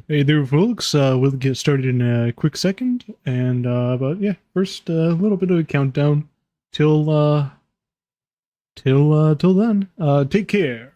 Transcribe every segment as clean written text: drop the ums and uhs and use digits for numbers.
Hey there, folks. We'll get started in a quick second, and but yeah, first a little bit of a countdown till till then. Take care.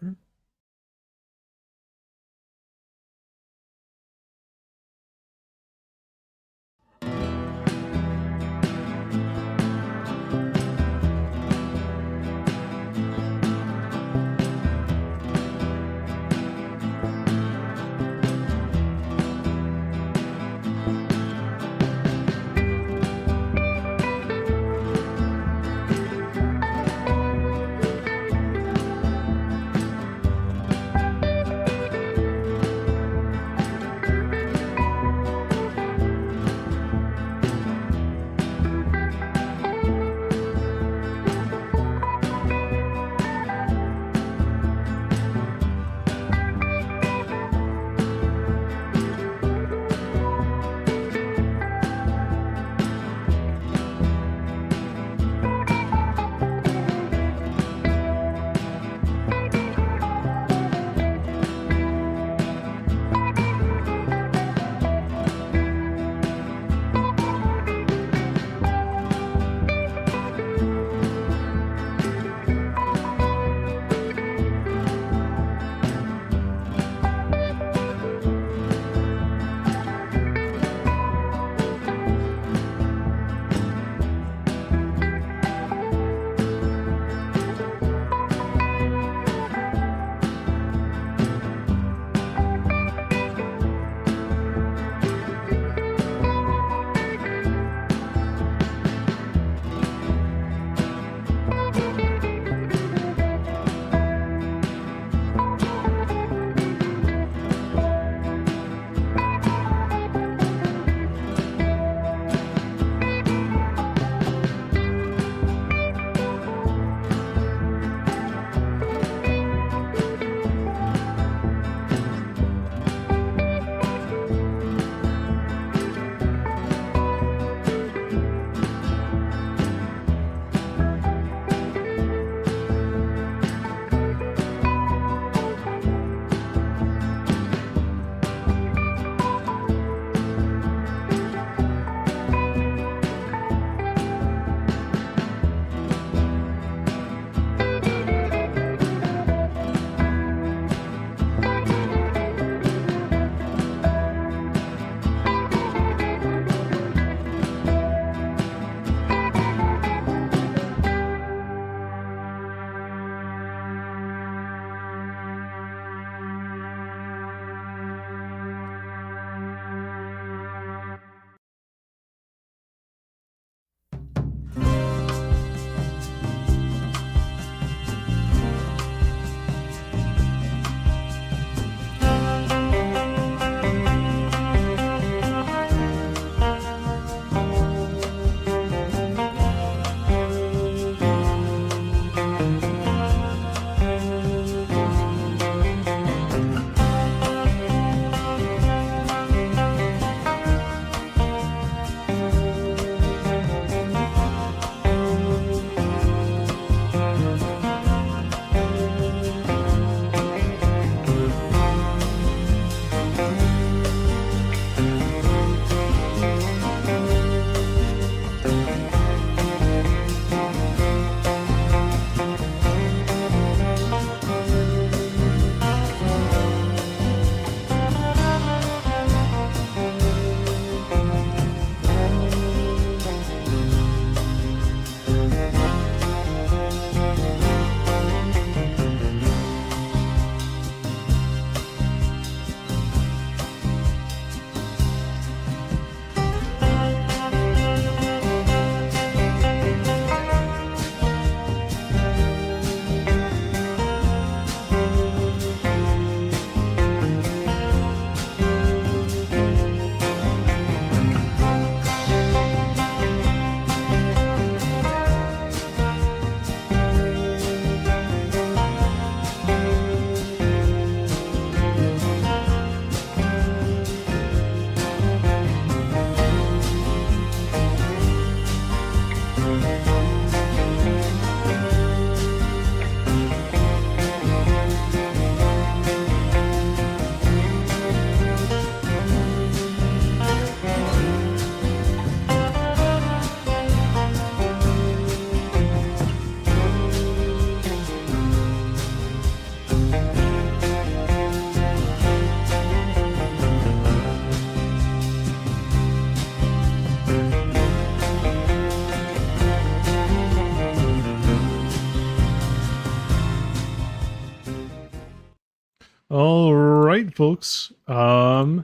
All right, folks. Yeah.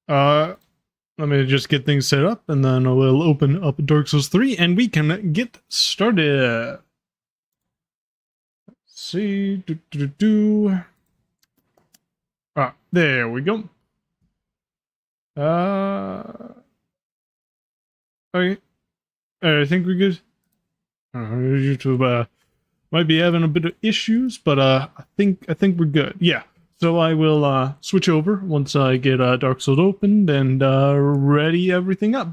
Uh, Let me just get things set up, and then we'll open up Dark Souls 3, and we can get started. Let's see. Ah, there we go. Okay. I think we're good. YouTube might be having a bit of issues, but I think we're good. Yeah. So I will switch over once I get Dark Souls opened and ready everything up.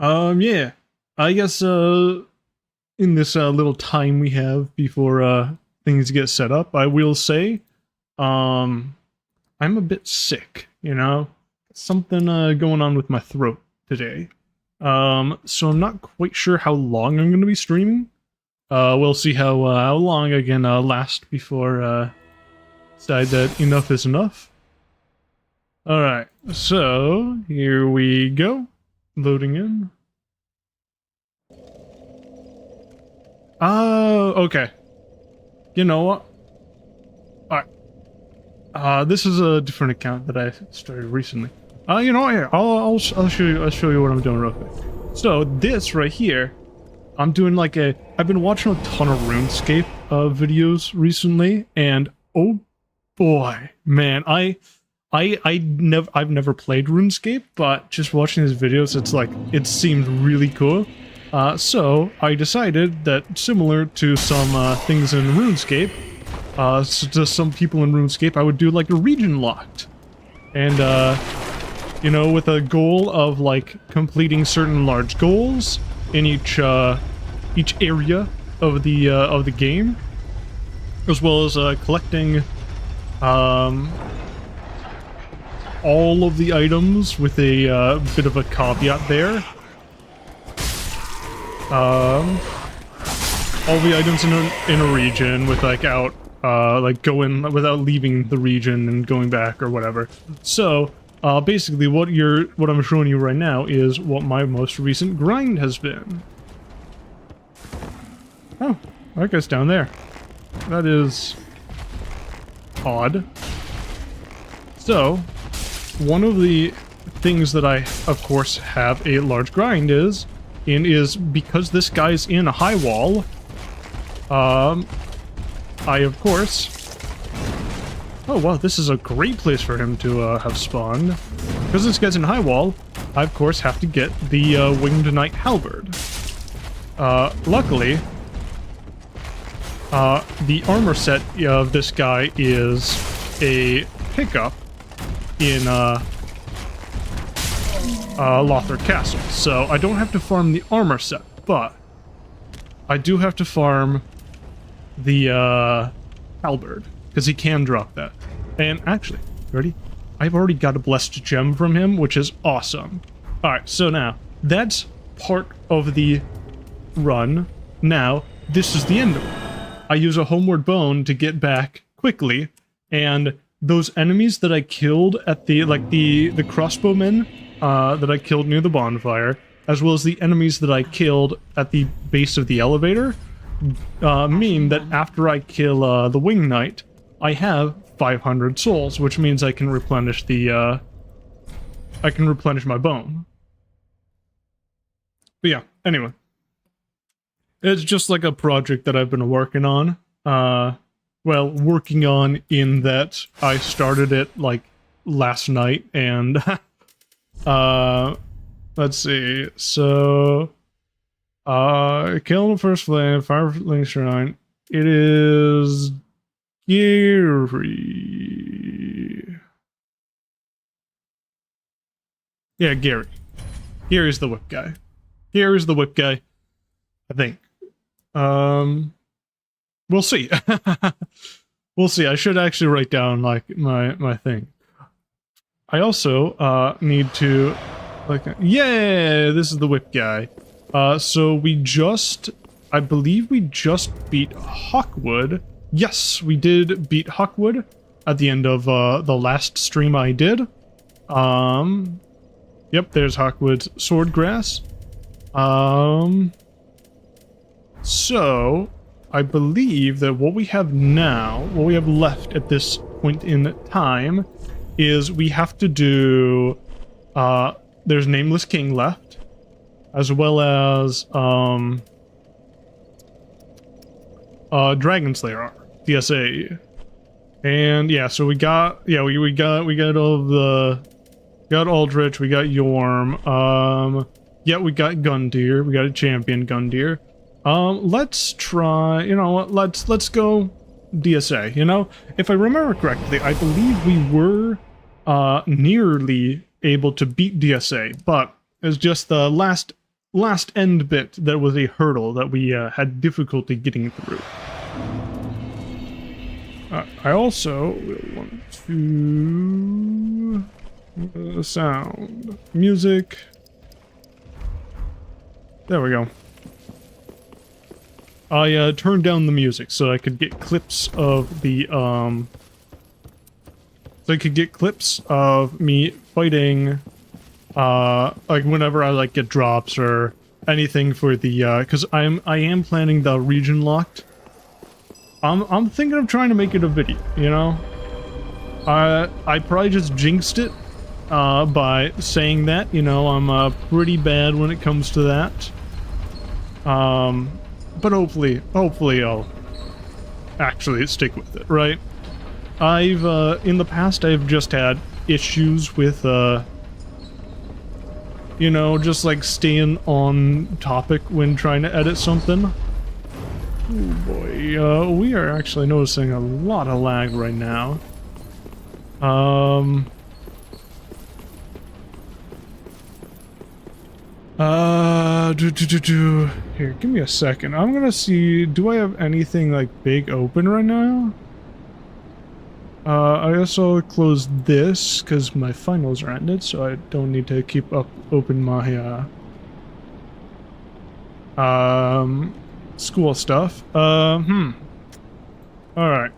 Yeah. I guess in this little time we have before things get set up, I will say I'm a bit sick, you know? Something going on with my throat today. So I'm not quite sure how long I'm going to be streaming. We'll see how long I can last before decide that enough is enough. Alright, so here we go. Loading in. Oh, okay. You know what? Alright. This is a different account that I started recently. You know what? Here, I'll show you what I'm doing real quick. So this right here, I'm doing like I've been watching a ton of RuneScape videos recently, and oh boy, man, I've never played RuneScape, but just watching his videos, it's like it seemed really cool. So I decided that similar to some things in RuneScape, so to some people in RuneScape, I would do like a region locked, and you know, with a goal of like completing certain large goals in each area of the game, as well as collecting all of the items with a bit of a caveat there. All the items in a region without going without leaving the region and going back or whatever. So basically, what I'm showing you right now is what my most recent grind has been. Oh, that guy's down there. That is odd. So, one of the things that I, of course, have a large grind is because this guy's in a high wall, I, of course... Oh, wow, this is a great place for him to have spawned. Because this guy's in high wall, I, of course, have to get the Winged Knight Halberd. Luckily, the armor set of this guy is a pickup in Lothar Castle, so I don't have to farm the armor set, but I do have to farm the halberd, because he can drop that. And actually, ready? I've already got a blessed gem from him, which is awesome. Alright, so now, that's part of the run. Now, this is the end of it. I use a homeward bone to get back quickly, and those enemies that I killed at the crossbowmen that I killed near the bonfire, as well as the enemies that I killed at the base of the elevator, mean that after I kill the Wing Knight, I have 500 souls, which means I can replenish my bone. But yeah, anyway. It's just like a project that I've been working on. Well, working on in that I started it, like, last night, and, let's see, so, kill the first flame, Firefling Shrine, it is Gary. Yeah, Gary. Gary's the whip guy. Gary's the whip guy, I think. We'll see. We'll see. I should actually write down, like, my thing. I also, need to, like, yeah, this is the whip guy. So I believe we just beat Hawkwood. Yes, we did beat Hawkwood at the end of, the last stream I did. Yep, there's Hawkwood's Swordgrass. So, I believe that what we have now, what we have left at this point in time, is we have to do, there's Nameless King left, as well as, Dragon Slayer DSA. And yeah, so we got all of the, got Aldrich, we got Yorm, yeah, we got Gundyr, we got a champion Gundyr. Let's try, you know what, let's go DSA, you know? If I remember correctly, I believe we were, nearly able to beat DSA, but it's just the last end bit that was a hurdle that we, had difficulty getting through. I also will want to... sound. Music. There we go. I turned down the music so I could get clips of the, so I could get clips of me fighting, like whenever I like get drops or anything for the, cause I am planning the region locked. I'm thinking of trying to make it a video, you know? I probably just jinxed it, by saying that, you know, I'm, pretty bad when it comes to that. But hopefully I'll actually stick with it, right? I've, in the past I've just had issues with, you know, just like staying on topic when trying to edit something. Oh boy, we are actually noticing a lot of lag right now. Here, give me a second. I'm gonna see, do I have anything like big open right now? I also closed this because my finals are ended, so I don't need to keep open my, school stuff. Alright.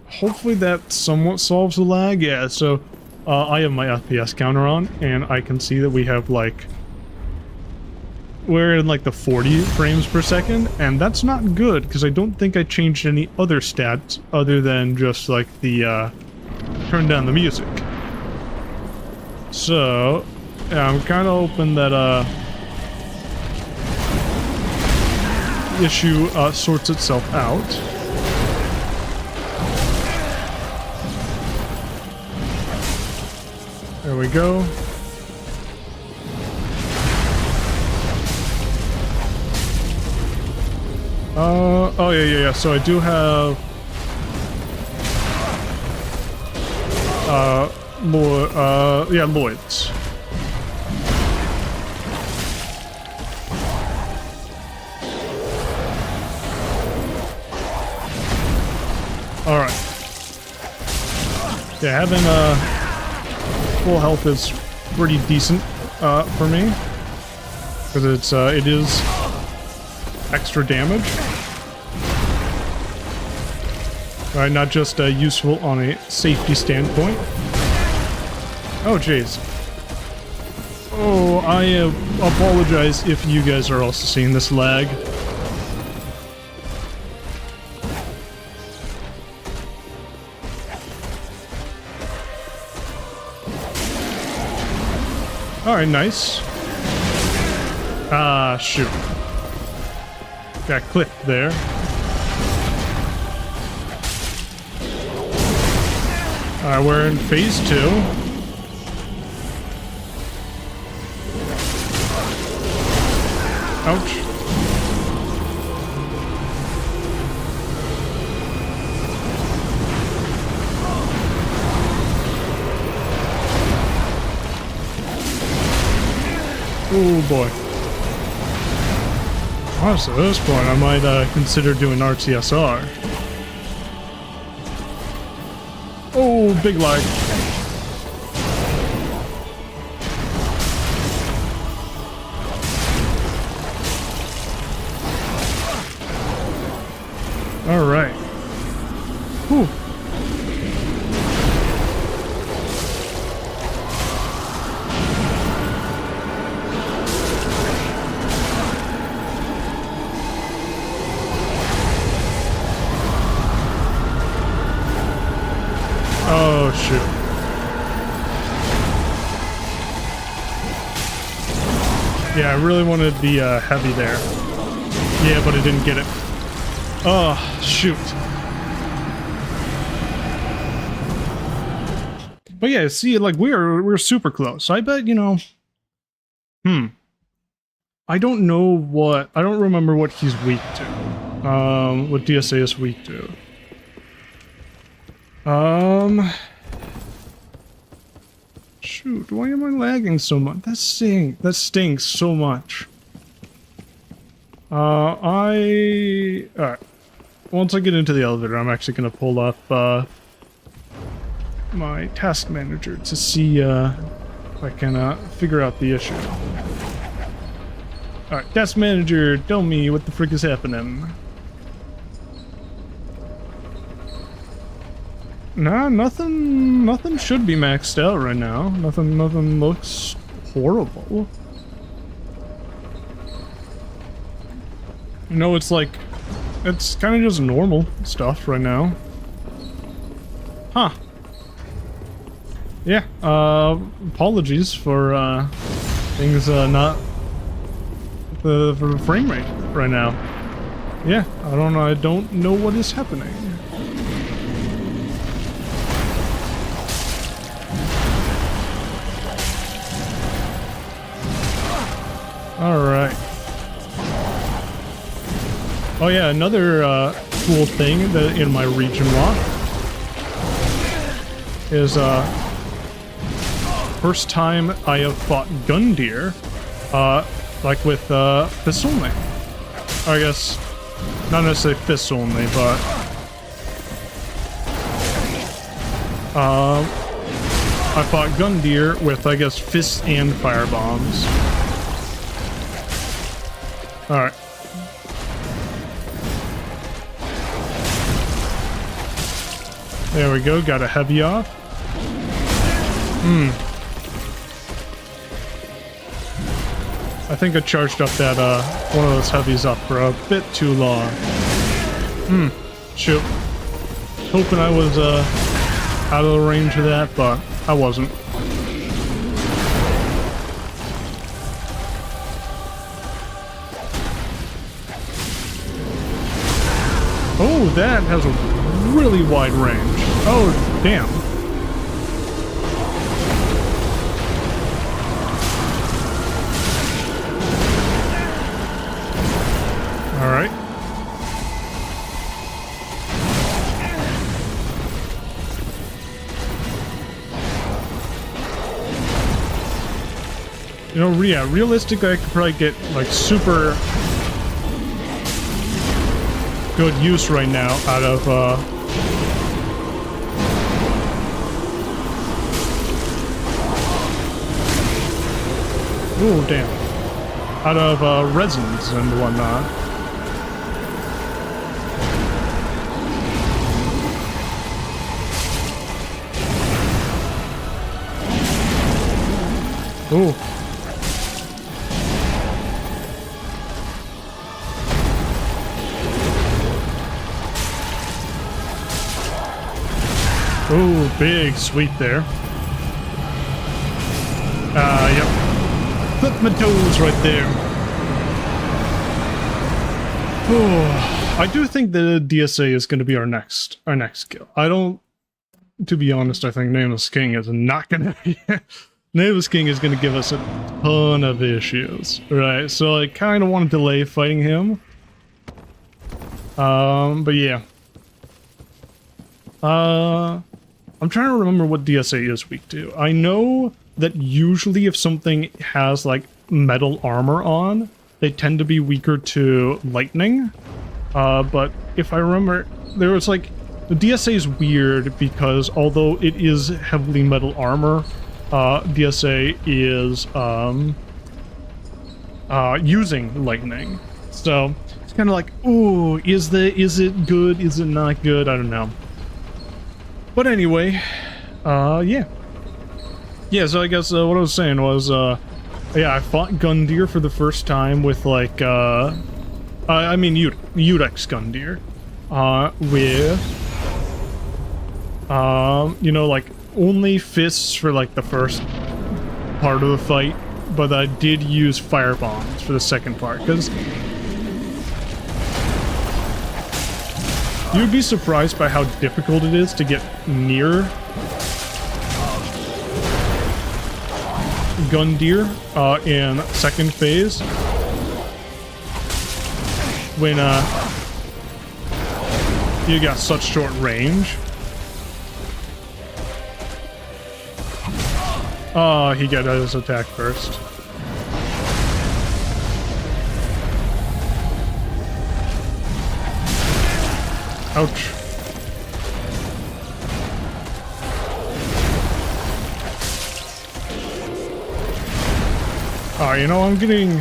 Hopefully that somewhat solves the lag. Yeah, so, I have my FPS counter on, and I can see that we have, like, we're in, like, the 40 frames per second, and that's not good, because I don't think I changed any other stats other than just, like, the, turn down the music. So, yeah, I'm kind of hoping that, issue sorts itself out. There we go. Oh yeah. So I do have more yeah, Lloyd's. Alright. Yeah, having full health is pretty decent for me. Because it is extra damage. Right, not just useful on a safety standpoint. Oh jeez. Oh, I apologize if you guys are also seeing this lag. Alright, nice. Ah, shoot. Got clipped there. Alright, we're in phase 2. Ouch. Oh boy. Honestly, at this point, I might consider doing RTSR. Oh, big lag. All right. Whew. I really wanted the heavy there. Yeah, but I didn't get it. Oh, shoot. But yeah, see, like, we're super close. I bet, you know... I don't remember what he's weak to. What DSA is weak to. Shoot, why am I lagging so much? That stinks so much. Alright. Once I get into the elevator, I'm actually gonna pull up, my task manager to see, if I can, figure out the issue. Alright, task manager, tell me what the frick is happening. Nah, nothing should be maxed out right now. Nothing looks horrible. You know, it's kind of just normal stuff right now. Huh. Yeah, apologies for, things, not for the frame rate right now. Yeah, I don't know what is happening. Alright. Oh yeah, another cool thing that in my region lock is first time I have fought Gundyr, like with fists only. I guess not necessarily fists only, but I fought Gundyr with, I guess, fists and fire bombs. Alright. There we go, got a heavy off. I think I charged up that, one of those heavies up for a bit too long. Shoot. Hoping I was, out of the range of that, but I wasn't. Oh, that has a really wide range. Oh, damn. Alright. You know, yeah, realistically I could probably get, like, super good use right now out of, oh, damn. Out of, resins and whatnot. Oh. Oh, big sweep there. Yep. Flip my toes right there. Oh, I do think the DSA is going to be our next kill. I don't, to be honest, I think Nameless King is not going to be... Nameless King is going to give us a ton of issues, right? So I kind of want to delay fighting him. But yeah. I'm trying to remember what DSA is weak to. I know that usually if something has, like, metal armor on, they tend to be weaker to lightning. But if I remember, there was, like... The DSA is weird because although it is heavily metal armor, DSA is, using lightning. So, it's kind of like, ooh, is it good? Is it not good? I don't know. But anyway, yeah. Yeah, so I guess, what I was saying was, yeah, I fought Gundyr for the first time with, like, I mean, Udex Gundyr, with, you know, like, only fists for, like, the first part of the fight, but I did use fire bombs for the second part, because you'd be surprised by how difficult it is to get near Gundyr in second phase when you got such short range. Oh, he got his attack first. Ouch. Oh, you know, I'm getting...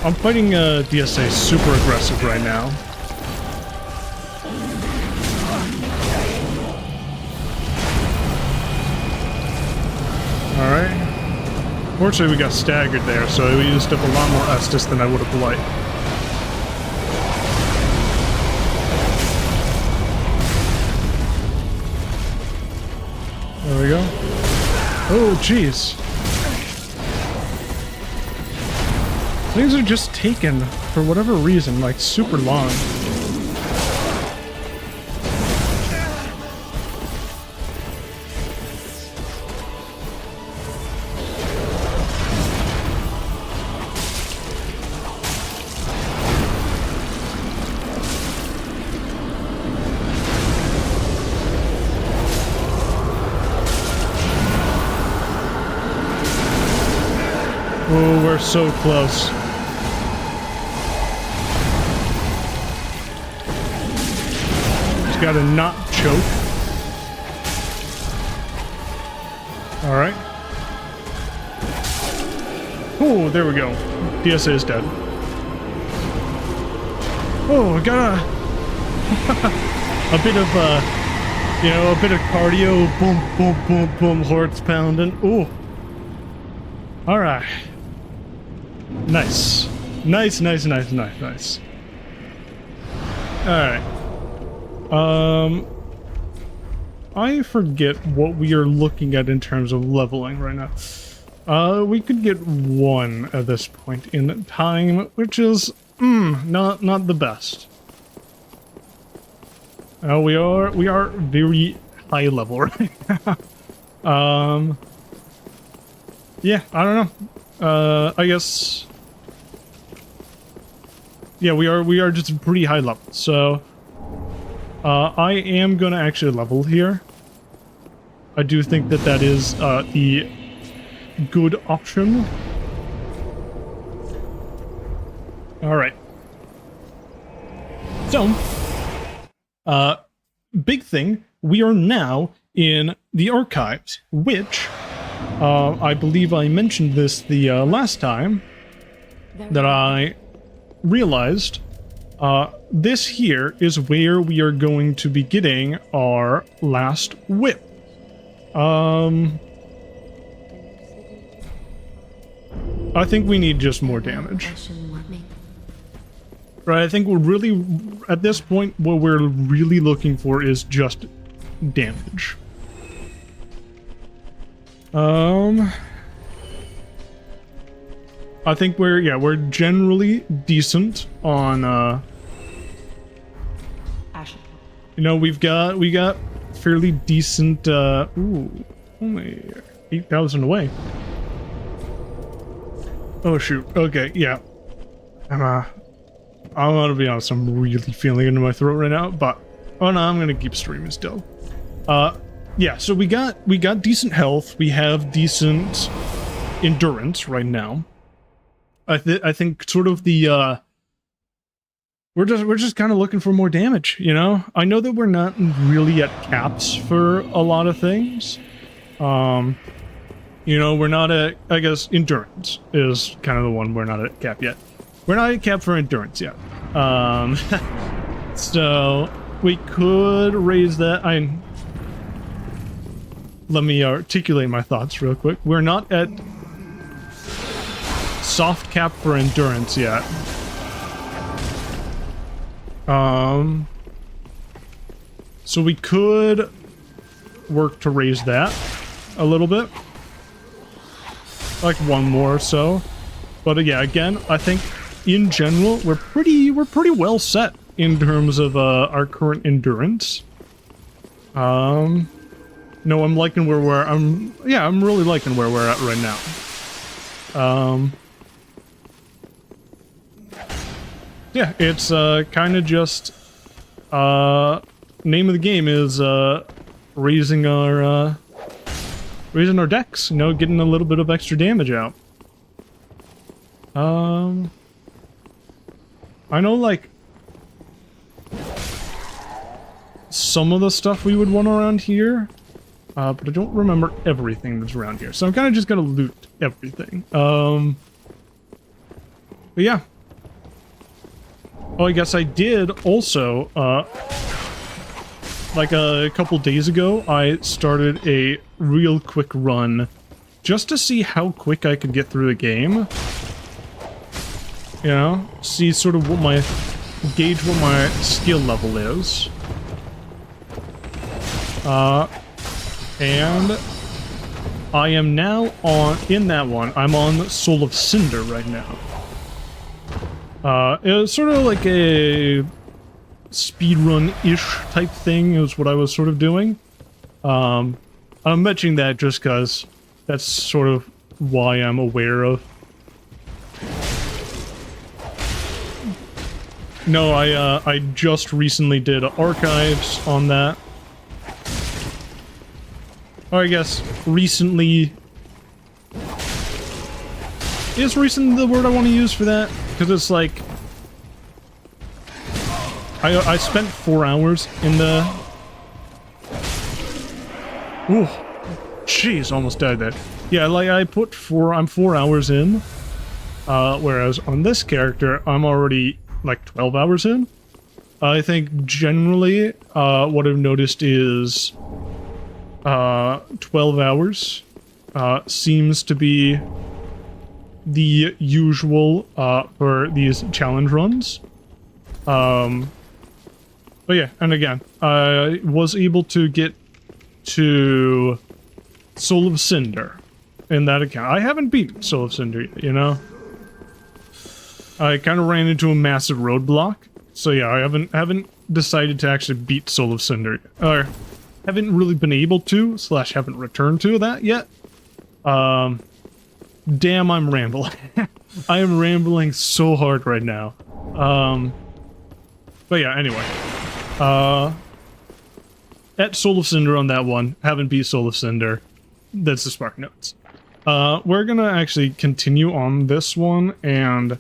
I'm fighting DSA super aggressive right now. Alright. Fortunately, we got staggered there, so we used up a lot more Estus than I would have liked. There we go. Oh, jeez. Things are just taken, for whatever reason, like super long. Oh, we're so close. Just gotta not choke. Alright. Oh, there we go. DSA is dead. Oh, I got a bit of, you know, a bit of cardio. Boom, boom, boom, boom, hearts pounding. Ooh. Alright. Nice. Nice, nice, nice, nice, nice. Alright. I forget what we are looking at in terms of leveling right now. We could get 1 at this point in time, which is, not the best. We are very high level right now. Yeah, I don't know. I guess... Yeah, we are just pretty high level, so... I am gonna actually level here. I do think that that is, the good option. Alright. So... big thing, we are now in the archives, which... I believe I mentioned this the last time that I realized this here is where we are going to be getting our last whip. I think we need just more damage. Right, I think we're really, at this point, what we're really looking for is just damage. I think we're generally decent on, you know, we got fairly decent, ooh, only 8,000 away. Oh shoot, okay, yeah. I'm gonna be honest, I'm really feeling it in my throat right now, but, oh no, I'm gonna keep streaming still. Yeah, so we got decent health, we have decent endurance right now. I think sort of the we're just kind of looking for more damage, you know? I know that we're not really at caps for a lot of things. You know, we're not at, I guess endurance is kind of the one we're not at cap yet. We're not at cap for endurance yet. So we could raise that. let me articulate my thoughts real quick. We're not at soft cap for endurance yet. So we could work to raise that a little bit. Like one more or so. But yeah, again, I think in general, we're pretty well set in terms of our current endurance. No, I'm liking where we're I'm really liking where we're at right now. Yeah, it's kind of just name of the game is raising our decks, you know, getting a little bit of extra damage out. I know, like, some of the stuff we would want around here, but I don't remember everything that's around here, so I'm kind of just gonna loot everything. But yeah. Oh, I guess I did also, like a couple days ago, I started a real quick run just to see how quick I could get through the game. You know, see sort of gauge what my skill level is. And I am now in that one, I'm on Soul of Cinder right now. It was sort of like a speedrun-ish type thing is what I was sort of doing. I'm mentioning that just because that's sort of why I'm aware of. No, I just recently did archives on that. Or I guess recently... Is recent the word I want to use for that? Because it's like... I spent 4 hours in the... Ooh. Jeez, almost died there. Yeah, like I put I'm 4 hours in. Whereas on this character, I'm already like 12 hours in. I think generally, what I've noticed is 12 hours seems to be the usual for these challenge runs. But yeah, and again, I was able to get to Soul of Cinder in that account. I haven't beaten Soul of Cinder yet, you know? I kind of ran into a massive roadblock, so yeah, I haven't decided to actually beat Soul of Cinder, or haven't really been able to, / haven't returned to that yet. Damn, I'm rambling. I am rambling so hard right now. But yeah, anyway. At Soul of Cinder on that one, haven't beat Soul of Cinder. That's the Spark Notes. We're gonna actually continue on this one, and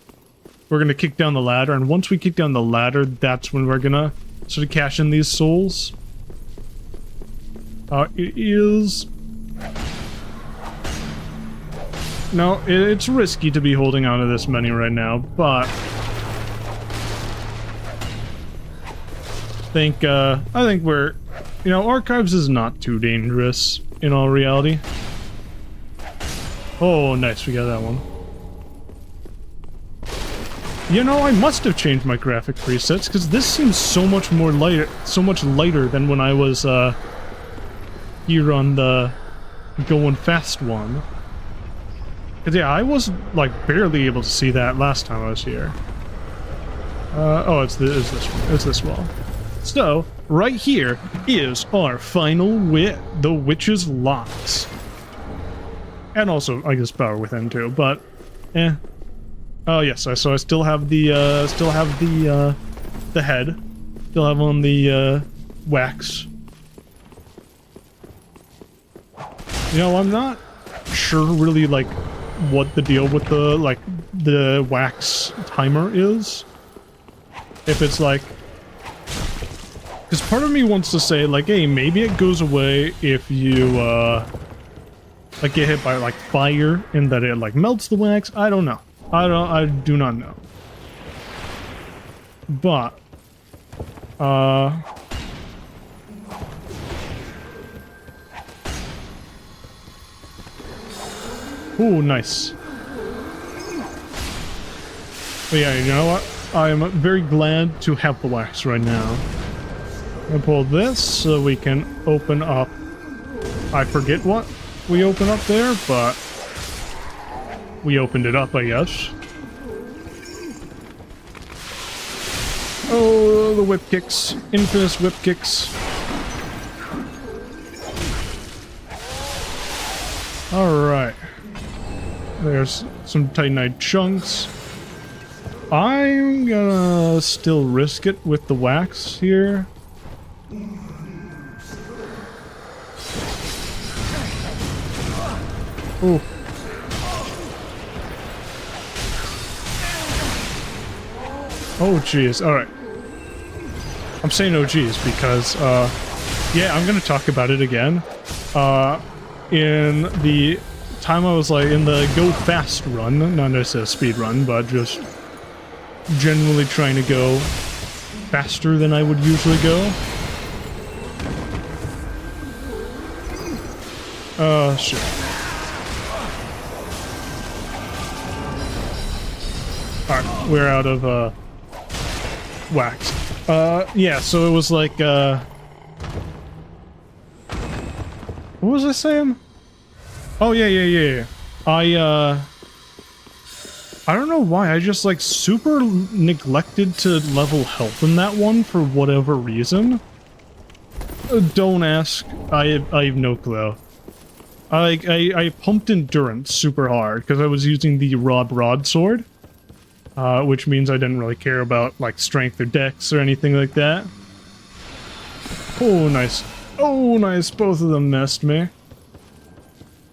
we're gonna kick down the ladder, and once we kick down the ladder, that's when we're gonna sort of cash in these souls. It is... No, it's risky to be holding on to this many right now, but... I think we're... You know, Archives is not too dangerous, in all reality. Oh, nice, we got that one. You know, I must have changed my graphic presets, because this seems so much more lighter, so much lighter than when I was, here on the Going Fast one. Because, yeah, I was, like, barely able to see that last time I was here. Oh, it's this one. It's this wall. So, right here is our final the Witch's Locks. And also, I guess, Power Within too, but, eh. Oh, yes, so I still have the head. Still have on the, wax. You know, I'm not sure really, like, what the deal with the wax timer is. If it's like... Because part of me wants to say, like, hey, maybe it goes away if you, like, get hit by, like, fire and that it, like, melts the wax. I don't know. I do not know. But, Ooh, nice. But yeah, you know what? I'm very glad to have the wax right now. I pull this so we can open up. I forget what we open up there, but we opened it up, I guess. Oh, the whip kicks. Infamous whip kicks. Alright. There's some titanite chunks. I'm gonna still risk it with the wax here. Ooh. Oh, jeez. Alright. I'm saying oh, jeez, because, yeah, I'm gonna talk about it again. In the time I was, like, in the go fast run, not necessarily a speed run, but just generally trying to go faster than I would usually go. Shit. Alright, we're out of, wax. Yeah, so it was like, what was I saying? Oh, yeah. I don't know why, I just, like, super neglected to level health in that one for whatever reason. Don't ask. I have no clue. I pumped endurance super hard, because I was using the raw broadsword. Which means I didn't really care about, like, strength or dex or anything like that. Oh, nice. Oh, nice. Both of them messed me.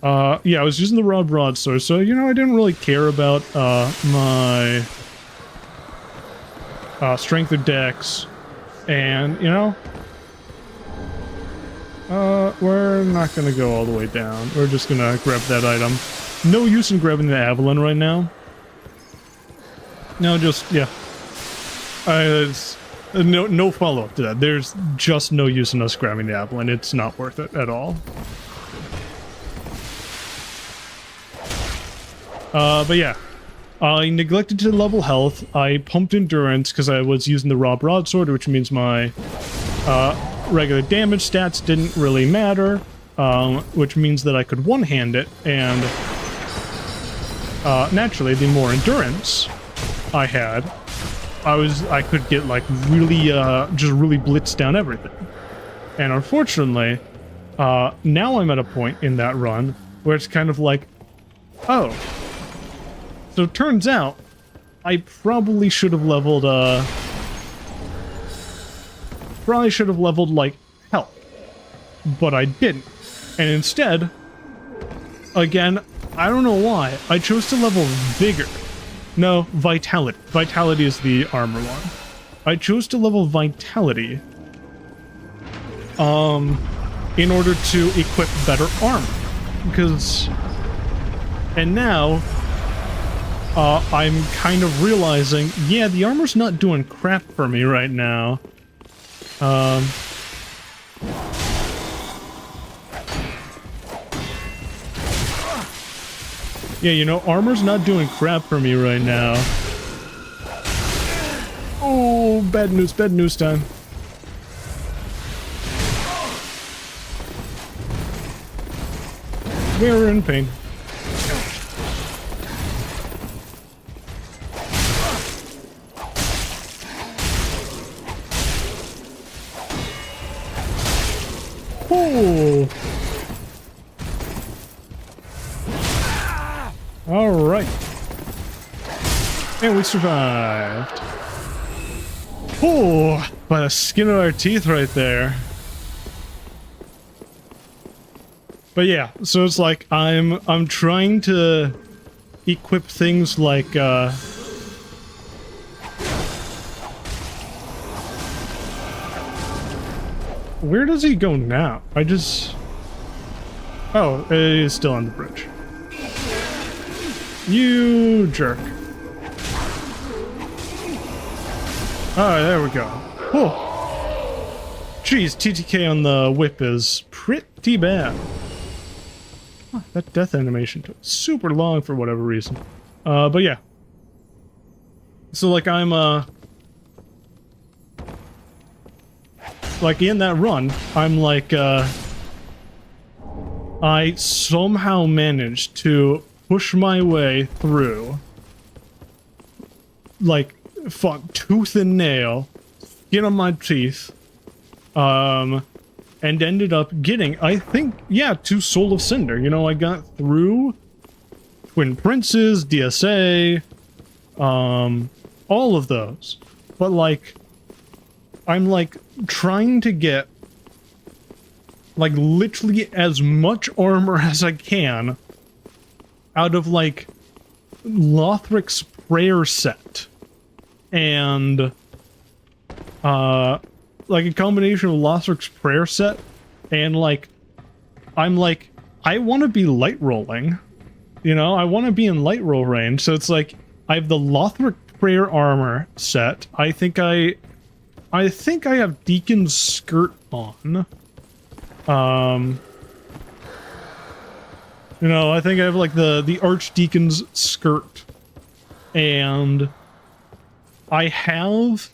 Yeah, I was using the raw broadsword, so, you know, I didn't really care about, my strength or dex. And, you know, we're not gonna go all the way down. We're just gonna grab that item. No use in grabbing the Avalon right now. No, just, yeah. No follow-up to that. There's just no use in us grabbing the apple, and it's not worth it at all. But yeah. I neglected to level health. I pumped endurance because I was using the raw broadsword, which means my regular damage stats didn't really matter, which means that I could one-hand it, and naturally, the more endurance I had, I could get, like, really, just really blitz down everything. And unfortunately, now I'm at a point in that run where it's kind of like, oh. So it turns out, I probably should have leveled, like, health. But I didn't. And instead, again, I don't know why, I chose to level Vigor. No, Vitality. Vitality is the armor one. I chose to level Vitality in order to equip better armor. Because... And now, I'm kind of realizing, yeah, the armor's not doing crap for me right now. Yeah, you know, armor's not doing crap for me right now. Oh, bad news time. We're in pain. Oh! Alright. And we survived. Oh! By the skin of our teeth right there. But yeah, so it's like I'm trying to equip things like where does he go now? I just... Oh, he's still on the bridge. You jerk. Alright, there we go. Oh. Jeez, TTK on the whip is pretty bad. that death animation took super long for whatever reason. But yeah. So like I'm like in that run, I'm like I somehow managed to push my way through, like, fuck, tooth and nail, skin on my teeth, and ended up getting, I think, yeah, to Soul of Cinder. You know, I got through Twin Princes, DSA, all of those. But, like, I'm, like, trying to get, like, literally as much armor as I can out of, like, Lothric's prayer set. And, like, a combination of Lothric's prayer set and, like, I'm like, I want to be light rolling. You know, I want to be in light roll range, so it's like, I have the Lothric prayer armor set. I think I have Deacon's skirt on. You know, I think I have like the Archdeacon's skirt, and I have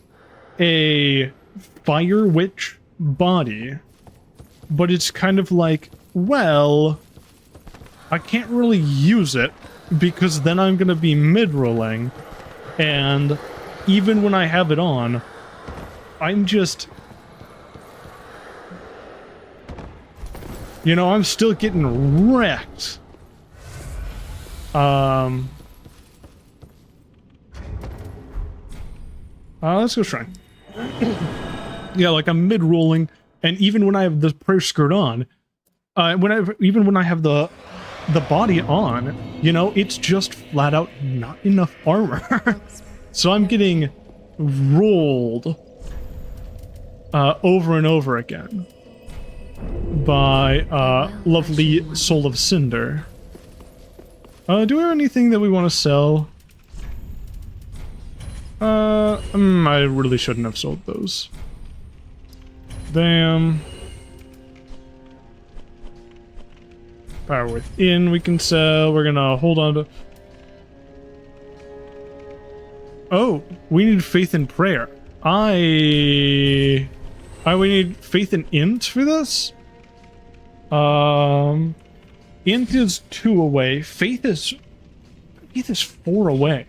a Fire Witch body, but it's kind of like, well, I can't really use it because then I'm gonna be mid-rolling, and even when I have it on, I'm just, you know, I'm still getting wrecked. Let's go shrine. Yeah, like I'm mid-rolling, and even when I have the prayer skirt on, even when I have the body on, you know, it's just flat out not enough armor. So I'm getting rolled over and over again by lovely Soul of Cinder. Do we have anything that we want to sell? I really shouldn't have sold those. Damn. Power Within we can sell. We're gonna hold on to... Oh, we need Faith and Prayer. We need Faith and Int for this? Int is 2 away. Faith is 4 away.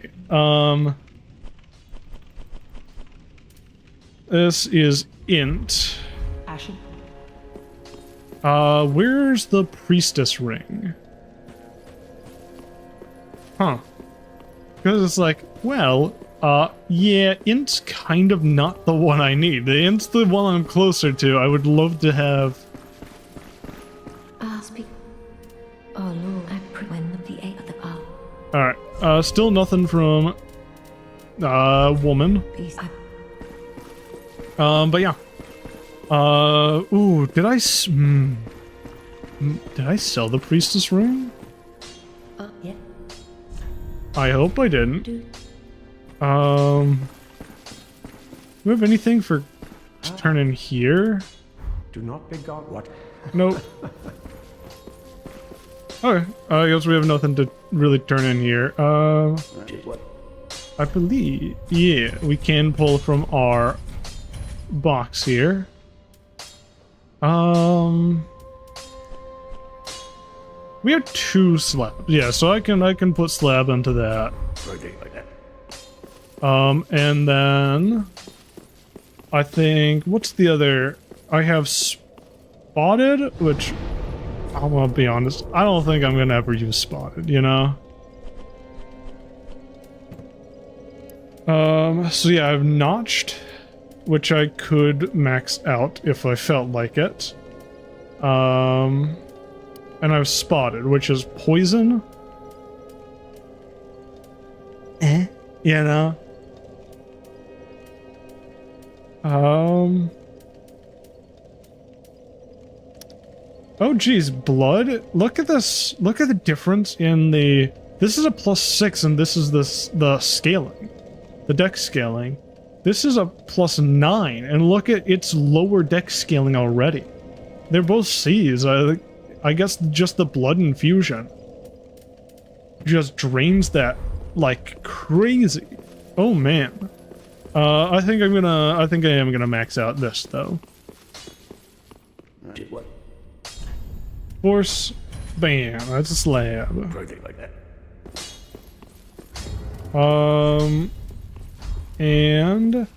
This is Int. Ashen. Where's the Priestess ring? Huh. Because it's like, well, yeah, Int's kind of not the one I need. The Int's the one I'm closer to. I would love to have... Speak. Oh, Lord, I prevent the eight of the bar. Alright, still nothing from, woman. Please, But yeah. Ooh, did I sell the Priestess ring? yeah. I hope I didn't. Do we have anything for to turn in here? Do not be gone. What? Nope. Okay, I guess we have nothing to really turn in here. What? I believe, yeah, we can pull from our box here. We have 2 slabs. Yeah, so I can put slab into that. Like that. And then I think, what's the other? I have Spotted, which I'm gonna be honest, I don't think I'm gonna ever use Spotted, you know? So yeah, I've Notched, which I could max out if I felt like it. And I've Spotted, which is Poison. You know? Oh geez, Blood? Look at this, look at the difference in the... This is a +6 and this is the scaling. The dex scaling. This is a +9, and look at its lower dex scaling already. They're both C's. I I guess just the blood infusion just drains that like crazy. Oh man. I think I am gonna max out this though. Did what? Force, bam, that's a slab. Project like that. And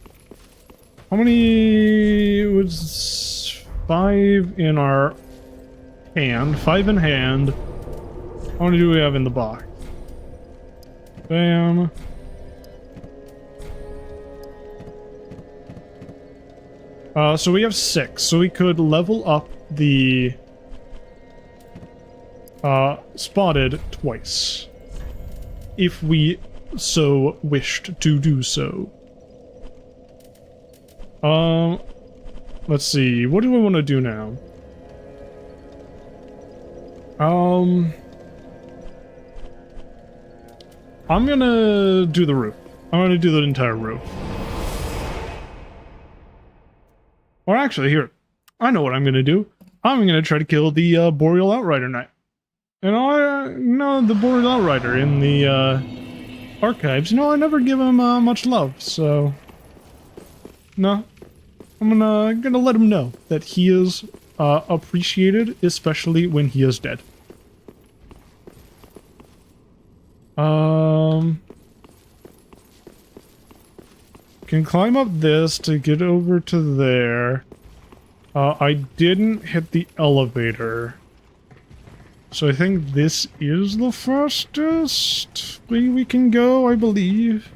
how many was 5 in our hand? 5 in hand. How many do we have in the box? Bam. So we have 6, so we could level up the spotted twice if we so wished to do so. Let's see, what do I want to do now? I'm gonna do the roof. I'm gonna do the entire roof. Or actually, here, I know what I'm gonna do. I'm gonna try to kill the Boreal Outrider Knight. And I know the Boreal Outrider in the archives. I never give him much love, so no, I'm gonna let him know that he is appreciated, especially when he is dead. Can climb up this to get over to there. I didn't hit the elevator. So I think this is the fastest way we can go, I believe.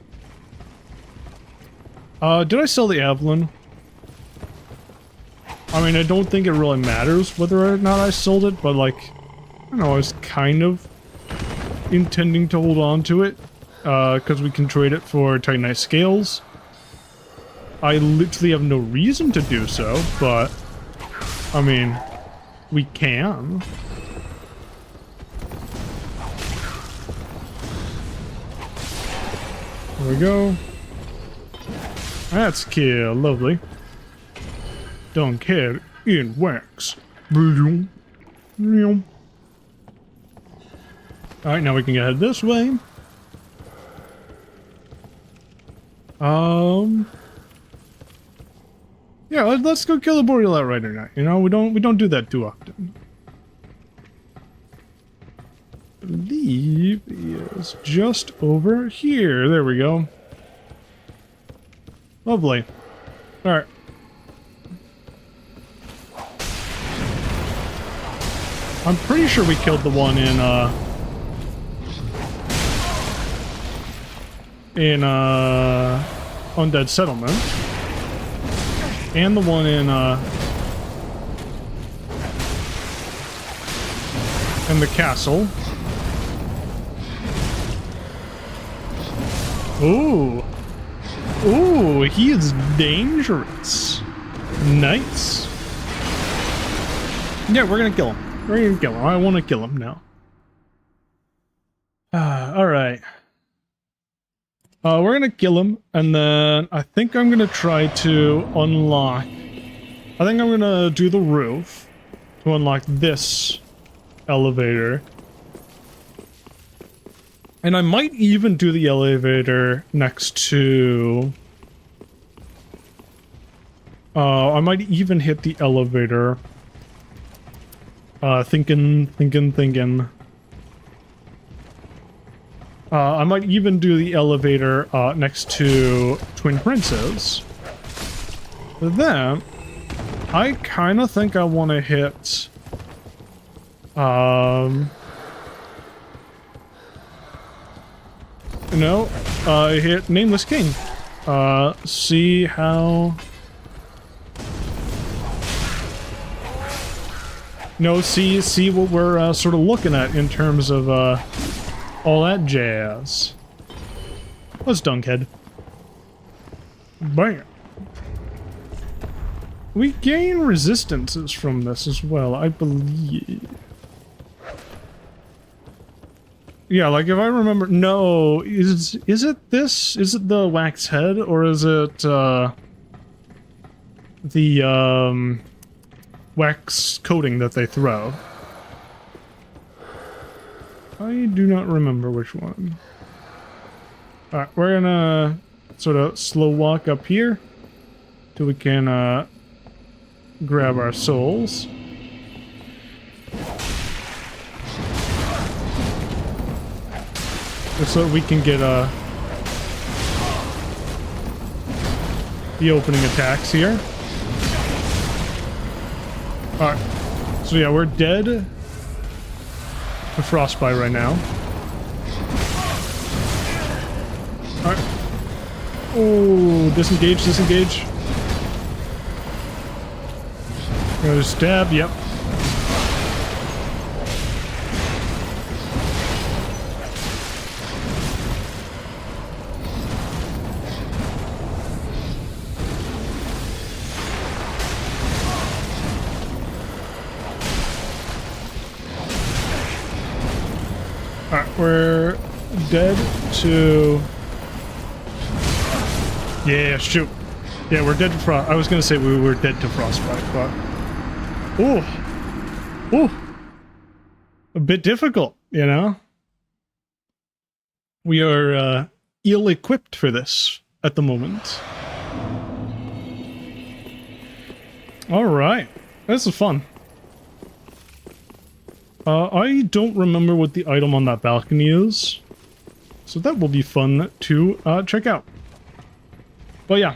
Did I sell the Avalon? I mean, I don't think it really matters whether or not I sold it, but like, I don't know, I was kind of intending to hold on to it, because we can trade it for Titanite scales. I literally have no reason to do so, but, I mean, we can. There we go. That's kill, lovely. Don't care in wax. Alright, now we can get this way. Yeah, let's go kill the Boreal Outrider now. You know, we don't do that too often. I believe he is just over here. There we go. Lovely. Alright. I'm pretty sure we killed the one in Undead Settlement. And the one in the castle. Ooh. Ooh, he is dangerous. Nice. Yeah, we're gonna kill him. We're gonna kill him. I want to kill him now. Alright. We're gonna kill him, and then I think I'm gonna try to unlock... I think I'm gonna do the roof to unlock this elevator. And I might even do the elevator next to... I might even hit the elevator. Thinking. I might even do the elevator next to Twin Princes. But then, I kind of think I want to hit... hit Nameless King. See how... see what we're sort of looking at in terms of all that jazz. Let's Dunkhead. Bam. We gain resistances from this as well, I believe. Yeah, like if I remember... No, is it this? Is it the wax head, or is it the wax coating that they throw? I do not remember which one. Alright, we're gonna sort of slow walk up here till we can grab our souls. Just so we can get the opening attacks here. Alright, so yeah, we're dead to frostbite right now. Alright. Oh, disengage, disengage. Gonna stab, yep. Alright, we're dead to... Yeah, shoot. Yeah, we're dead to frost. I was gonna say we were dead to frostbite, but... Ooh. Ooh. A bit difficult, you know? We are ill-equipped for this at the moment. Alright. This is fun. I don't remember what the item on that balcony is, so that will be fun to check out. But yeah.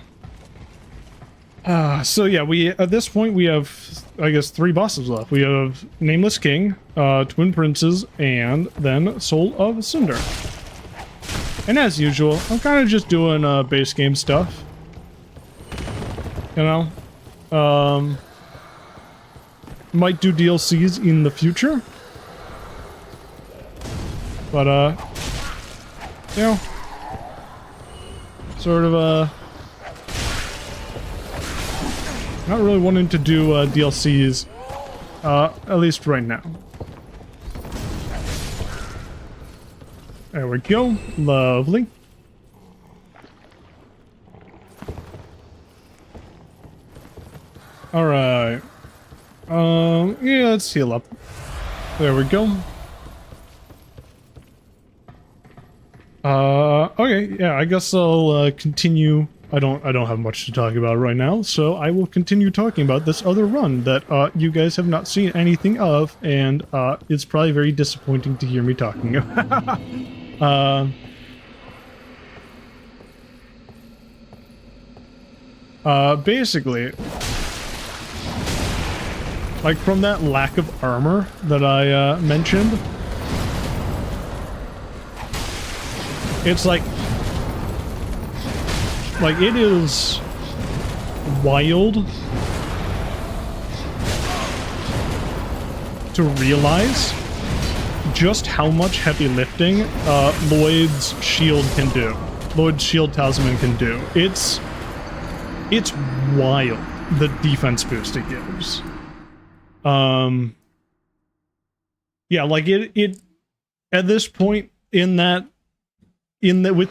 So yeah, at this point we have, I guess, 3 bosses left. We have Nameless King, Twin Princes, and then Soul of Cinder. And as usual, I'm kind of just doing base game stuff. You know? Might do DLCs in the future. But, you know, sort of, not really wanting to do DLCs, at least right now. There we go. Lovely. Alright. Yeah, let's heal up. There we go. Okay, yeah, I guess I'll continue. I don't have much to talk about right now, so I will continue talking about this other run that you guys have not seen anything of, and it's probably very disappointing to hear me talking about. Basically, like from that lack of armor that I mentioned, it's like it is wild to realize just how much heavy lifting Lloyd's shield can do. Lloyd's shield talisman can do. It's wild, the defense boost it gives. Yeah, like it at this point with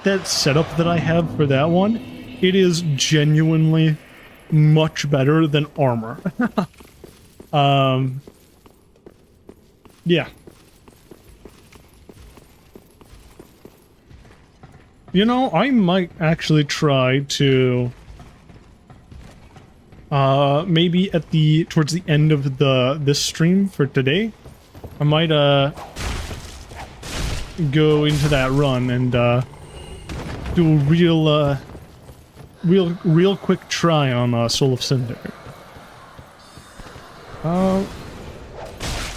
that setup that I have for that one, it is genuinely much better than armor. Yeah. You know, I might actually try to maybe towards the end of this stream for today, I might go into that run and do a real quick try on Soul of Cinder.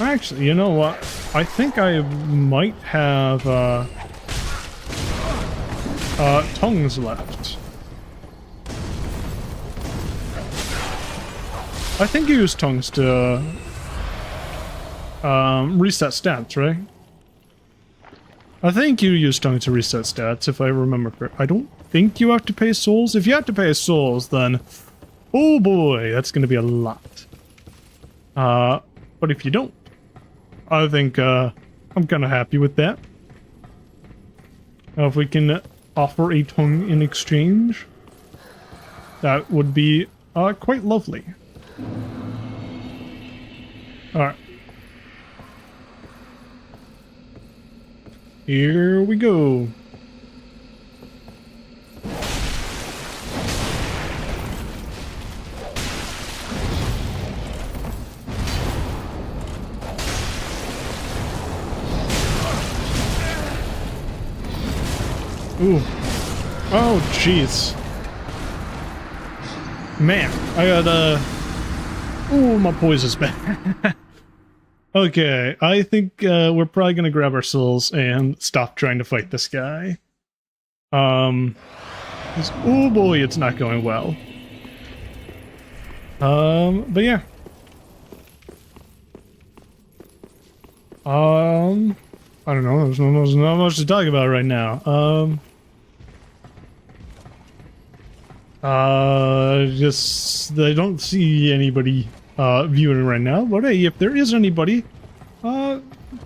Actually, you know what? I think I might have tongues left. I think you use tongues to reset stats, right? I think you use tongues to reset stats, if I remember correctly. I don't think you have to pay souls. If you have to pay souls, then... oh boy, that's going to be a lot. But if you don't, I think I'm kind of happy with that. Now, if we can offer a tongue in exchange, that would be quite lovely. Alright. Here we go. Ooh. Oh, jeez. Man, I got, ooh, my poison's back. Okay, I think, we're probably gonna grab our souls and stop trying to fight this guy. Oh boy, it's not going well. But yeah. I don't know, there's not much to talk about right now. Just, I don't see anybody, viewing right now, but hey, if there is anybody,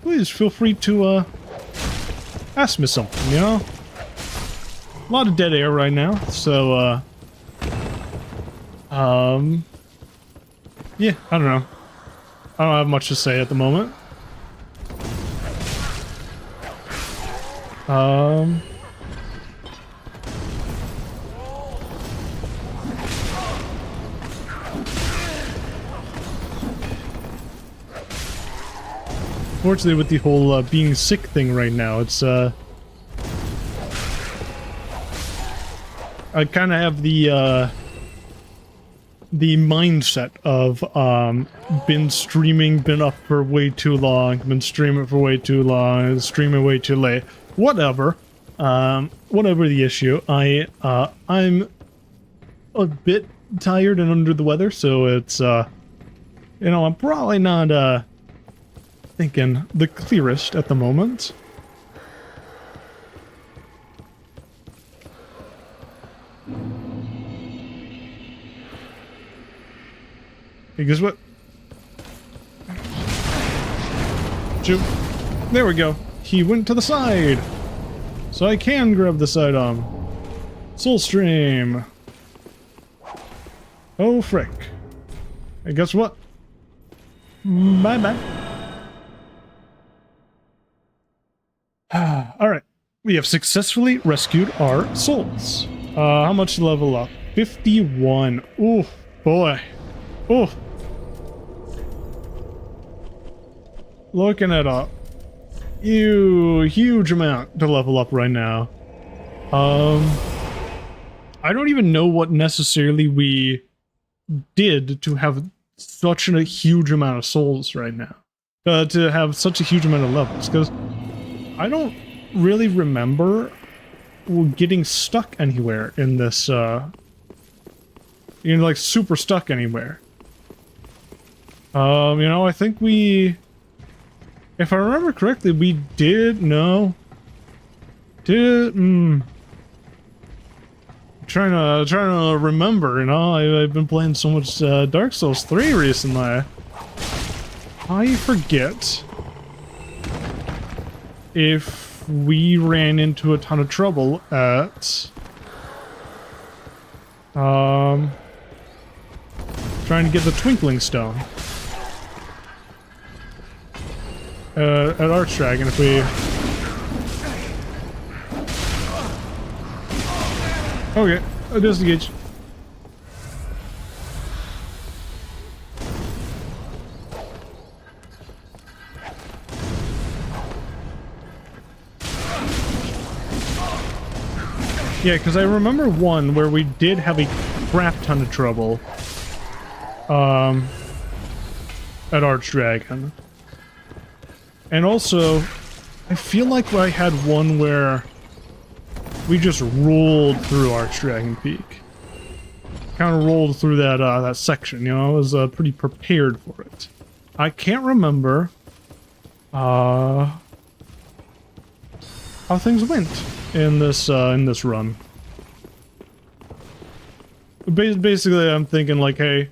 please feel free to, ask me something, you know? A lot of dead air right now, so, yeah, I don't know. I don't have much to say at the moment. Fortunately, with the whole being sick thing right now, it's I kind of have the mindset of been streaming, been up for way too long, been streaming for way too long, streaming way too late, whatever. Whatever the issue, I'm a bit tired and under the weather, so it's you know, I'm probably not thinking the clearest at the moment. Hey, guess what? Shoot. There we go. He went to the side. So I can grab the sidearm. Soul stream. Oh, frick. Hey, guess what? Bye-bye. Alright. We have successfully rescued our souls. How much to level up? 51. Ooh, boy. Ooh. Looking at a huge amount to level up right now. I don't even know what necessarily we did to have such a huge amount of souls right now. To have such a huge amount of levels, because I don't really remember getting stuck anywhere in this, you know, like super stuck anywhere. You know, I think we, if I remember correctly, we did, no, did, trying to remember, you know, I've been playing so much, Dark Souls 3 recently. I forget if we ran into a ton of trouble at, trying to get the Twinkling Stone. At Archdragon, if we... Okay, disengage. Yeah, because I remember one where we did have a crap ton of trouble, at Archdragon. And also, I feel like I had one where we just rolled through Archdragon Peak. Kind of rolled through that, that section, you know, I was, pretty prepared for it. I can't remember, how things went in this run. Basically, I'm thinking like, hey,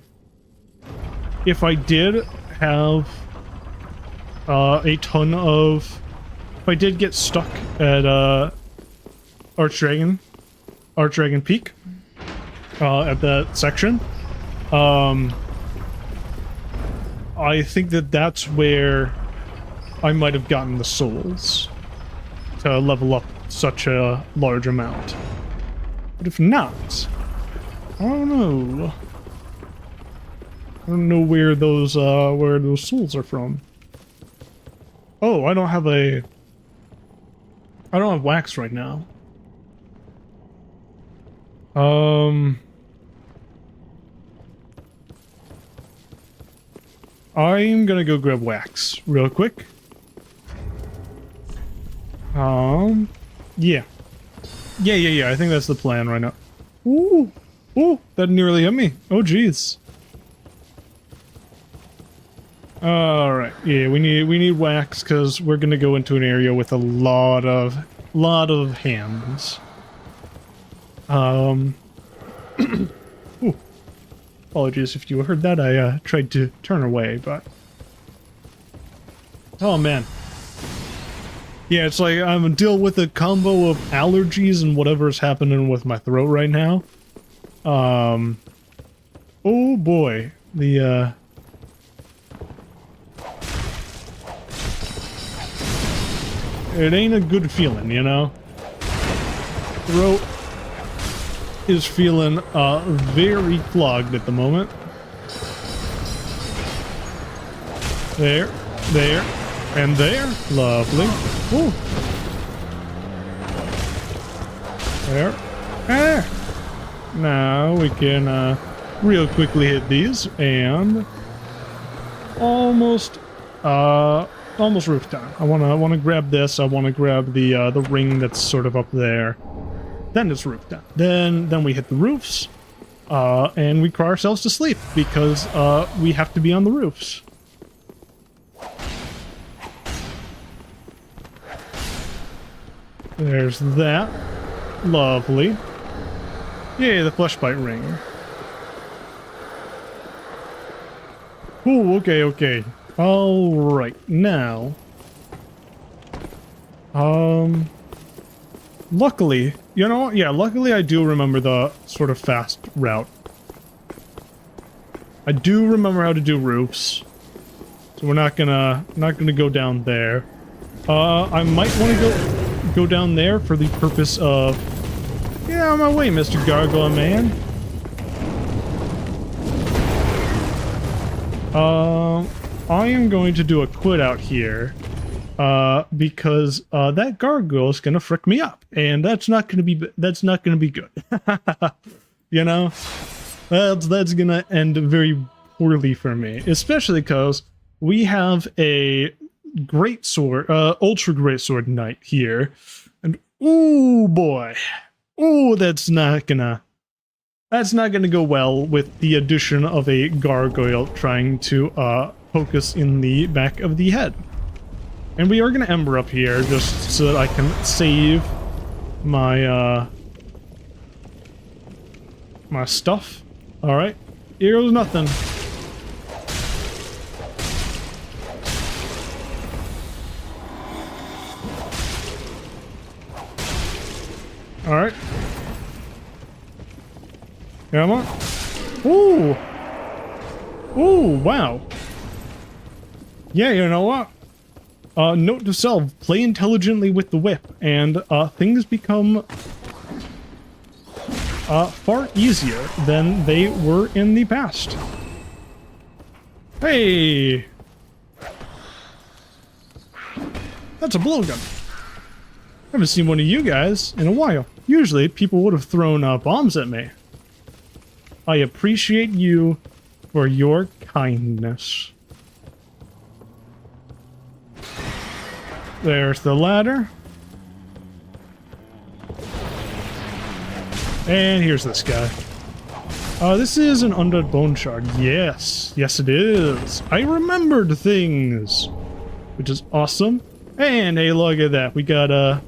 if I did have a ton of, if I did get stuck at Archdragon Peak, at that section, I think that that's where I might have gotten the souls. to level up such a large amount. But if not, I don't know. I don't know where those souls are from. Oh, I don't have wax right now. I'm gonna go grab wax real quick. Yeah. Yeah. I think that's the plan right now. Ooh, that nearly hit me. Oh, jeez. All right. Yeah, we need wax because we're gonna go into an area with a lot of hands. Ooh. Apologies if you heard that. I tried to turn away, but oh man. Yeah, it's like I'm dealing with a combo of allergies and whatever's happening with my throat right now. Oh boy, the it ain't a good feeling, you know? Throat is feeling very clogged at the moment. There, and there. Lovely. Ooh. There. Ah. Now we can real quickly hit these and almost roof down. I wanna grab this. I wanna grab the ring that's sort of up there. Then it's roof down. Then we hit the roofs, and we cry ourselves to sleep because we have to be on the roofs. There's that. Lovely. Yay, the fleshbite ring. Ooh, okay. Alright, now... Luckily, you know what? Yeah, luckily I do remember the sort of fast route. I do remember how to do roofs. So we're not gonna go down there. I might want to go down there for the purpose of... Get out of my way, Mr. Gargoyle Man. I am going to do a quit out here. Because that gargoyle is gonna frick me up, and that's not gonna be good. You know, that's gonna end very poorly for me, especially because we have a great sword, ultra great sword knight here, and ooh boy, ooh that's not gonna go well with the addition of a gargoyle trying to poke us in the back of the head. And we are going to ember up here just so that I can save my, my stuff. Alright. Here goes nothing. Alright. Come on. Ooh! Ooh, wow. Yeah, you know what? Note to self, play intelligently with the whip, and things become far easier than they were in the past. Hey! That's a blowgun. I haven't seen one of you guys in a while. Usually, people would have thrown bombs at me. I appreciate you for your kindness. There's the ladder. And here's this guy. This is an undead bone shard. Yes. Yes, it is. I remembered things. Which is awesome. And hey, look at that. We got a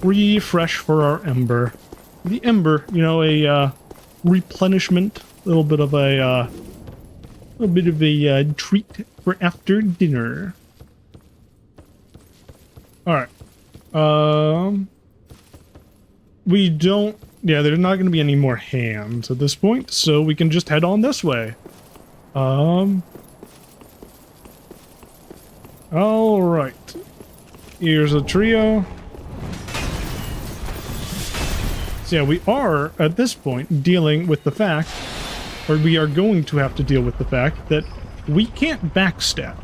refresh for our ember. The ember, you know, a replenishment. A little bit of a treat for after dinner. Alright. We don't... Yeah, there's not going to be any more hands at this point, so we can just head on this way. Alright. Here's a trio. So yeah, we are, at this point, dealing with the fact, or we are going to have to deal with the fact that we can't backstab,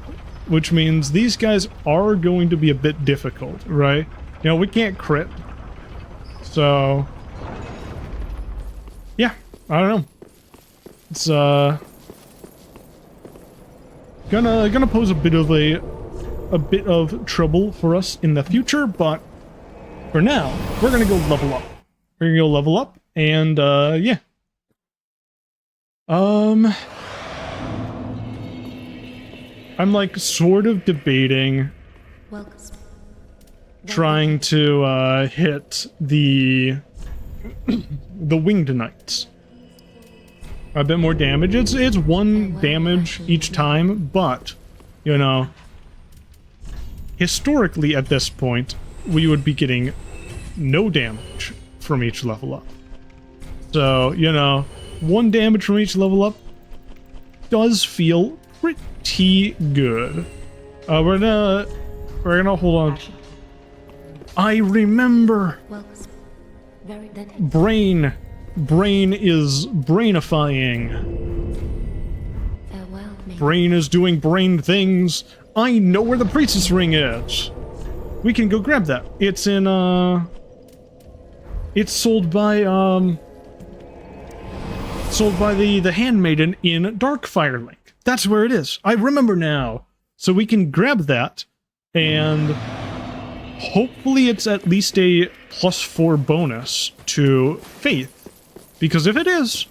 which means these guys are going to be a bit difficult, right? You know, we can't crit. So, yeah, I don't know. It's, gonna pose a bit of trouble for us in the future, but for now, we're gonna go level up. We're gonna go level up, and, yeah. I'm, like, sort of debating Welcome. trying to, hit the winged knights. A bit more damage. It's one damage each time, but, you know, historically at this point, we would be getting no damage from each level up. So, you know, one damage from each level up does feel pretty good. We're gonna hold on. I remember. Welcome. Very dead. Brain is brainifying. Farewell. Brain is doing brain things. I know where the priestess ring is. We can go grab that. It's in, it's sold by the handmaiden in Darkfire Link. That's where it is. I remember now. So we can grab that, and hopefully it's at least a +4 bonus to faith. Because if it is,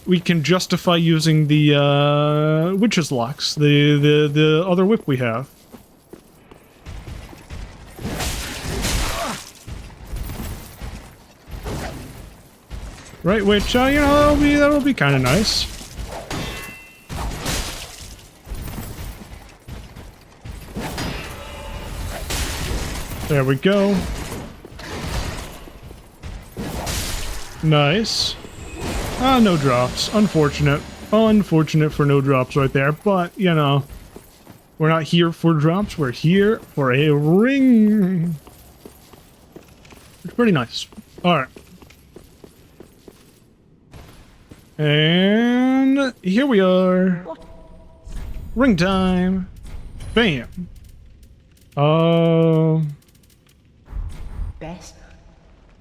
we can justify using the witch's locks, the other whip we have. Right, which you know, that'll be kind of nice. There we go. Nice. No drops. Unfortunate. Unfortunate for no drops right there, but, you know, we're not here for drops, we're here for a ring. It's pretty nice. Alright. And here we are. Ring time. Bam. Best.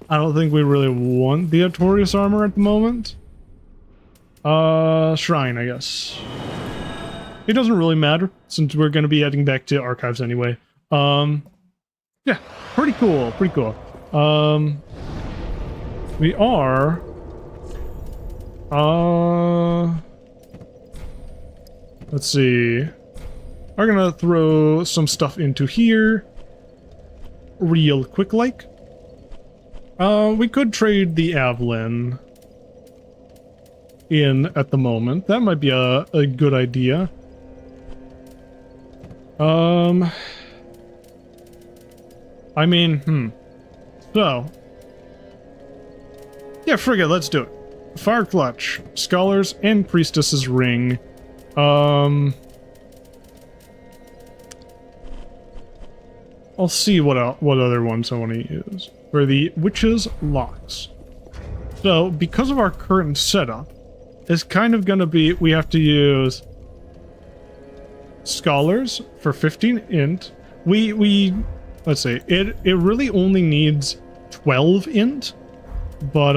I don't think we really want the Artorias armor at the moment. Shrine, I guess. It doesn't really matter, since we're gonna be heading back to archives anyway. Yeah, pretty cool, pretty cool. We are... let's see. We're gonna throw some stuff into here. Real quick like. We could trade the Avalon in at the moment. That might be a good idea. I mean, So. Yeah, frig it, let's do it. Fire Clutch, Scholars, and Priestess's Ring. I'll see what other ones I want to use. For the Witch's Locks. So, because of our current setup, it's kind of gonna be, we have to use Scholars for 15 int. Let's see, it really only needs 12 int, but,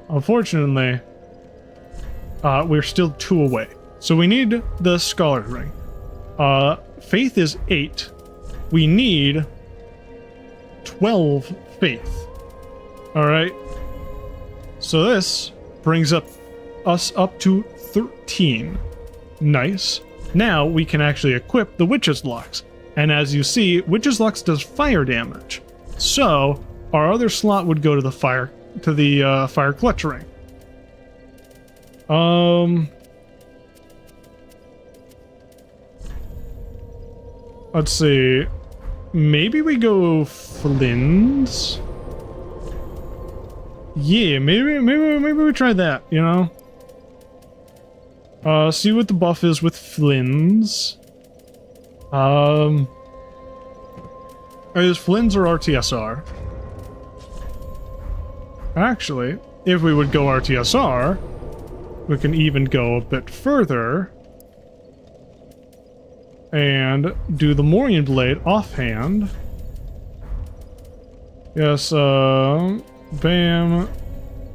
unfortunately, we're still 2 away. So we need the Scholar Ring. Faith is 8. We need 12 faith. Alright. So this brings us up to 13. Nice. Now we can actually equip the Witch's Locks. And as you see, Witch's Locks does fire damage. So our other slot would go to the fire clutch ring. Let's see. Maybe we go Flynn's? Yeah, maybe we try that, you know? See what the buff is with Flynn's. Is Flynn's or RTSR? actually, if we would go RTSR, we can even go a bit further and do the Morion Blade offhand. Yes, bam,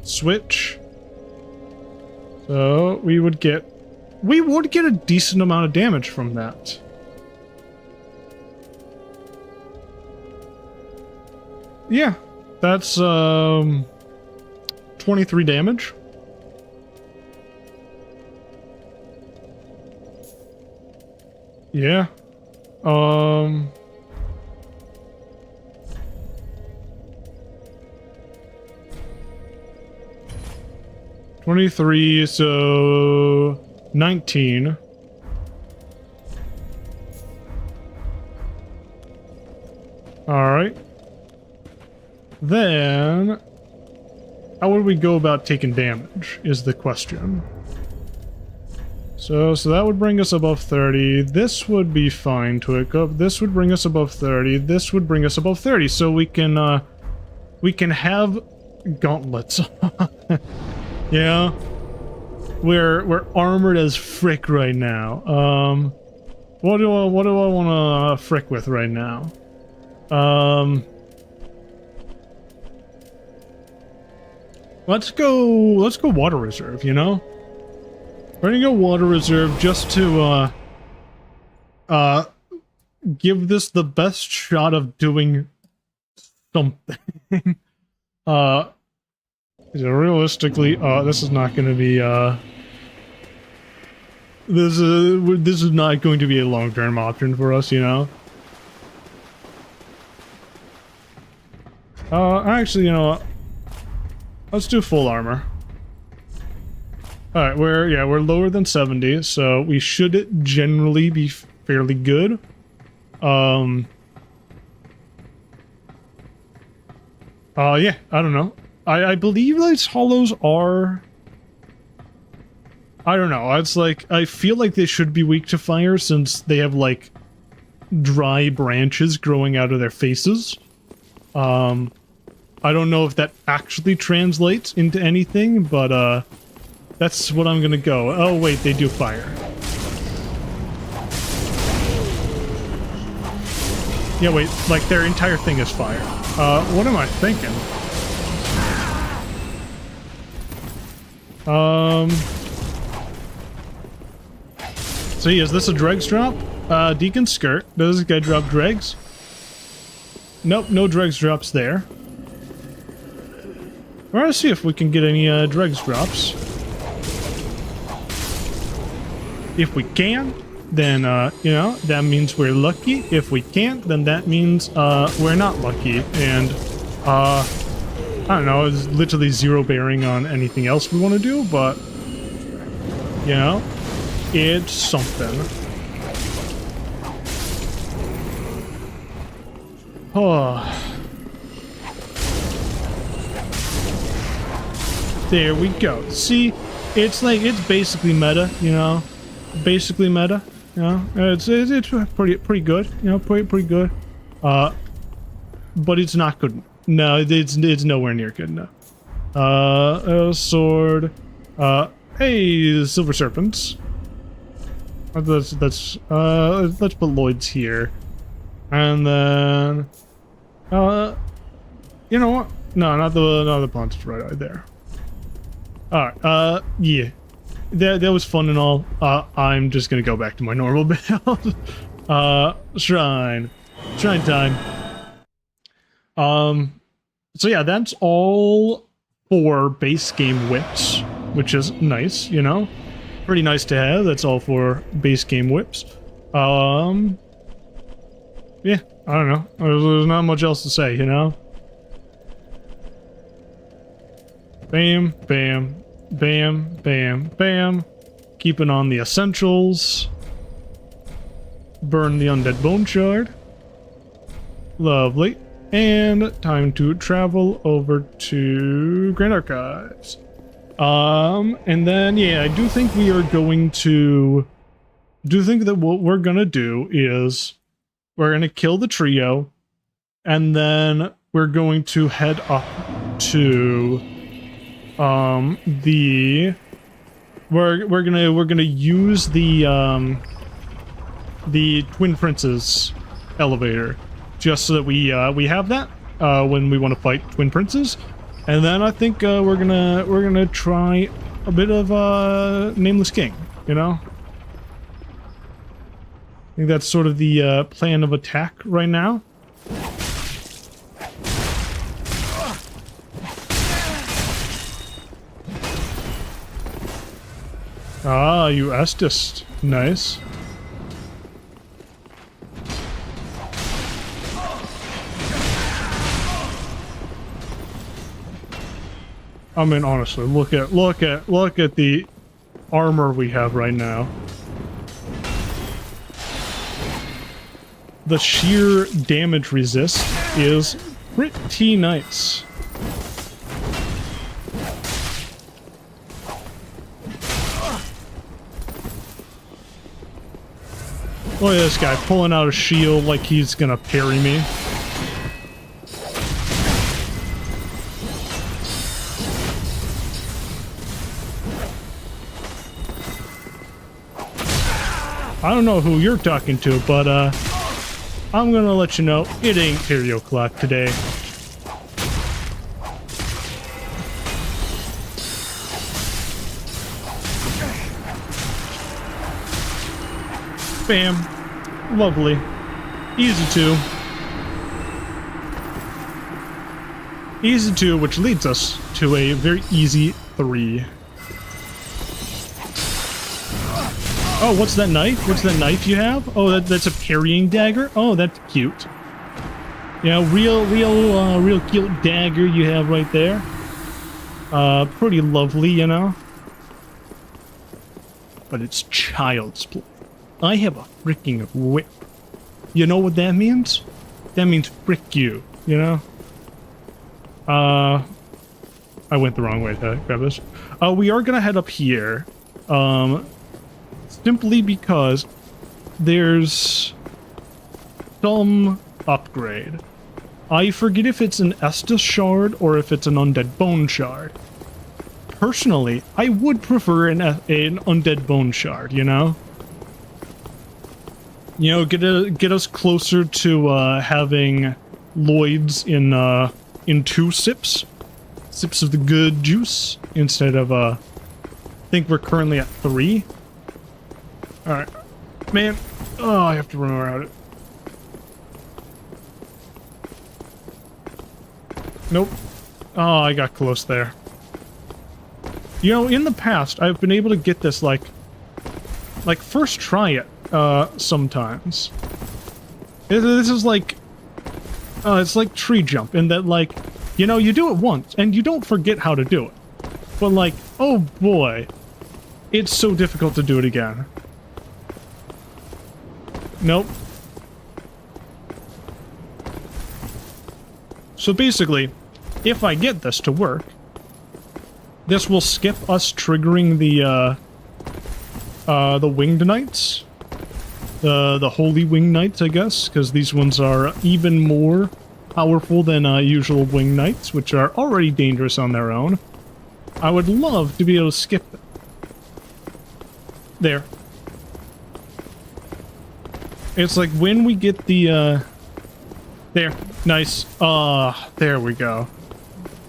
switch. So we would get a decent amount of damage from that. Yeah, that's 23 damage. Yeah. 23, so 19. Alright. Then, how would we go about taking damage, is the question. So that would bring us above 30. This would be fine to it. This would bring us above 30. This would bring us above 30. So we can have gauntlets. Yeah. We're armored as frick right now. What do I want to frick with right now? Let's go water reserve, you know? We're gonna go water reserve just to give this the best shot of doing something. Realistically, this is not gonna be this is not going to be a long-term option for us, you know? Actually, you know what? Let's do full armor. Alright, we're lower than 70, so we should generally be fairly good. Yeah, I don't know. I believe these hollows are... I don't know, it's like, I feel like they should be weak to fire since they have, like, dry branches growing out of their faces. I don't know if that actually translates into anything, but, that's what I'm gonna go. Oh, wait, they do fire. Yeah, wait, like, their entire thing is fire. What am I thinking? So, is this a dregs drop? Deacon Skirt. Does this guy drop dregs? Nope, no dregs drops there. We're gonna see if we can get any, dregs drops. If we can, then, you know, that means we're lucky. If we can't, then that means, we're not lucky. And, I don't know, it's literally zero bearing on anything else we want to do, but, you know, it's something. Oh. There we go. See, it's like, it's basically meta, you know? Basically meta, you know? It's pretty good, you know, pretty good. But it's not good. No, it's nowhere near good enough. Sword. Hey, Silver Serpents. Let's put Lloyd's here. And then, you know what? No, not the Pontus right there. Alright, yeah. That was fun and all. I'm just gonna go back to my normal build. Shrine time. So yeah, that's all for base game whips, which is nice, you know? Pretty nice to have. That's all for base game whips. Yeah, I don't know. There's not much else to say, you know? Bam, bam, bam, bam, bam. Keeping on the essentials. Burn the undead bone shard. Lovely. And time to travel over to Grand Archives. And then, yeah, I do think we are going to... that what we're gonna do is... we're gonna kill the trio, and then we're going to head up to we're gonna use the Twin Princes elevator just so that we have that when we want to fight Twin Princes, and then I think we're gonna try a bit of Nameless King, you know. I think that's sort of the plan of attack right now. Ah, you Estus. Nice. I mean, honestly, look at the armor we have right now. The sheer damage resist is pretty nice. Look at this guy pulling out a shield like he's gonna parry me. I don't know who you're talking to, but I'm gonna let you know it ain't Terrio Clock today. Bam. Lovely. Easy 2. Easy 2, which leads us to a very easy 3. Oh, what's that knife? What's that knife you have? Oh, that's a parrying dagger? Oh, that's cute. Yeah, real cute dagger you have right there. Pretty lovely, you know? But it's child's play. I have a freaking whip. You know what that means? That means frick you, you know? I went the wrong way to grab this. We are gonna head up here. Simply because there's some upgrade. I forget if it's an Estus shard or if it's an Undead Bone shard. Personally, I would prefer an Undead Bone shard, you know? You know, get us closer to having Lloyds in 2 sips of the good juice instead of I think we're currently at 3. All right, man. Oh, I have to run around it. Nope. Oh, I got close there. You know, in the past, I've been able to get this like first try it. Sometimes. This is like, it's like tree jump in that, like, you know, you do it once and you don't forget how to do it. But like, oh boy, it's so difficult to do it again. Nope. So basically, if I get this to work, this will skip us triggering the Winged Knights. The Holy Winged Knights, I guess, because these ones are even more powerful than usual Winged Knights, which are already dangerous on their own. I would love to be able to skip them. There. It's like when we get the, there. Nice. There we go.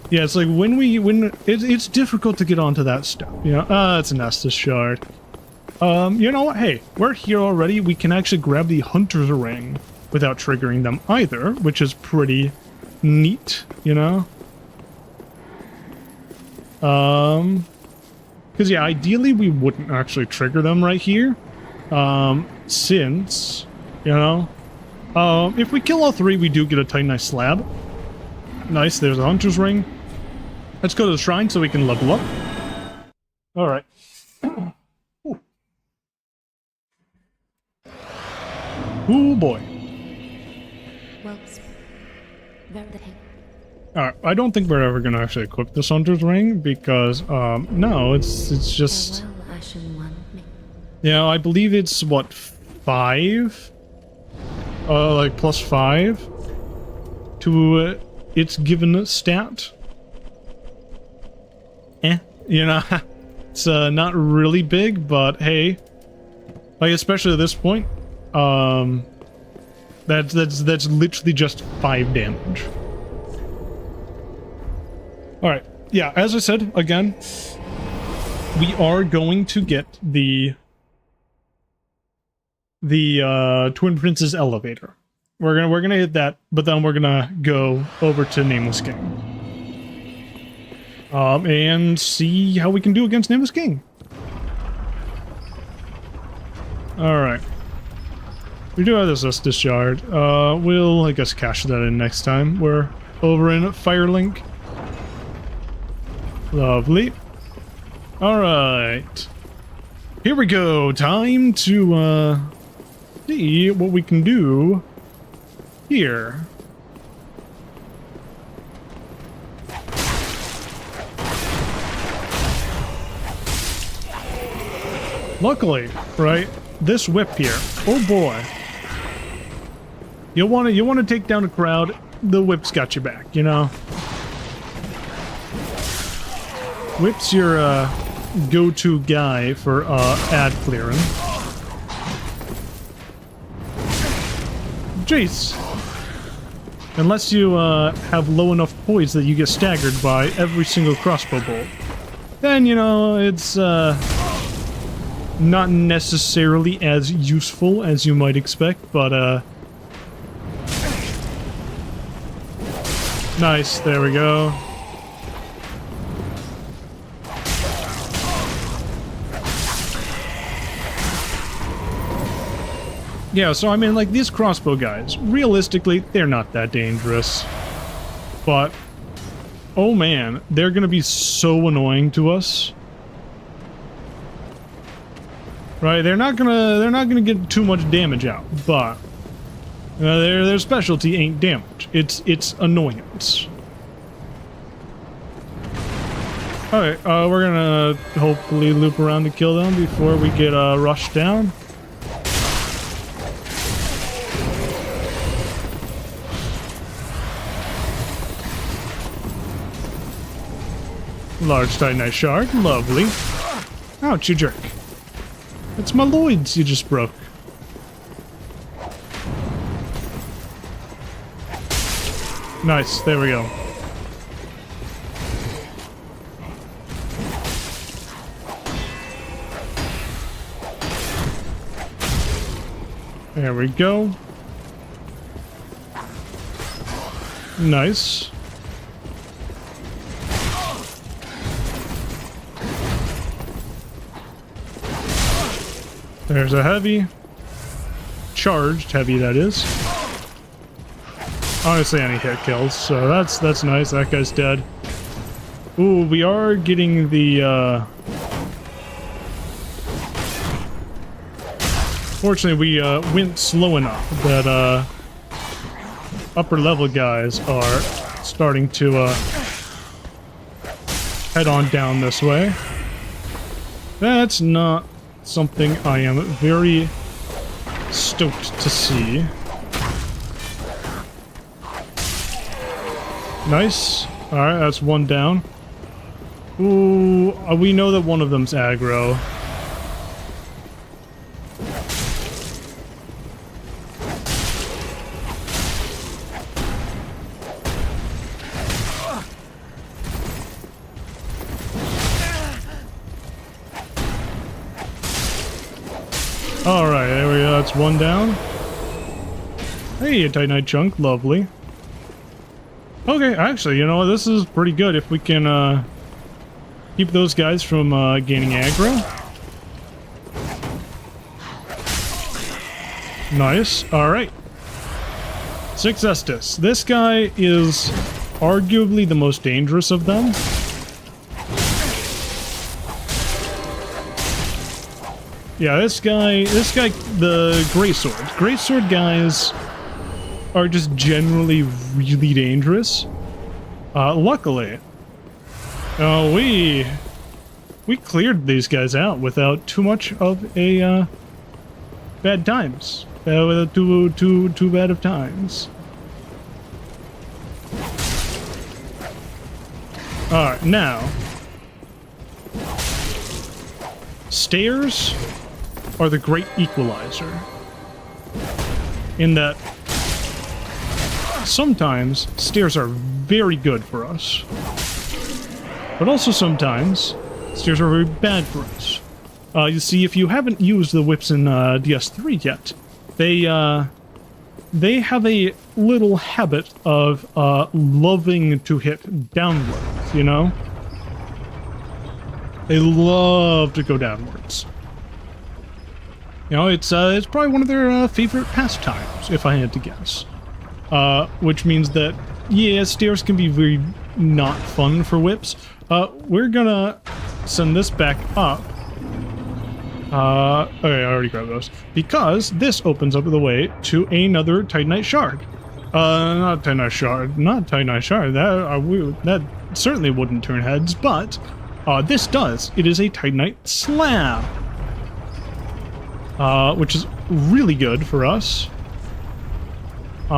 Yeah, it's like when it's difficult to get onto that stuff, you know? It's an Estus shard. You know what? Hey, we're here already. We can actually grab the Hunter's Ring without triggering them either, which is pretty neat, you know? Because yeah, ideally we wouldn't actually trigger them right here. Since, you know, if we kill all 3, we do get a Titanite slab. Nice, there's a Hunter's Ring. Let's go to the shrine so we can level up. Alright. Oh boy. Alright, I don't think we're ever gonna actually equip this Hunter's Ring because, no, it's just... Yeah, I believe it's, what, 5? Like, plus 5? To, its given stat? you know, it's not really big, but hey, like especially at this point, that's literally just 5 damage. All right, yeah, as I said again, we are going to get the Twin Prince's elevator. We're gonna hit that, but then we're gonna go over to Nameless King. And see how we can do against Nameless King. Alright. We do have this Estus Shard. We'll, I guess, cash that in next time. We're over in Firelink. Lovely. Alright. Here we go. Time to, see what we can do here. Luckily, right, this whip here, oh boy. You want to take down a crowd, the whip's got your back, you know? Whip's your go-to guy for ad clearing. Jeez. Unless you have low enough poise that you get staggered by every single crossbow bolt, then, you know, it's not necessarily as useful as you might expect, but nice, there we go. Yeah, so I mean, like, these crossbow guys, realistically, they're not that dangerous. But, oh man, they're gonna be so annoying to us. Right, they're not gonna get too much damage out, but their specialty ain't damage. It's annoyance. Alright, we're gonna hopefully loop around to kill them before we get rushed down. Large Titanite Shard, lovely. Ouch, you jerk. It's my Lloyds you just broke. Nice, there we go. There we go. Nice. There's a heavy. Charged heavy, that is. Honestly, any hit kills, so that's nice. That guy's dead. Ooh, we are getting the, Fortunately, we, went slow enough that, upper level guys are starting to, head on down this way. That's not something I am very stoked to see. Nice. Alright, that's one down. Ooh, we know that one of them's aggro. Alright, there we go, that's one down. Hey, a Titanite chunk, lovely. Okay, actually, you know what, this is pretty good if we can, keep those guys from, gaining aggro. Nice, alright. 6 Estus. This guy is arguably the most dangerous of them. Yeah, this guy, the Greatsword. Greatsword guys are just generally really dangerous. Luckily, we cleared these guys out without too much of a, bad times. Without too bad of times. Alright, now, stairs are the great equalizer. In that sometimes stairs are very good for us, but also sometimes stairs are very bad for us. You see, if you haven't used the whips in DS3 yet, they have a little habit of loving to hit downwards, you know? They love to go downwards. You know, it's probably one of their favorite pastimes, if I had to guess. Which means that, yeah, stairs can be very not fun for whips. We're gonna send this back up. Okay, I already grabbed those. Because this opens up the way to another Titanite shard. Not Titanite shard. Not Titanite shard. That certainly wouldn't turn heads, but this does. It is a Titanite slab. Which is really good for us. You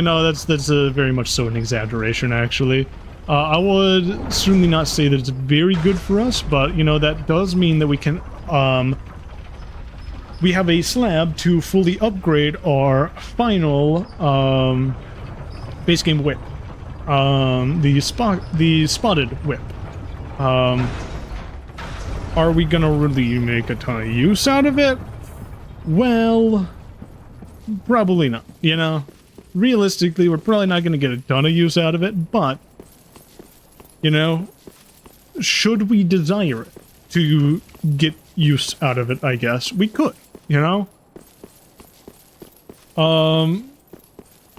know, that's very much so an exaggeration, actually. I would certainly not say that it's very good for us, but, you know, that does mean that we can, we have a slab to fully upgrade our final, base game whip. The spotted whip. Are we gonna really make a ton of use out of it? Well, probably not, you know? Realistically, we're probably not gonna get a ton of use out of it, but, you know, should we desire it to get use out of it, I guess, we could, you know?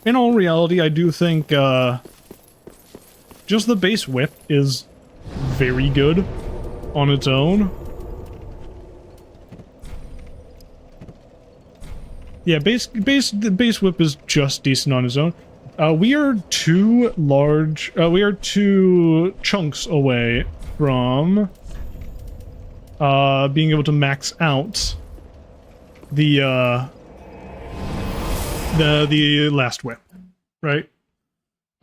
In all reality, I do think, just the base whip is very good on its own. Yeah, the base whip is just decent on its own. We are two chunks away from being able to max out the last whip, right?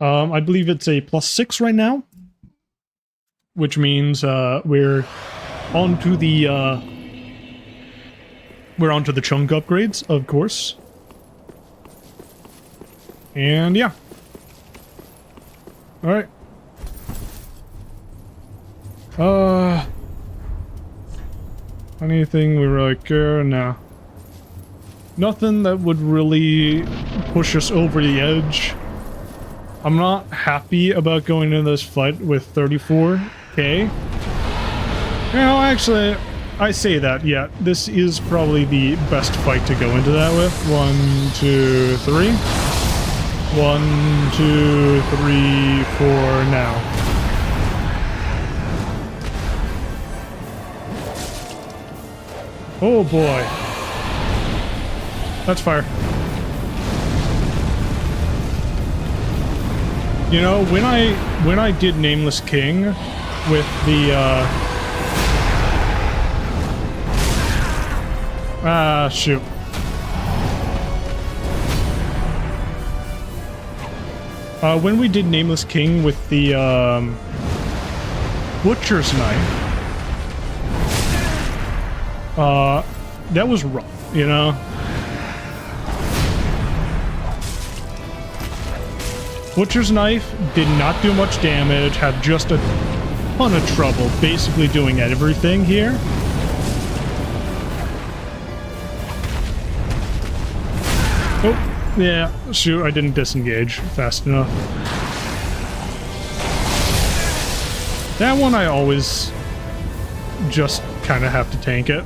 I believe it's a +6 right now, which means we're onto the chunk upgrades, of course. And yeah. Alright. Anything we really care? No. Nothing that would really push us over the edge. I'm not happy about going into this fight with 34k. You know, actually, I say that, yeah. This is probably the best fight to go into that with. 1, 2, 3. 1, 2, 3, 4, now. Oh boy. That's fire. You know, when I did Nameless King with the shoot. When we did Nameless King with the Butcher's Knife, that was rough, you know? Butcher's Knife did not do much damage, had just a ton of trouble basically doing everything here. Oh, yeah, shoot, I didn't disengage fast enough. That one I always just kind of have to tank it.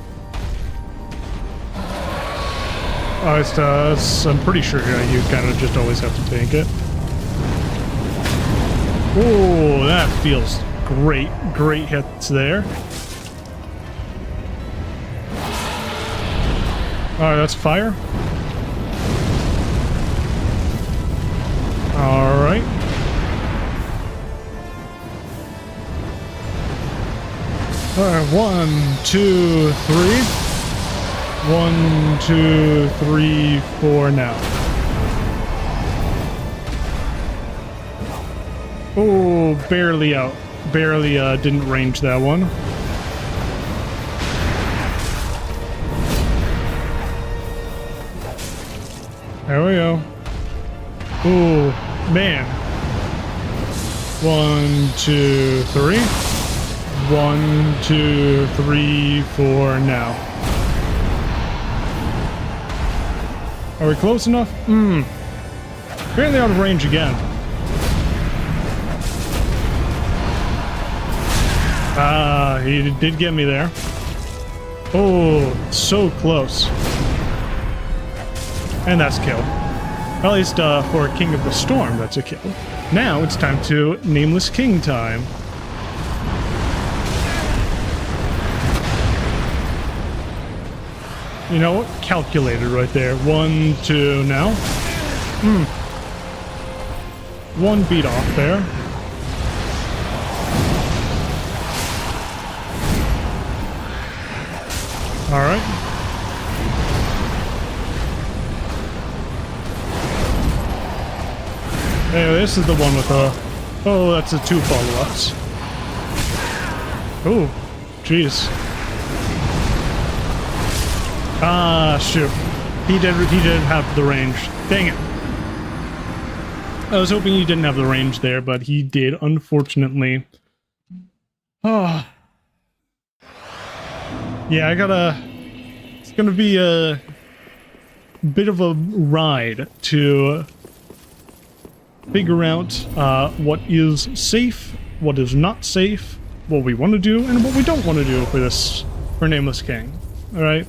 I'm pretty sure you kind of just always have to tank it. Oh, that feels great. Great hits there. Alright, that's fire. Alright. Alright, 1, 2, 3. 1, 2, 3, 4 now. Oh, barely out. Barely didn't range that one. There we go. Ooh, man. 1, 2, 3. 1, 2, 3, 4 now. Are we close enough? Apparently out of range again. Ah, he did get me there. Oh, so close. And that's a kill. At least for King of the Storm, that's a kill. Now it's time to Nameless King time. You know what? Calculated right there. 1, 2 now. One beat off there. Alright. Anyway, this is the one with oh, that's the 2 follow-ups. Oh, jeez. Ah, shoot. He didn't have the range. Dang it. I was hoping he didn't have the range there, but he did, unfortunately. Oh. Yeah, it's gonna be a bit of a ride to figure out what is safe, what is not safe, what we want to do, and what we don't want to do for Nameless King. Alright?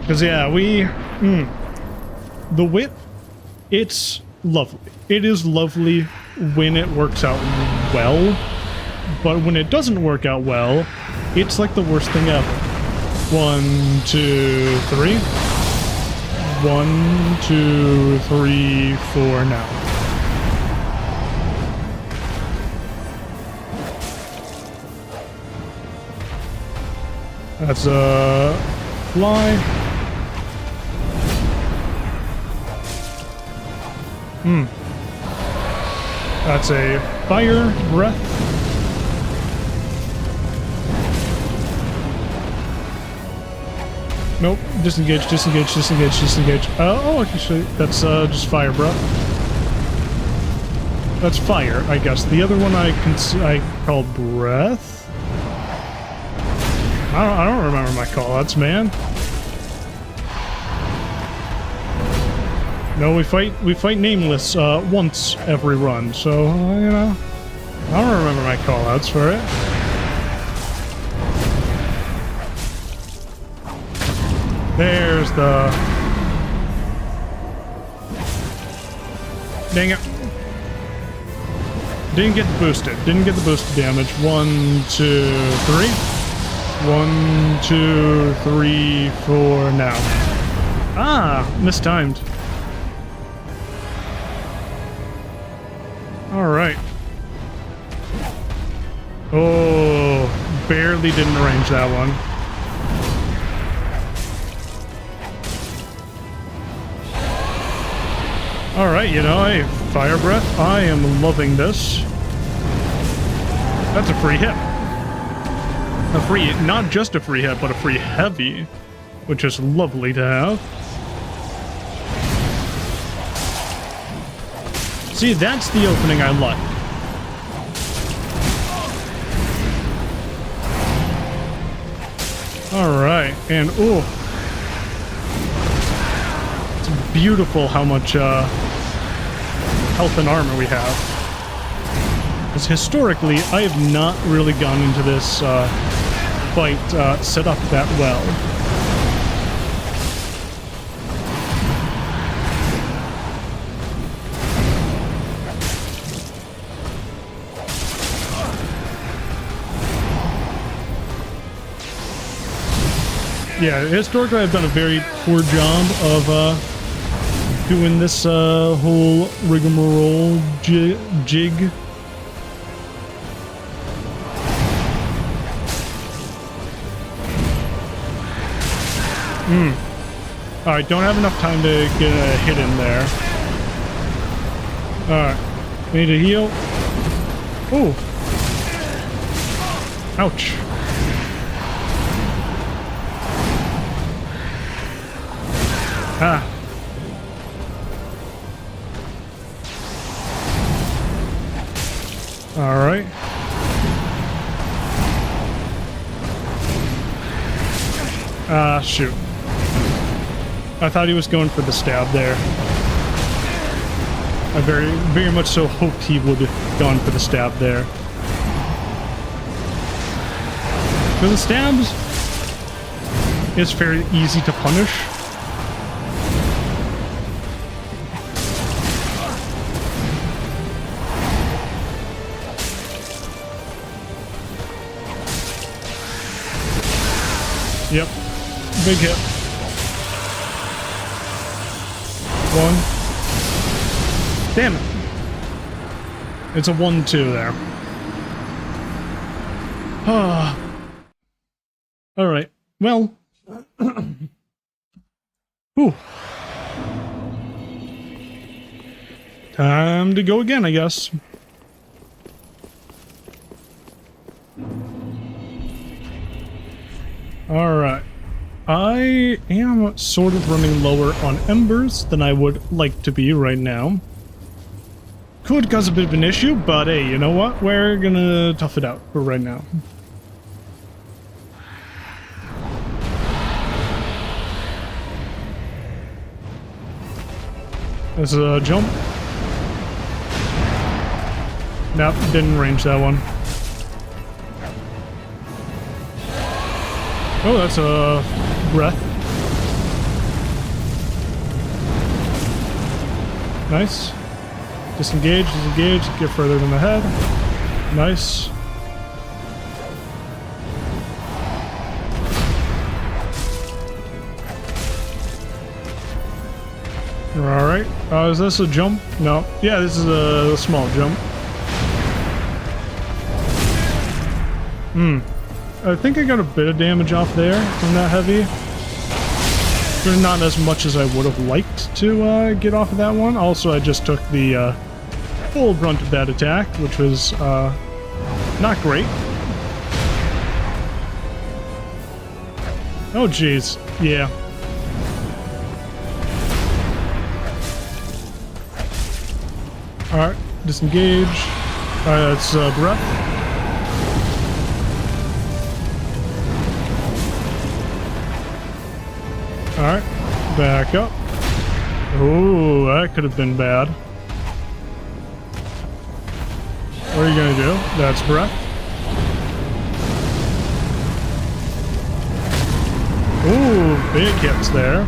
Because, yeah, the whip, it's lovely. It is lovely when it works out well, but when it doesn't work out well, it's like the worst thing ever. 1, 2, 3. 1, 2, 3, 4 now. That's a fly. That's a fire breath. Nope. Disengage, disengage, disengage, disengage. Oh, actually, that's just fire breath. That's fire, I guess. The other one I called breath. I don't remember my callouts, man. No, we fight Nameless once every run, so you know, I don't remember my callouts for it. There's the... Dang it. Didn't get boosted. Didn't get the boosted damage. 1, 2, 3. 1, 2, 3, 4 now. Ah, mistimed. Alright. Oh, barely didn't arrange that one. Alright, you know, hey, fire breath, I am loving this. That's a free hit. A free, not just a free hit, but a free heavy, which is lovely to have. See, that's the opening I like. Alright, and ooh. It's beautiful how much health and armor we have. Because historically, I have not really gone into this fight set up that well. Yeah, historically I've done a very poor job of doing this whole rigmarole jig. Alright, don't have enough time to get a hit in there. Alright, need to heal. Oh. Ouch. Ah. All right. Ah, shoot. I thought he was going for the stab there. I very much so hoped he would have gone for the stab there. Because the stabs is very easy to punish. Yep. Big hit. One. Damn it. It's a 1-2 there. Ah. Alright. Well. Whew. Time to go again, I guess. Alright. I am sort of running lower on embers than I would like to be right now. Could cause a bit of an issue, but hey, you know what? We're gonna tough it out for right now. There's a jump. Nope, didn't range that one. Oh, that's a breath. Nice. Disengage, disengage, get further than the head. Nice. Alright. Is this a jump? No. Yeah, this is a small jump. I think I got a bit of damage off there from that heavy. But not as much as I would have liked to get off of that one. Also, I just took the full brunt of that attack, which was not great. Oh, jeez. Yeah. Alright, disengage. Alright, that's breath. Alright, back up. Ooh, that could have been bad. What are you gonna do? That's breath. Ooh, big hits there.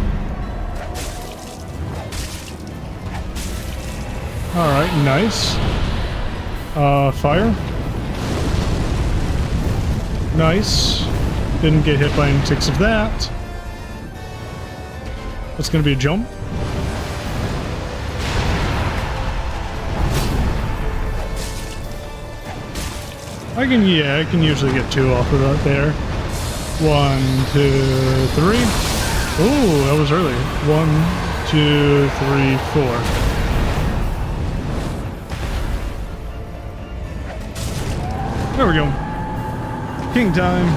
Alright, nice. Fire. Nice. Didn't get hit by any ticks of that. That's gonna be a jump. I can usually get 2 off of that there. 1, 2, 3. Ooh, that was early. 1, 2, 3, 4. There we go. King time.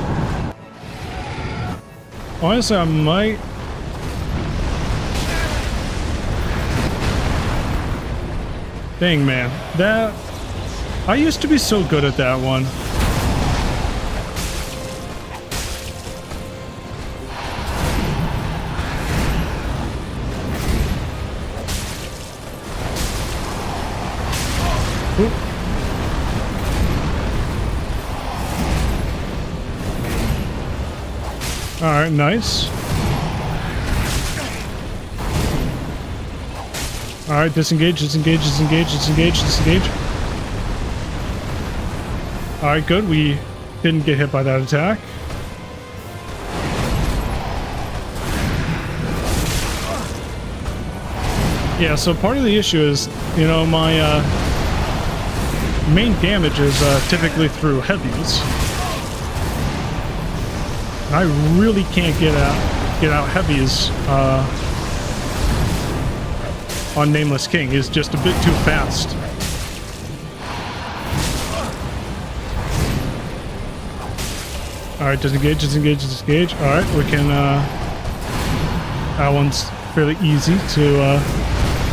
Honestly, I might... Dang, man. That... I used to be so good at that one. Oop. Alright, nice. Alright, disengage, disengage, disengage, disengage, disengage. Alright, good. We didn't get hit by that attack. Yeah, so part of the issue is, you know, my main damage is typically through heavies. I really can't get out heavies on Nameless King. He's just a bit too fast. Alright, disengage, disengage, disengage. Alright, we can, that one's fairly easy to,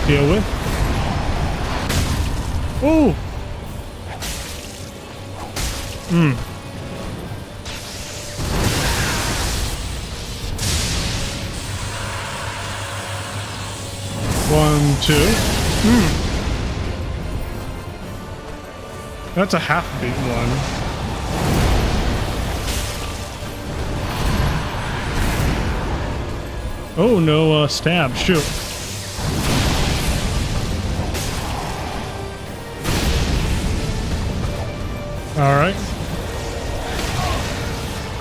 deal with. Oh! Hmm. One, two. Hmm. That's a half-beat one. Oh, no, stab. Shoot. Alright.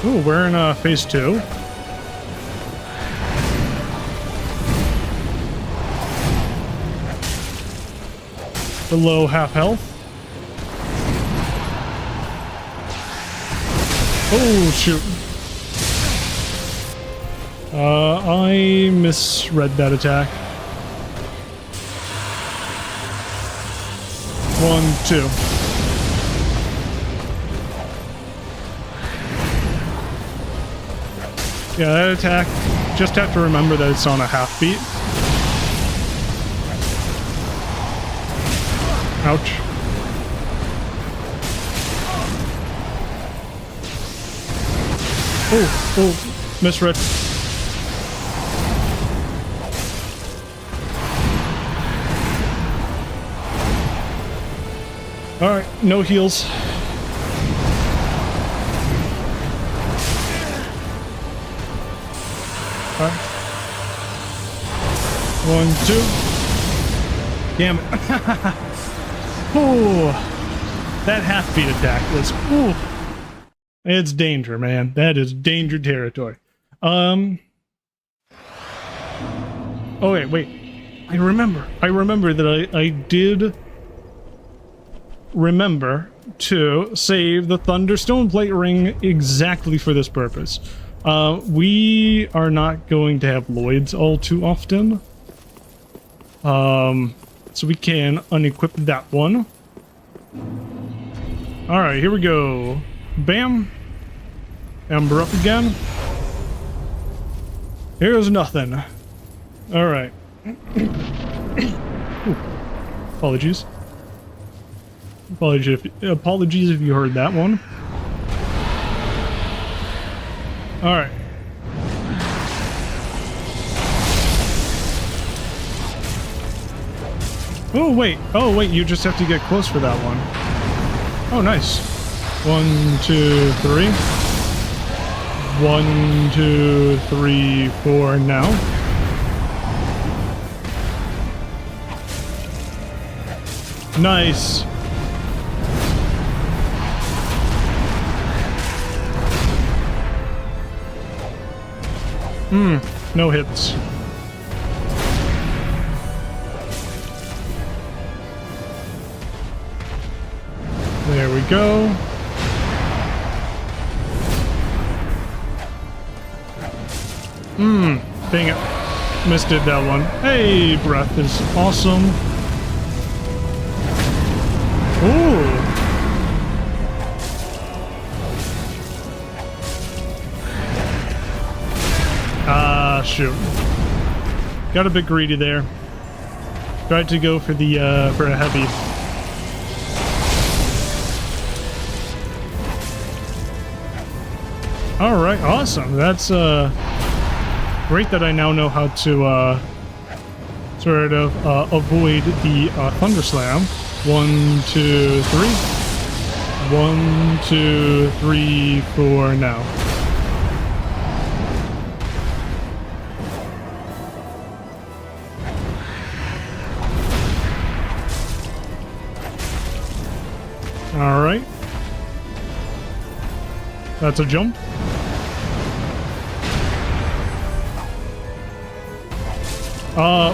Ooh, we're in, phase 2. Below half health. Oh, shoot. I misread that attack. 1, 2. Yeah, that attack, just have to remember that it's on a half beat. Ouch. Oh, misread. Alright, no heals. Alright. 1, 2. Damn it. Oh, that half-beat attack was, ooh. It's danger, man. That is danger territory. Oh, wait. I remember that I did remember to save the Thunderstone Plate Ring exactly for this purpose. We are not going to have Lloyds all too often. So we can unequip that one. Alright, here we go. Bam. Ember up again. Here's nothing. Alright. Apologies. Apologies if you heard that one. Alright. Oh wait, you just have to get close for that one. Oh, nice. 1, 2, 3. 1, 2, 3, 4 now. Nice. No hits. There we go. Dang it. Misdid that one. Hey, breath is awesome. Ooh. Shoot. Got a bit greedy there. Tried to go for the, for a heavy. Alright, awesome. That's, great that I now know how to, sort of, avoid the, Thunder Slam. 1, 2, 3. 1, 2, 3, 4 now. Alright. That's a jump.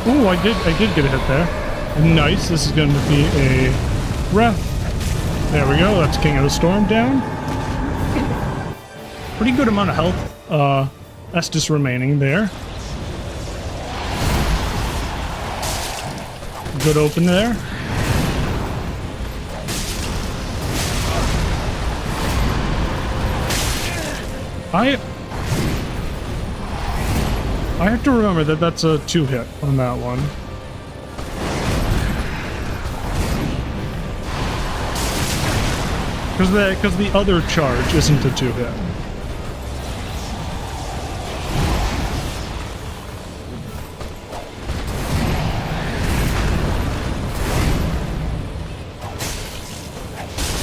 Ooh, I did get a hit there. Nice, this is going to be a breath. There we go, that's King of the Storm down. Pretty good amount of health, Estus remaining there. Good open there. I have to remember that that's a 2-hit on that one. Because the other charge isn't a 2-hit.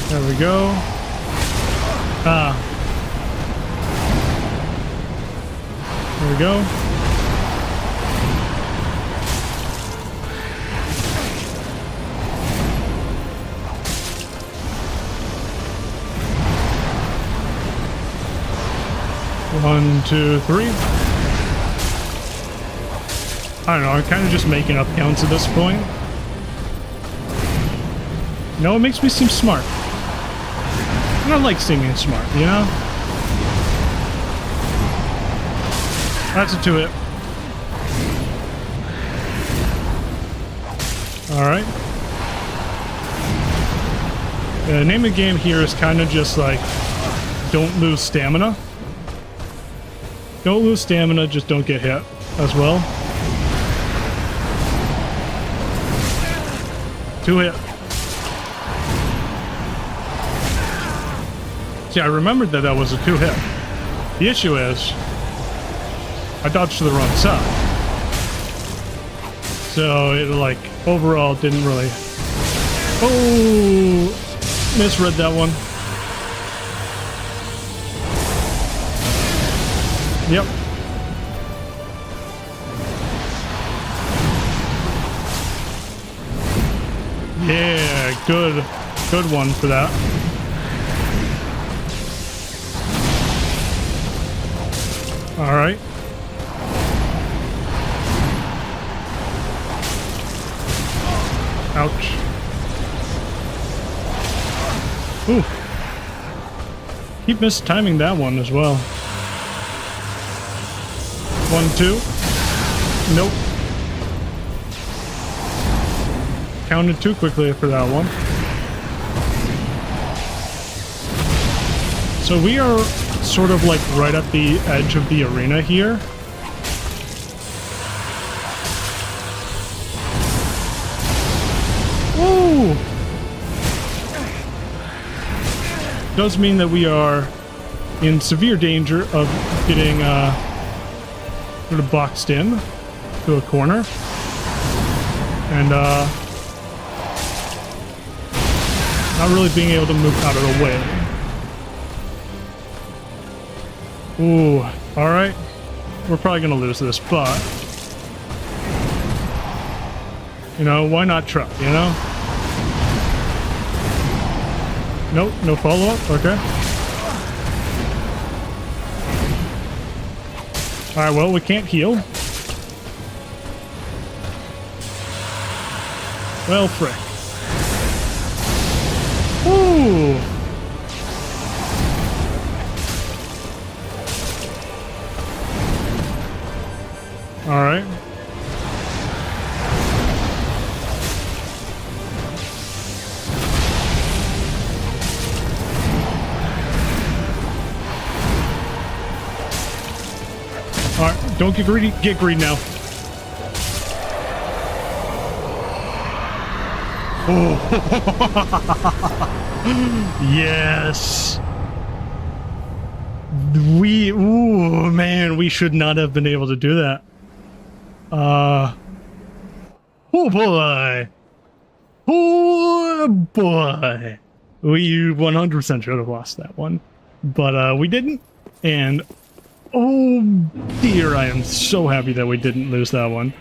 There we go. Ah. There we go. One, two, three. I don't know, I'm kind of just making up counts at this point. No, it makes me seem smart. And I like seeming smart, you know? That's a 2-hit. Alright. The name of the game here is kind of just like, don't lose stamina. Don't lose stamina, just don't get hit as well. 2-hit. See, I remembered that that was a 2-hit. The issue is, I dodged to the wrong side. So it, like, overall didn't really... Oh! Misread that one. Yep. Yeah, good one for that. All right. Ouch. Ooh. Keep mistiming that one as well. 1, 2. Nope. Counted too quickly for that one. So we are sort of like right at the edge of the arena here. Woo! Does mean that we are in severe danger of getting sort of boxed in to a corner. And not really being able to move out of the way. Ooh, alright. We're probably gonna lose this, but... You know, why not try, you know? Nope, no follow-up, okay. Alright, well, we can't heal. Well, frick. Ooh! Alright. Alright, don't get greedy. Get greedy now. Oh. Yes. Ooh, man, we should not have been able to do that. Oh boy. Oh boy. We 100% should have lost that one. But we didn't. And oh dear, I am so happy that we didn't lose that one.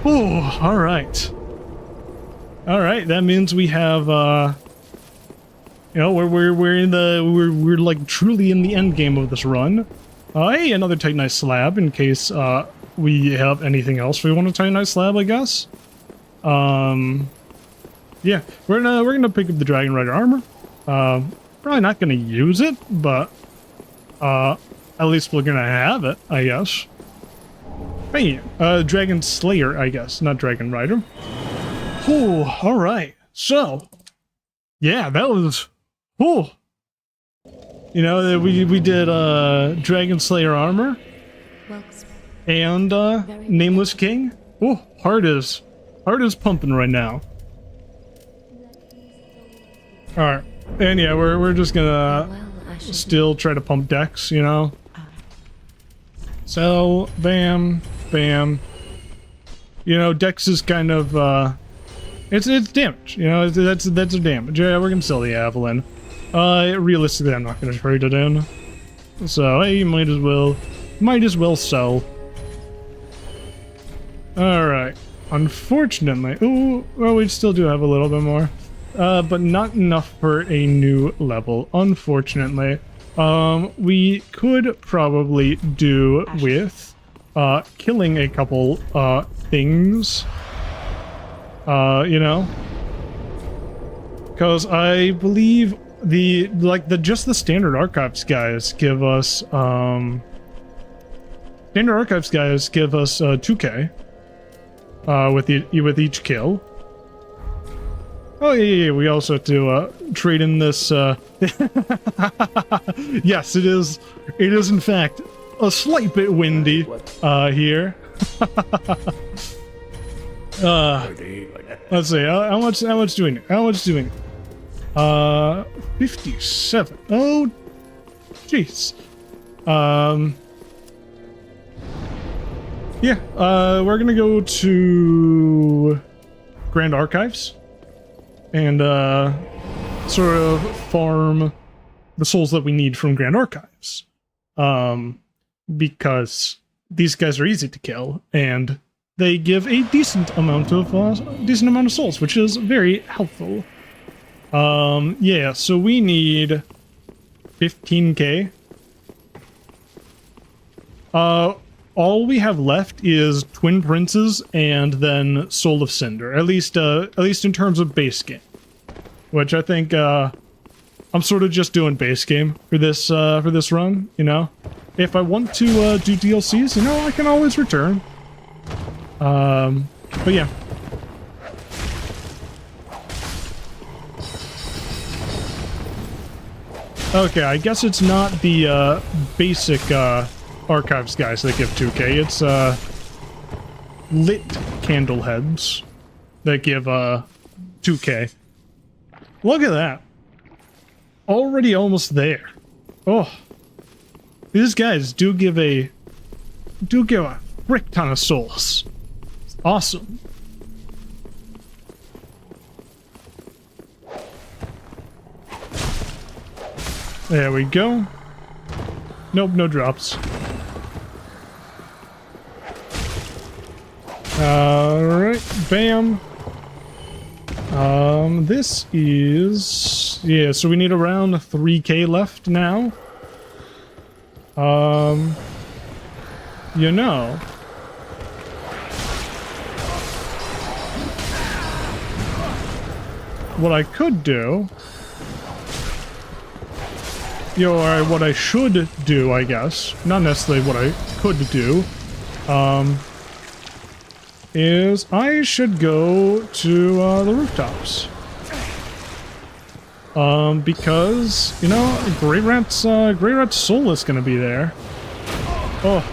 Oh, alright. Alright, that means we have you know, we're like truly in the end game of this run. Hey, another Titanite slab in case we have anything else we want to Titanite slab, I guess. Yeah, we're gonna pick up the Dragon Rider armor. Probably not gonna use it, but at least we're gonna have it, I guess. Hey, Dragon Slayer, I guess, not Dragon Rider. Ooh, alright. So, yeah, that was... Ooh. You know, we did Dragon Slayer armor Well, and Nameless King. Oh, heart is pumping right now. All right, and yeah, we're just gonna well, I should still try to pump decks, you know. So bam, bam. You know, dex is kind of it's damage. You know, that's a damage. Yeah, we're gonna sell the Avalon. Realistically, I'm not gonna trade it in. So hey, might as well sell. All right. Unfortunately, ooh, well, we still do have a little bit more, but not enough for a new level. Unfortunately, we could probably do with killing a couple things. You know, because I believe just the standard archives guys give us 2k with each kill. Oh yeah, we also have to trade in this yes, it is in fact a slight bit windy here. Let's see, how much doing it? 57. Oh, jeez. Yeah, we're gonna go to Grand Archives and sort of farm the souls that we need from Grand Archives. Because these guys are easy to kill and they give a decent amount of souls, which is very helpful. Yeah, so we need 15k. All we have left is Twin Princes and then Soul of Cinder, at least in terms of base game, which I think I'm sort of just doing base game for this run. You know, if I want to do DLCs, you know, I can always return. But yeah. Okay, I guess it's not the basic archives guys that give 2k. It's lit candle heads that give 2k. Look at that. Already almost there. Oh. These guys do give a frick ton of souls. Awesome. There we go. Nope, no drops. Alright, bam. This is... yeah, so we need around 3k left now. You know... what I could do... or what I should do, I guess. Not necessarily what I could do. Is I should go to the rooftops. Because, you know, Grey Rat's soul is gonna be there. Oh.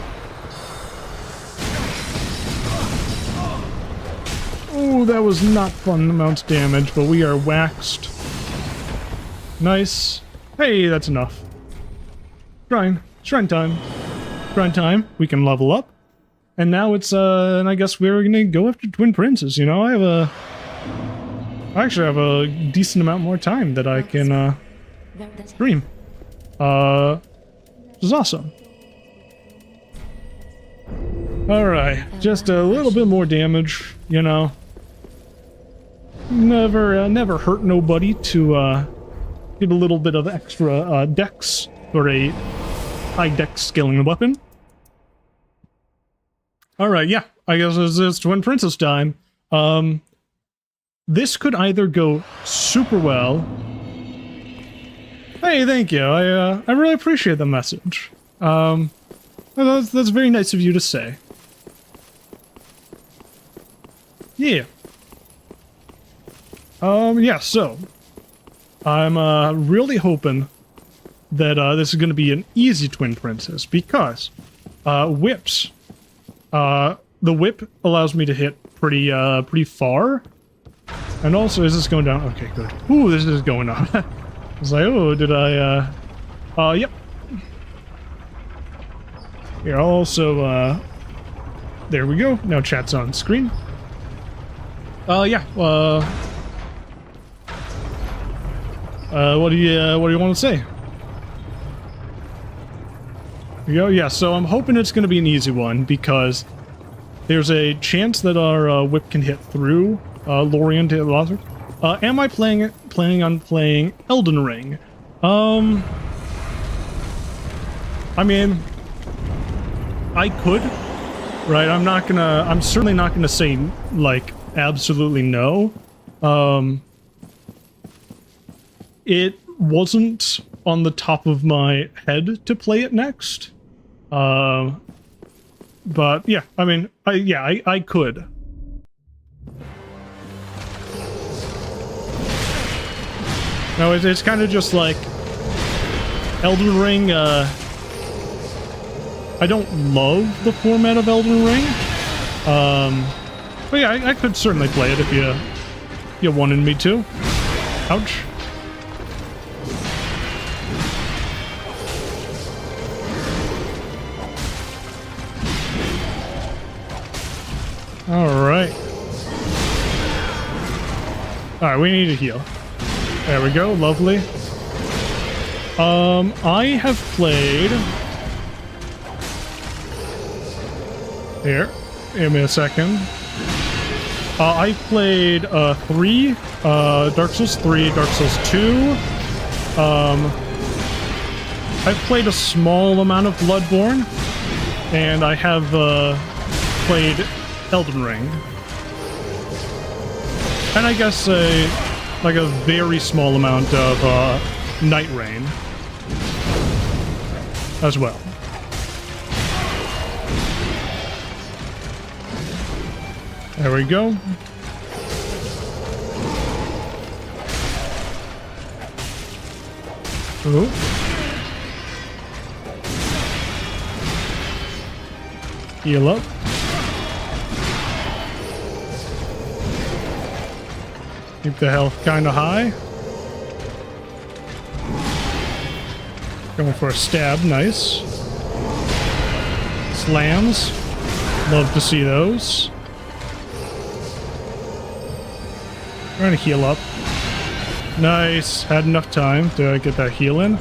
Oh, that was not fun amount of damage, but we are waxed. Nice. Hey, that's enough. Shrine time. Shrine time. We can level up. And now it's, and I guess we're gonna go after Twin Princes, you know? I actually have a decent amount more time that I can, stream. Which is awesome. Alright, just a little bit more damage, you know? Never hurt nobody to, get a little bit of extra, dex for a high dex scaling weapon. Alright, yeah, I guess it's Twin Princess time. This could either go super well. Hey, thank you. I really appreciate the message. That's very nice of you to say. Yeah. Yeah, so I'm really hoping that this is going to be an easy twin princess because whips. The whip allows me to hit pretty far. And also, is this going down? Okay, good. Ooh, this is going on. I was like, oh, did I, yep. Here, I'll also, there we go. Now chat's on screen. Yeah, what do you want to say? Here we go. Yeah, so I'm hoping it's going to be an easy one because there's a chance that our whip can hit through Lorien to Lothric. Am I planning on playing Elden Ring? I mean, I could, right? I'm certainly not gonna say, like, absolutely no. It wasn't on the top of my head to play it next. But yeah, I mean, I could. No, it's kind of just like Elden Ring. I don't love the format of Elden Ring. But yeah, I could certainly play it if you wanted me to. Ouch. Alright. Alright, we need to heal. There we go, lovely. I have played... Here, give me a second. I played 3, Dark Souls 3, Dark Souls 2. I've played a small amount of Bloodborne, and I have played Elden Ring. And I guess like a very small amount of Night Rain as well. There we go. Ooh. Heal up. Keep the health kind of high. Going for a stab, nice. Slams. Love to see those. Trying to heal up. Nice. Had enough time to get that heal in.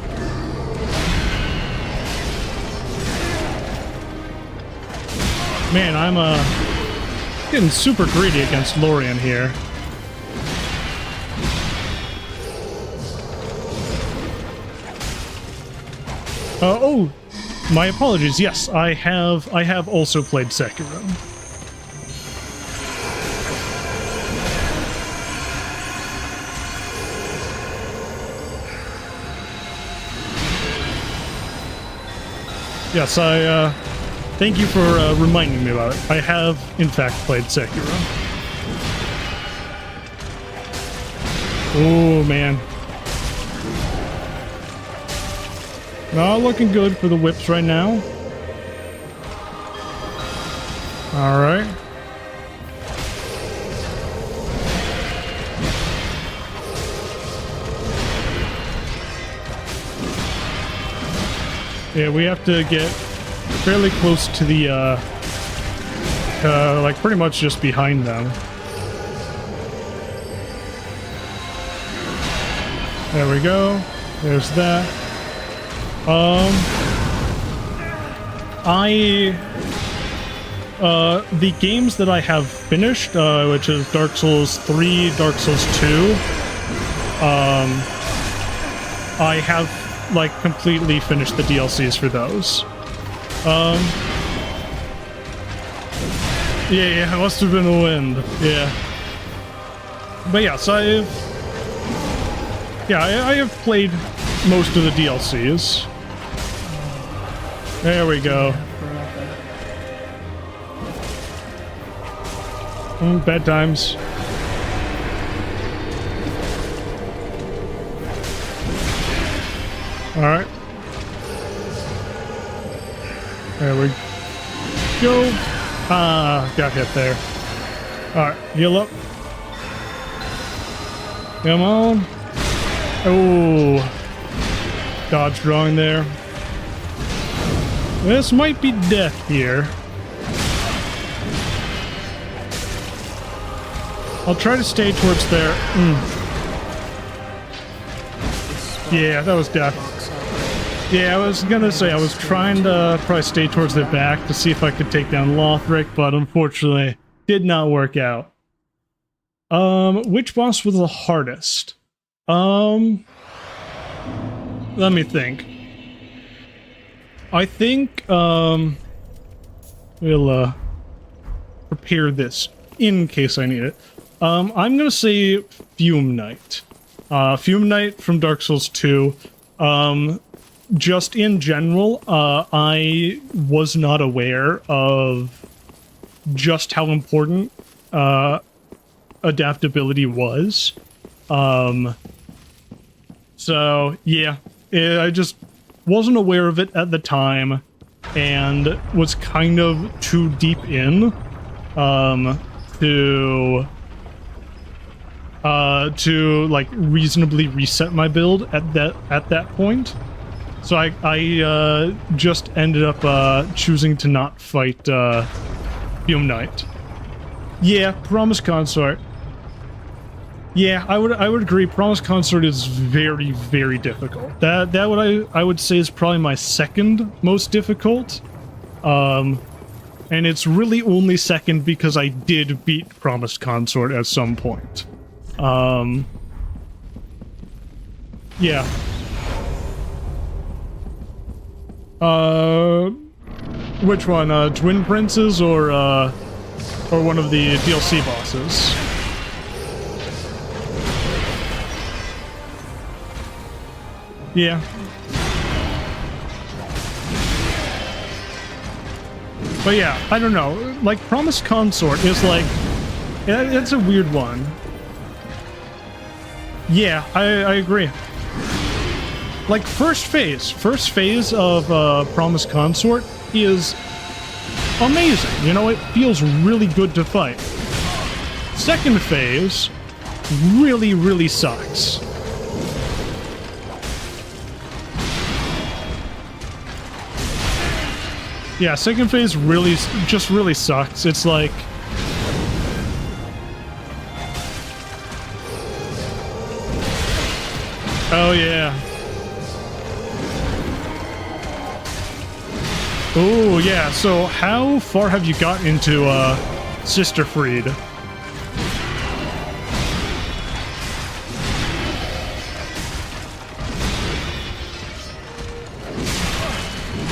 Man, I'm getting super greedy against Lorien here. Oh, my apologies. Yes, I have also played Sekiro. Yes, thank you for reminding me about it. I have, in fact, played Sekiro. Oh, man. Not looking good for the whips right now. Alright. Yeah, we have to get fairly close to the, like pretty much just behind them. There we go. There's that. The games that I have finished, which is Dark Souls 3, Dark Souls 2, I have, like, completely finished the DLCs for those. Yeah, it must have been the wind, yeah. But yeah, so I have played most of the DLCs. There we go. Bad times. Alright. There we go. Got hit there. Alright, heal up. Come on. Oh. Dodged wrong there. This might be death here. I'll try to stay towards there. Yeah, that was death. Yeah, I was gonna say, I was trying to probably stay towards their back to see if I could take down Lothric, but unfortunately, did not work out. Which boss was the hardest? Let me think. I think, we'll, prepare this in case I need it. I'm gonna say Fume Knight. Fume Knight from Dark Souls 2. Just in general, I was not aware of just how important adaptability was. So, yeah, I just wasn't aware of it at the time and was kind of too deep in to like reasonably reset my build at that point. So I just ended up choosing to not fight Fume Knight. Yeah, Promise Consort. Yeah, I would agree. Promise Consort is very, very difficult. That what I would say is probably my second most difficult. And it's really only second because I did beat Promised Consort at some point. Yeah. Which one? Twin Princes or one of the DLC bosses? Yeah. But yeah, I don't know. Like, Promised Consort is like... It's a weird one. Yeah, I agree. Like, first phase of Promised Consort is amazing. You know, it feels really good to fight. Second phase really, really sucks. Yeah, second phase really sucks. It's like... Oh, yeah. Oh, yeah, so how far have you got into, Sister Freed?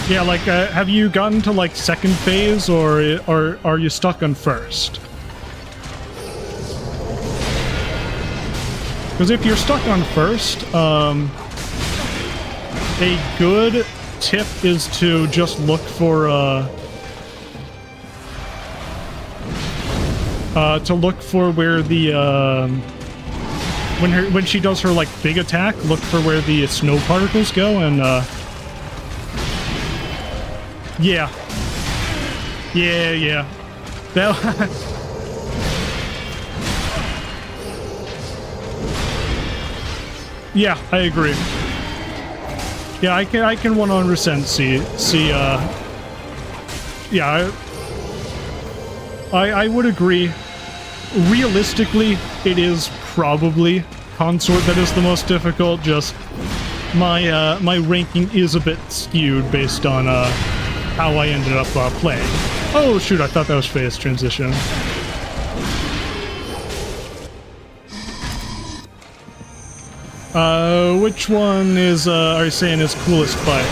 Yeah, like, have you gotten to, like, second phase, or are you stuck on first? Because if you're stuck on first, a good tip is to just look for, where the, when she does her, like, big attack, look for where the snow particles go, and, yeah. Yeah. That... Yeah, I agree. Yeah, I can 100% see, yeah, I would agree. Realistically, it is probably Consort that is the most difficult, just my ranking is a bit skewed based on, how I ended up, playing. Oh, shoot, I thought that was phase transition. Which one is, are you saying is coolest fight?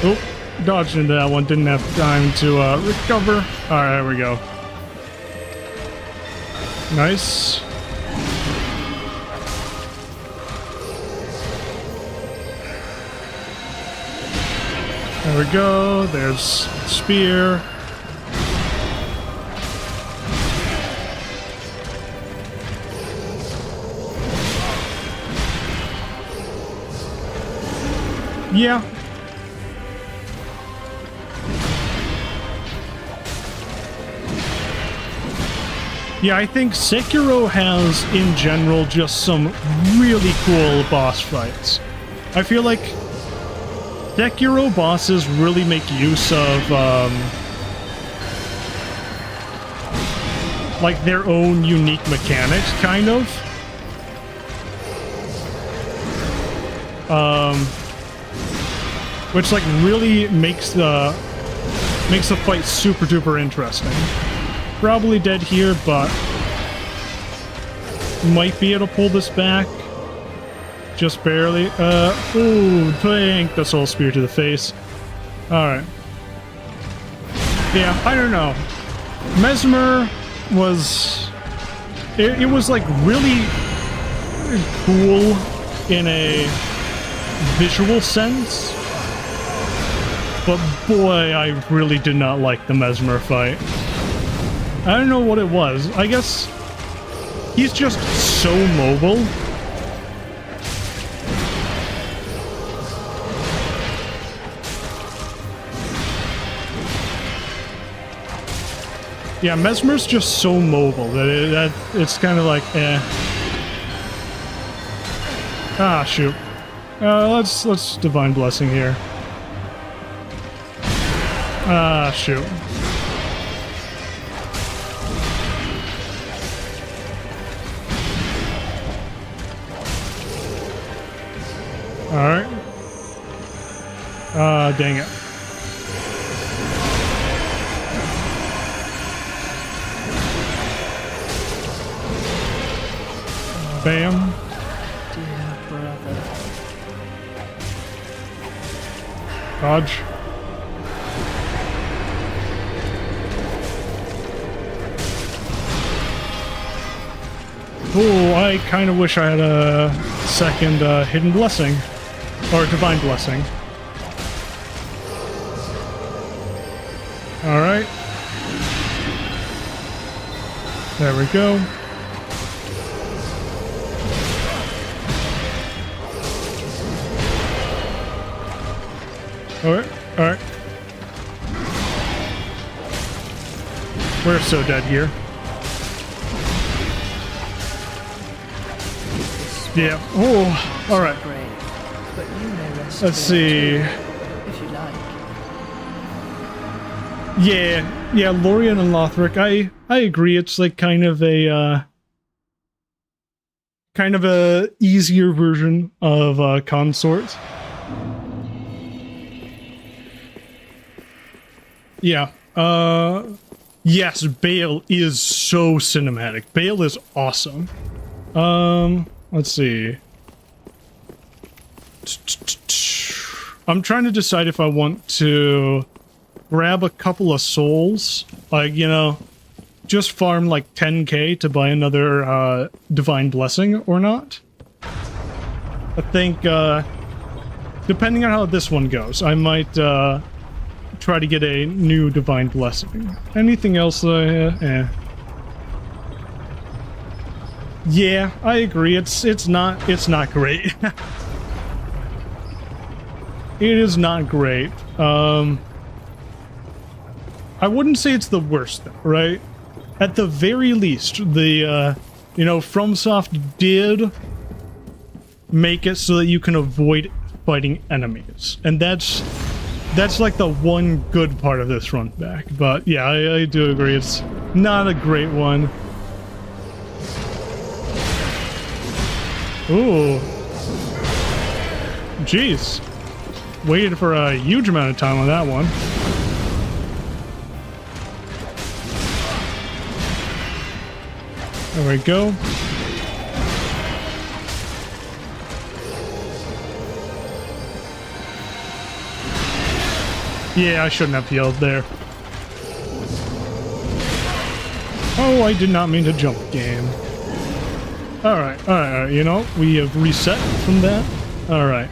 Oh, dodged into that one, didn't have time to, recover. Alright, there we go. Nice. There we go, there's spear. Yeah. Yeah, I think Sekiro has, in general, just some really cool boss fights. I feel like Sekiro bosses really make use of, like, their own unique mechanics, kind of. Which, like, really makes the fight super duper interesting. Probably dead here, but might be able to pull this back. Just barely. Ooh, tank the soul spear to the face. Alright. Yeah, I don't know. Mesmer was... It was, like, really cool in a visual sense. But boy, I really did not like the Mesmer fight. I don't know what it was. I guess he's just so mobile. Yeah, Mesmer's just so mobile that it's kind of like, eh. Ah, shoot. Let's Divine Blessing here. Ah, shoot. Alright. Dang it. Bam. Dear brother. Dodge. Oh, I kind of wish I had a second Hidden Blessing. Or Divine Blessing. Alright. There we go. Alright, alright. We're so dead here. Yeah. Oh, alright. But you may rest Let's see. if you like. Yeah, Lorien and Lothric. I agree. It's like kind of a easier version of Consort. Yeah. Yes, Bale is so cinematic. Bale is awesome. Let's see. I'm trying to decide if I want to grab a couple of souls, like, you know, just farm like 10k to buy another Divine Blessing or not. I think, depending on how this one goes, I might try to get a new Divine Blessing. Anything else? Yeah, I agree. It's not great. It is not great. I wouldn't say it's the worst, though, right? At the very least, the you know, FromSoft did make it so that you can avoid fighting enemies, and that's like the one good part of this front back. But yeah, I do agree, it's not a great one. Ooh. Jeez. Waited for a huge amount of time on that one. There we go. Yeah, I shouldn't have healed there. Oh, I did not mean to jump game. Alright, you know, we have reset from that. Alright.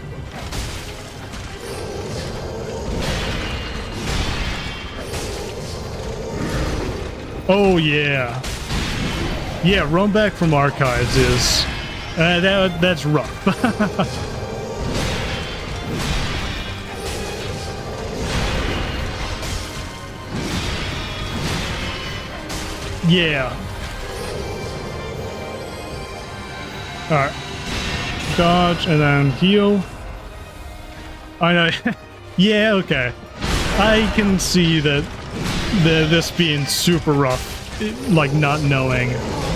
Oh, yeah. Yeah, run back from archives is... that's rough. Yeah. Alright. Dodge and then heal. I know. Yeah, okay. I can see that this being super rough, like not knowing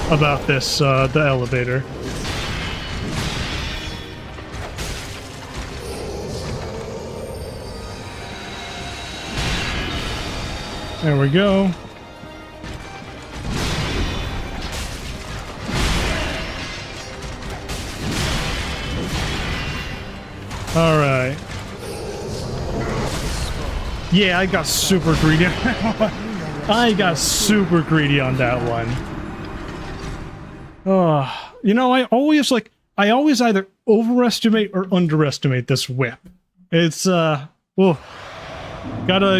about this, the elevator. There we go. All right. Yeah, I got super greedy. I got super greedy on that one. Oh, you know, I always either overestimate or underestimate this whip. It's gotta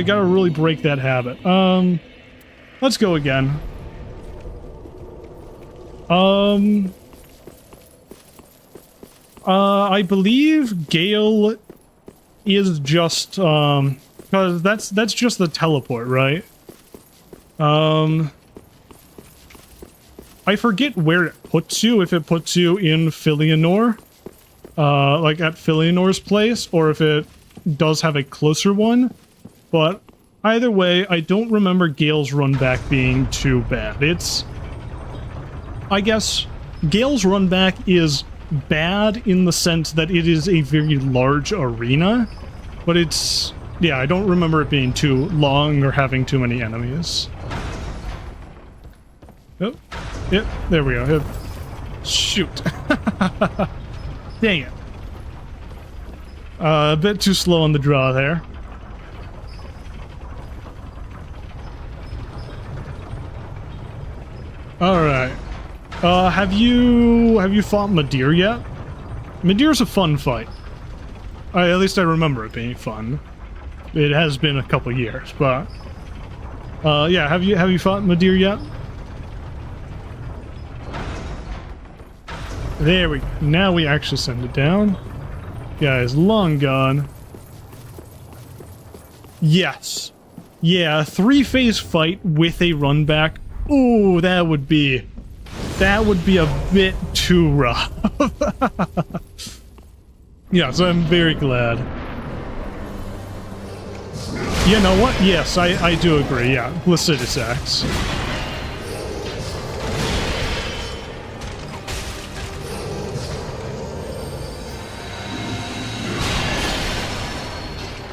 really break that habit. Let's go again. I believe Gale is just because that's just the teleport, right? I forget where it puts you, if it puts you in Filianor, like at Filianor's place, or if it does have a closer one, but either way, I don't remember Gale's run back being too bad. I guess Gale's run back is bad in the sense that it is a very large arena, but yeah, I don't remember it being too long or having too many enemies. Oh, yep, there we go. Shoot. Dang it. A bit too slow on the draw there. Alright. Have you fought Madir yet? Madir's a fun fight. At least I remember it being fun. It has been a couple years, but yeah, have you fought Madir yet? There we go. Now we actually send it down. Guys, long gone. Yes. Yeah, a 3-phase fight with a run back. Ooh, that would be a bit too rough. Yeah, so I'm very glad. You know what? Yes, I do agree. Yeah, Placidus Axe.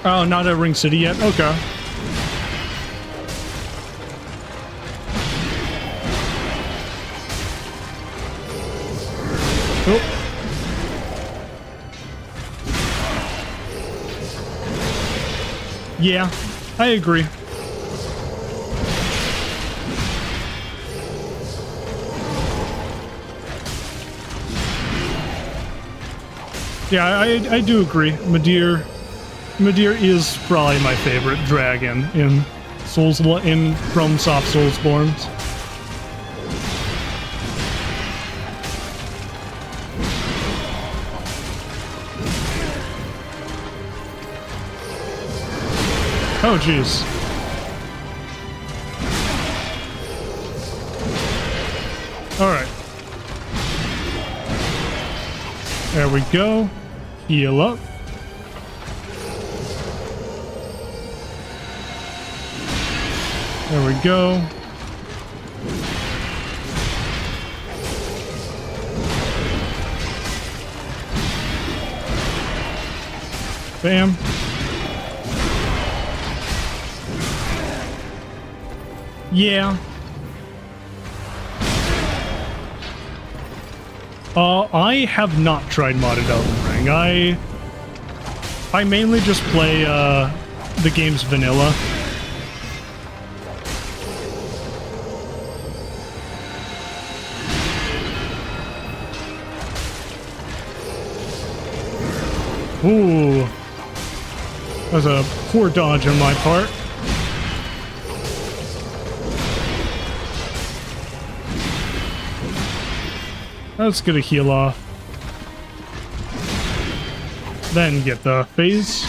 Oh, not at Ring City yet? Okay. Oh. Yeah, I agree. Yeah, I do agree. Madir is probably my favorite dragon in FromSoft Soulsborns. Oh, jeez. Alright. There we go. Heal up. There we go. Bam. Yeah. I have not tried modded Elden Ring. I mainly just play the game's vanilla. Ooh. That was a poor dodge on my part. Let's get a heal off. Then get the phase.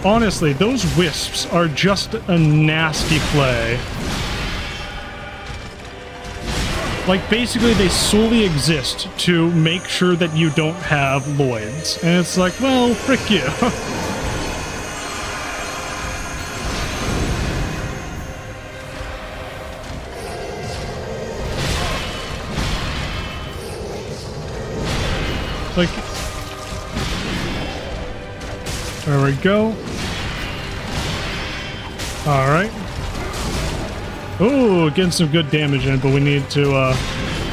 Honestly, those wisps are just a nasty play. Like, basically, they solely exist to make sure that you don't have Lloyds. And it's like, well, frick you. Like, there we go. All right. Ooh, getting some good damage in, but we need to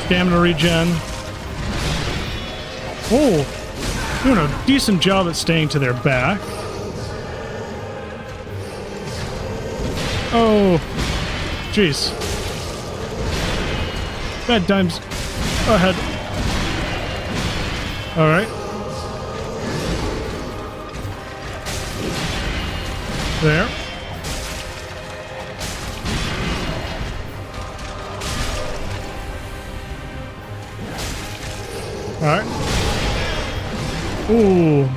stamina regen. Oh, doing a decent job at staying to their back. Oh, jeez. Bad times ahead. All right. There. All right. Ooh.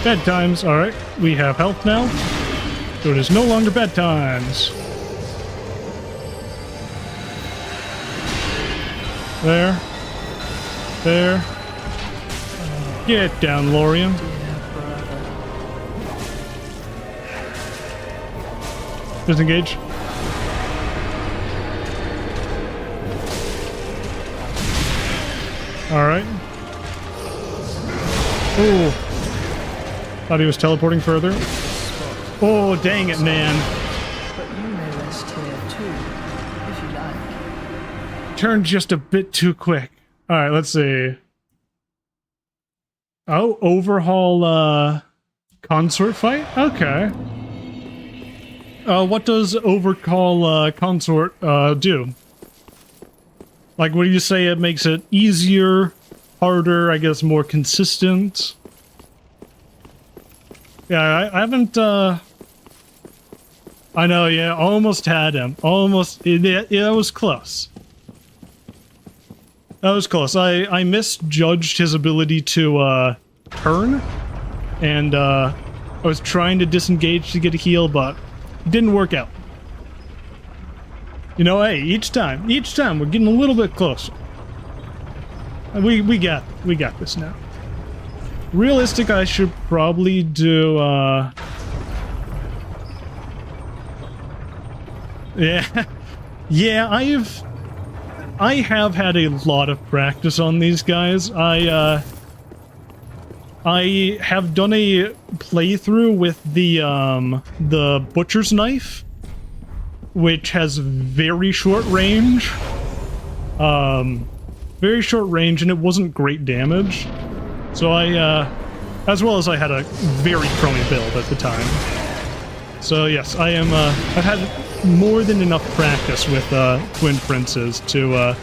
Bad times. All right. We have health now. So it is no longer bad times. There. There. Get down, Lorian. Disengage. Alright. Ooh. Thought he was teleporting further. Oh, dang it, man. But you may rest here too, if you like. Turned just a bit too quick. Alright, let's see. Oh, overhaul, consort fight? Okay. What does overhaul, consort, do? Like, what do you say it makes it easier, harder, I guess more consistent? Yeah, I haven't, I know, yeah, almost had him. Almost, yeah, that was close. That was close. I misjudged his ability to, turn. And, I was trying to disengage to get a heal, but it didn't work out. You know, hey, each time, we're getting a little bit closer. We got this now. Realistic, I should probably do, yeah. Yeah, I have had a lot of practice on these guys. I have done a playthrough with the butcher's knife, which has very short range. Very short range, and it wasn't great damage. So as well as I had a very crummy build at the time. So yes, I am, I've had more than enough practice with, Twin Princes to,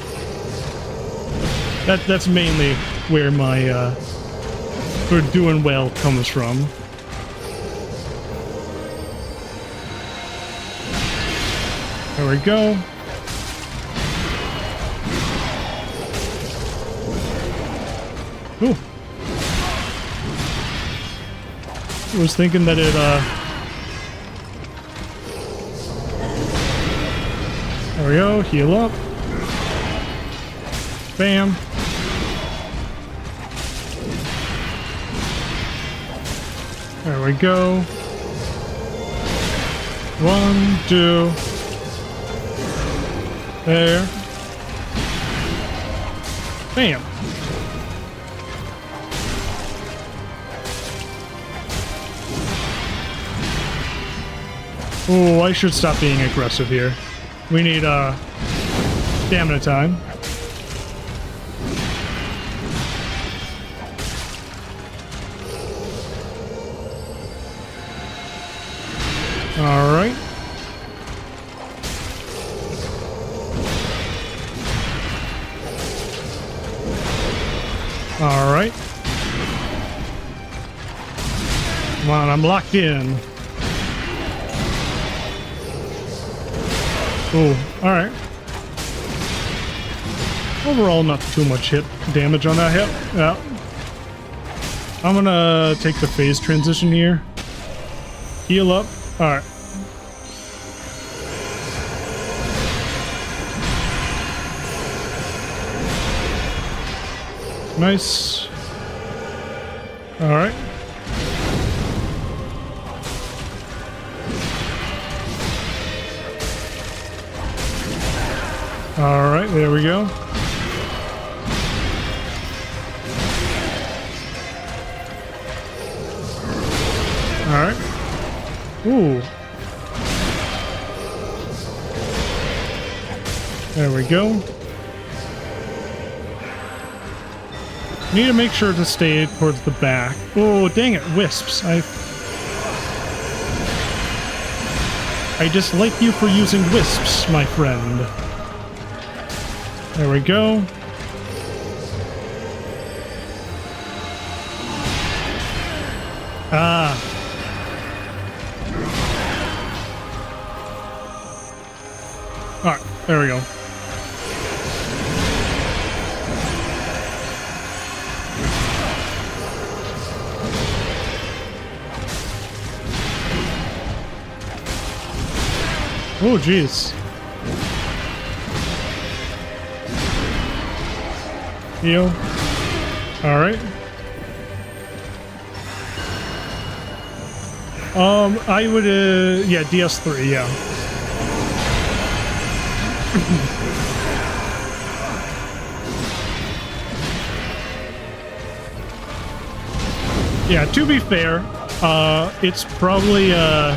that's mainly where my, sort of doing well comes from. There we go. Ooh. I was thinking that it, there we go, heal up. Bam. There we go. 1, 2. There. Bam. Oh, I should stop being aggressive here. We need, stamina time. Alright. Alright. Come on, I'm locked in. Oh, alright. Overall, not too much hit damage on that hit. Yeah. I'm gonna take the phase transition here. Heal up. Alright. Nice. Alright. Alright, there we go. Alright. Ooh. There we go. Need to make sure to stay towards the back. Oh, dang it, wisps. I dislike you for using wisps, my friend. There we go. Ah. Alright, there we go. Oh, jeez. Heal. Alright. I would, yeah, DS3, yeah. Yeah, to be fair, it's probably a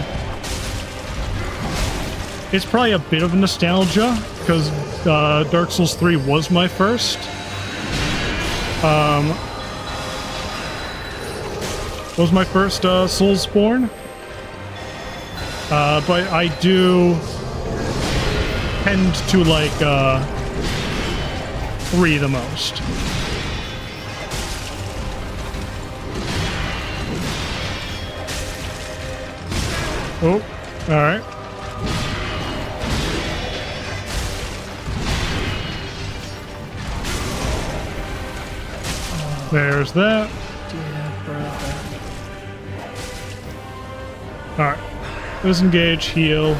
bit of nostalgia, because Dark Souls 3 was my first. Was my first Soulsborne. But I do tend to like 3 the most. Oh, alright. There's that. Dear brother. Alright. Disengage, heal.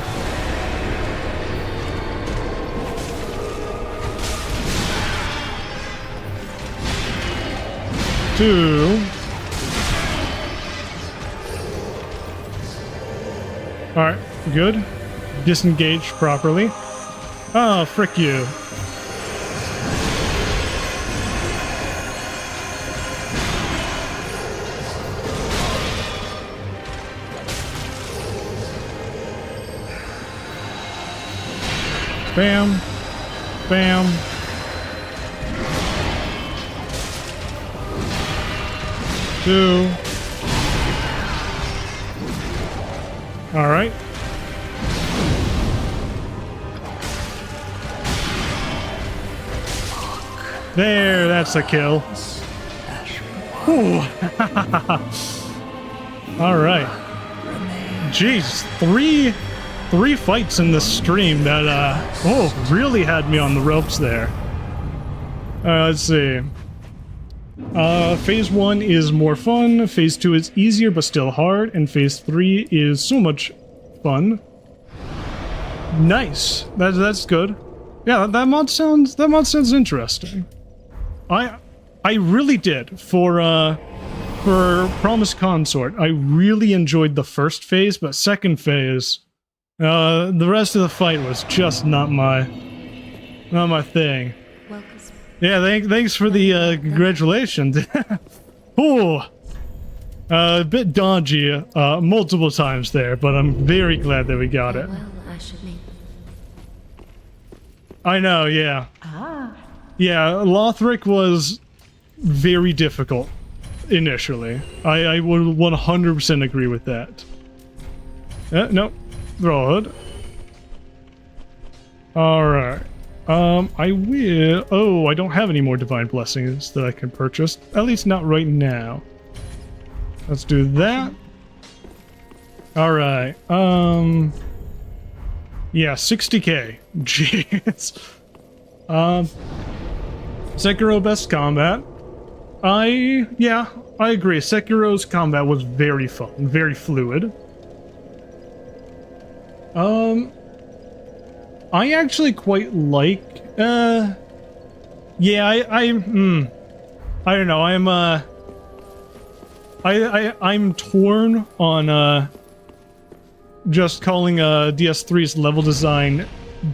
Two. Alright, good. Disengage properly. Oh, frick you. Bam. Bam. Two. All right. There, that's a kill. Ooh. All right. Jeez, three fights in this stream that really had me on the ropes there. Let's see. Phase 1 is more fun, Phase 2 is easier but still hard, and Phase 3 is so much fun. Nice. That's good. Yeah, that mod sounds interesting. I really did for Promised Consort. I really enjoyed the first phase, but second phase, the rest of the fight was just not my thing. Yeah, thanks for the congratulations. Ooh, a bit dodgy multiple times there, but I'm very glad that we got it. Well, I should need. I know, yeah. Yeah, Lothric was very difficult initially. I would 100% agree with that. No, Broad. Alright. I will... Oh, I don't have any more Divine Blessings that I can purchase. At least not right now. Let's do that. Alright. Yeah, 60k. Jeez. Sekiro Best Combat. Yeah, I agree. Sekiro's combat was very fun, very fluid. I actually quite like, yeah, I don't know, I'm torn on, just calling, DS3's level design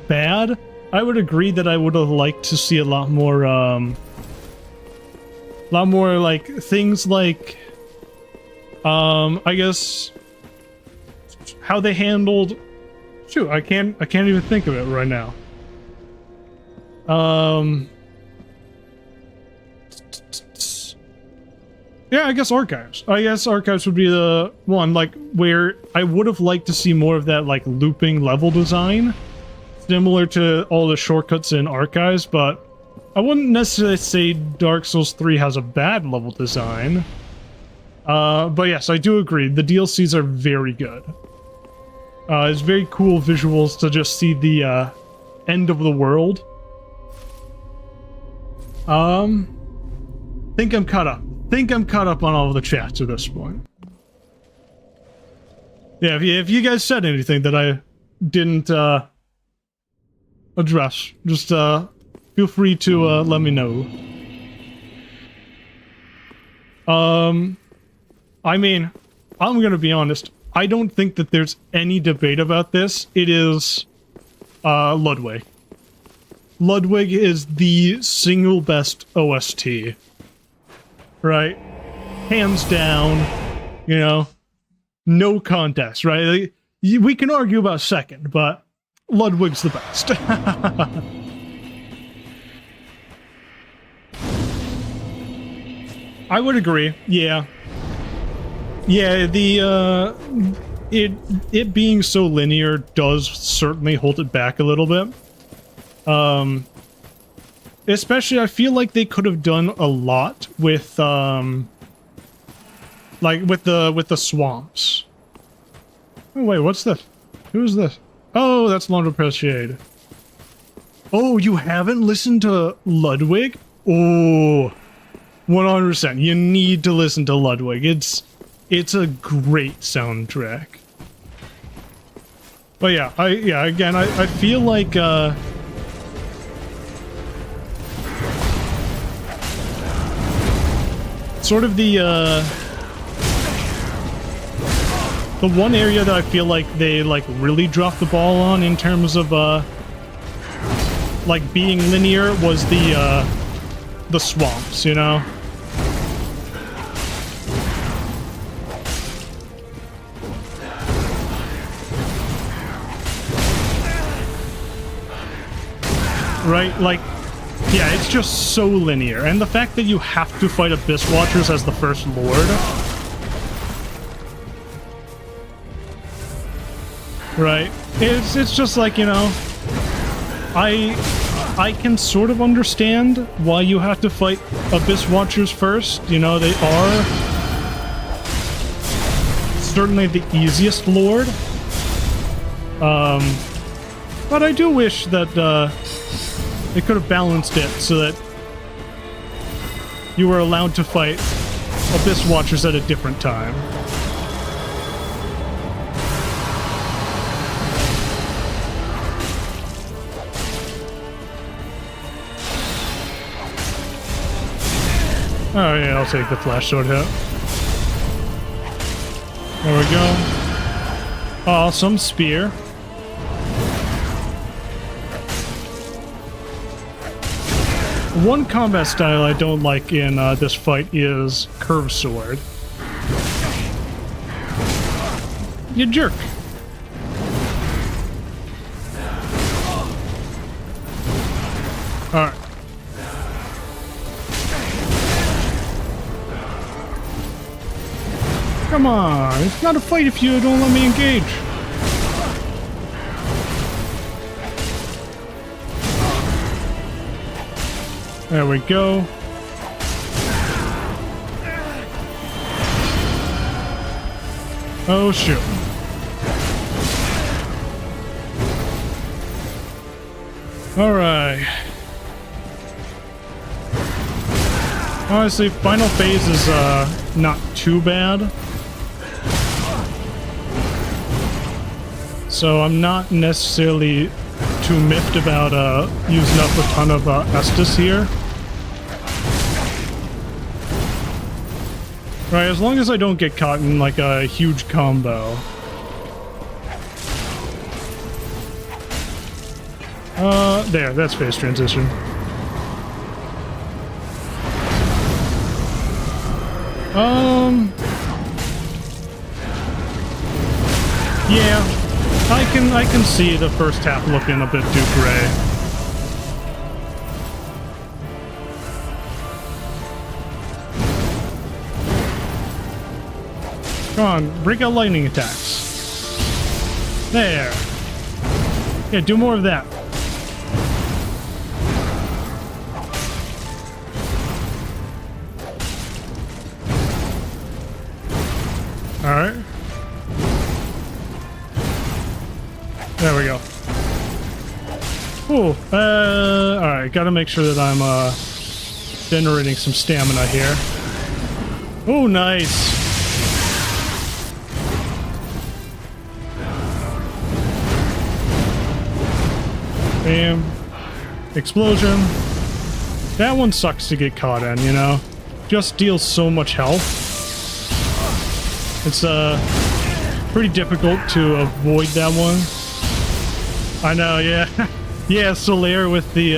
bad. I would agree that I would have liked to see a lot more, like, things like, I guess, how they handled... Shoot, I can't even think of it right now. Yeah, I guess archives. I guess archives would be the one, like, where I would have liked to see more of that, like, looping level design, similar to all the shortcuts in archives, but I wouldn't necessarily say Dark Souls 3 has a bad level design. But yes, I do agree. The DLCs are very good. It's very cool visuals to just see the end of the world. Think I'm caught up. Think I'm caught up on all of the chats at this point. Yeah, if you guys said anything that I didn't address, just feel free to let me know. I mean, I'm gonna be honest. I don't think that there's any debate about this. It is, Ludwig. Ludwig is the single best OST. Right? Hands down, you know, no contest, right? Like, we can argue about second, but Ludwig's the best. I would agree, yeah. Yeah, the, it being so linear does certainly hold it back a little bit. Especially, I feel like they could have done a lot with, like, with the swamps. Oh, wait, what's this? Who's this? Oh, that's Laundry Shade. Oh, you haven't listened to Ludwig? Oh, 100%. You need to listen to Ludwig. It's a great soundtrack. But yeah, again, I feel like, sort of the one area that I feel like they, like, really dropped the ball on in terms of, like, being linear was the swamps, you know? Right? Like, yeah, it's just so linear. And the fact that you have to fight Abyss Watchers as the first lord. Right? It's just like, you know, I can sort of understand why you have to fight Abyss Watchers first. You know, they are certainly the easiest lord. But I do wish that, they could have balanced it so that you were allowed to fight Abyss Watchers at a different time. Oh yeah, I'll take the flash sword hit. There we go. Awesome spear. One combat style I don't like in this fight is curved sword. You jerk. Alright. Come on, it's not a fight if you don't let me engage. There we go. Oh, shoot. All right. Honestly, final phase is not too bad. So I'm not necessarily too miffed about using up a ton of Estus here. Right, as long as I don't get caught in like a huge combo. There, that's phase transition. Yeah, I can see the first half looking a bit too gray. Come on, break out lightning attacks. There. Yeah, do more of that. Alright. There we go. Ooh, alright, gotta make sure that I'm, generating some stamina here. Oh, nice! Bam. Explosion. That one sucks to get caught in, you know? Just deals so much health. It's, pretty difficult to avoid that one. I know, yeah. Yeah, Solaire with the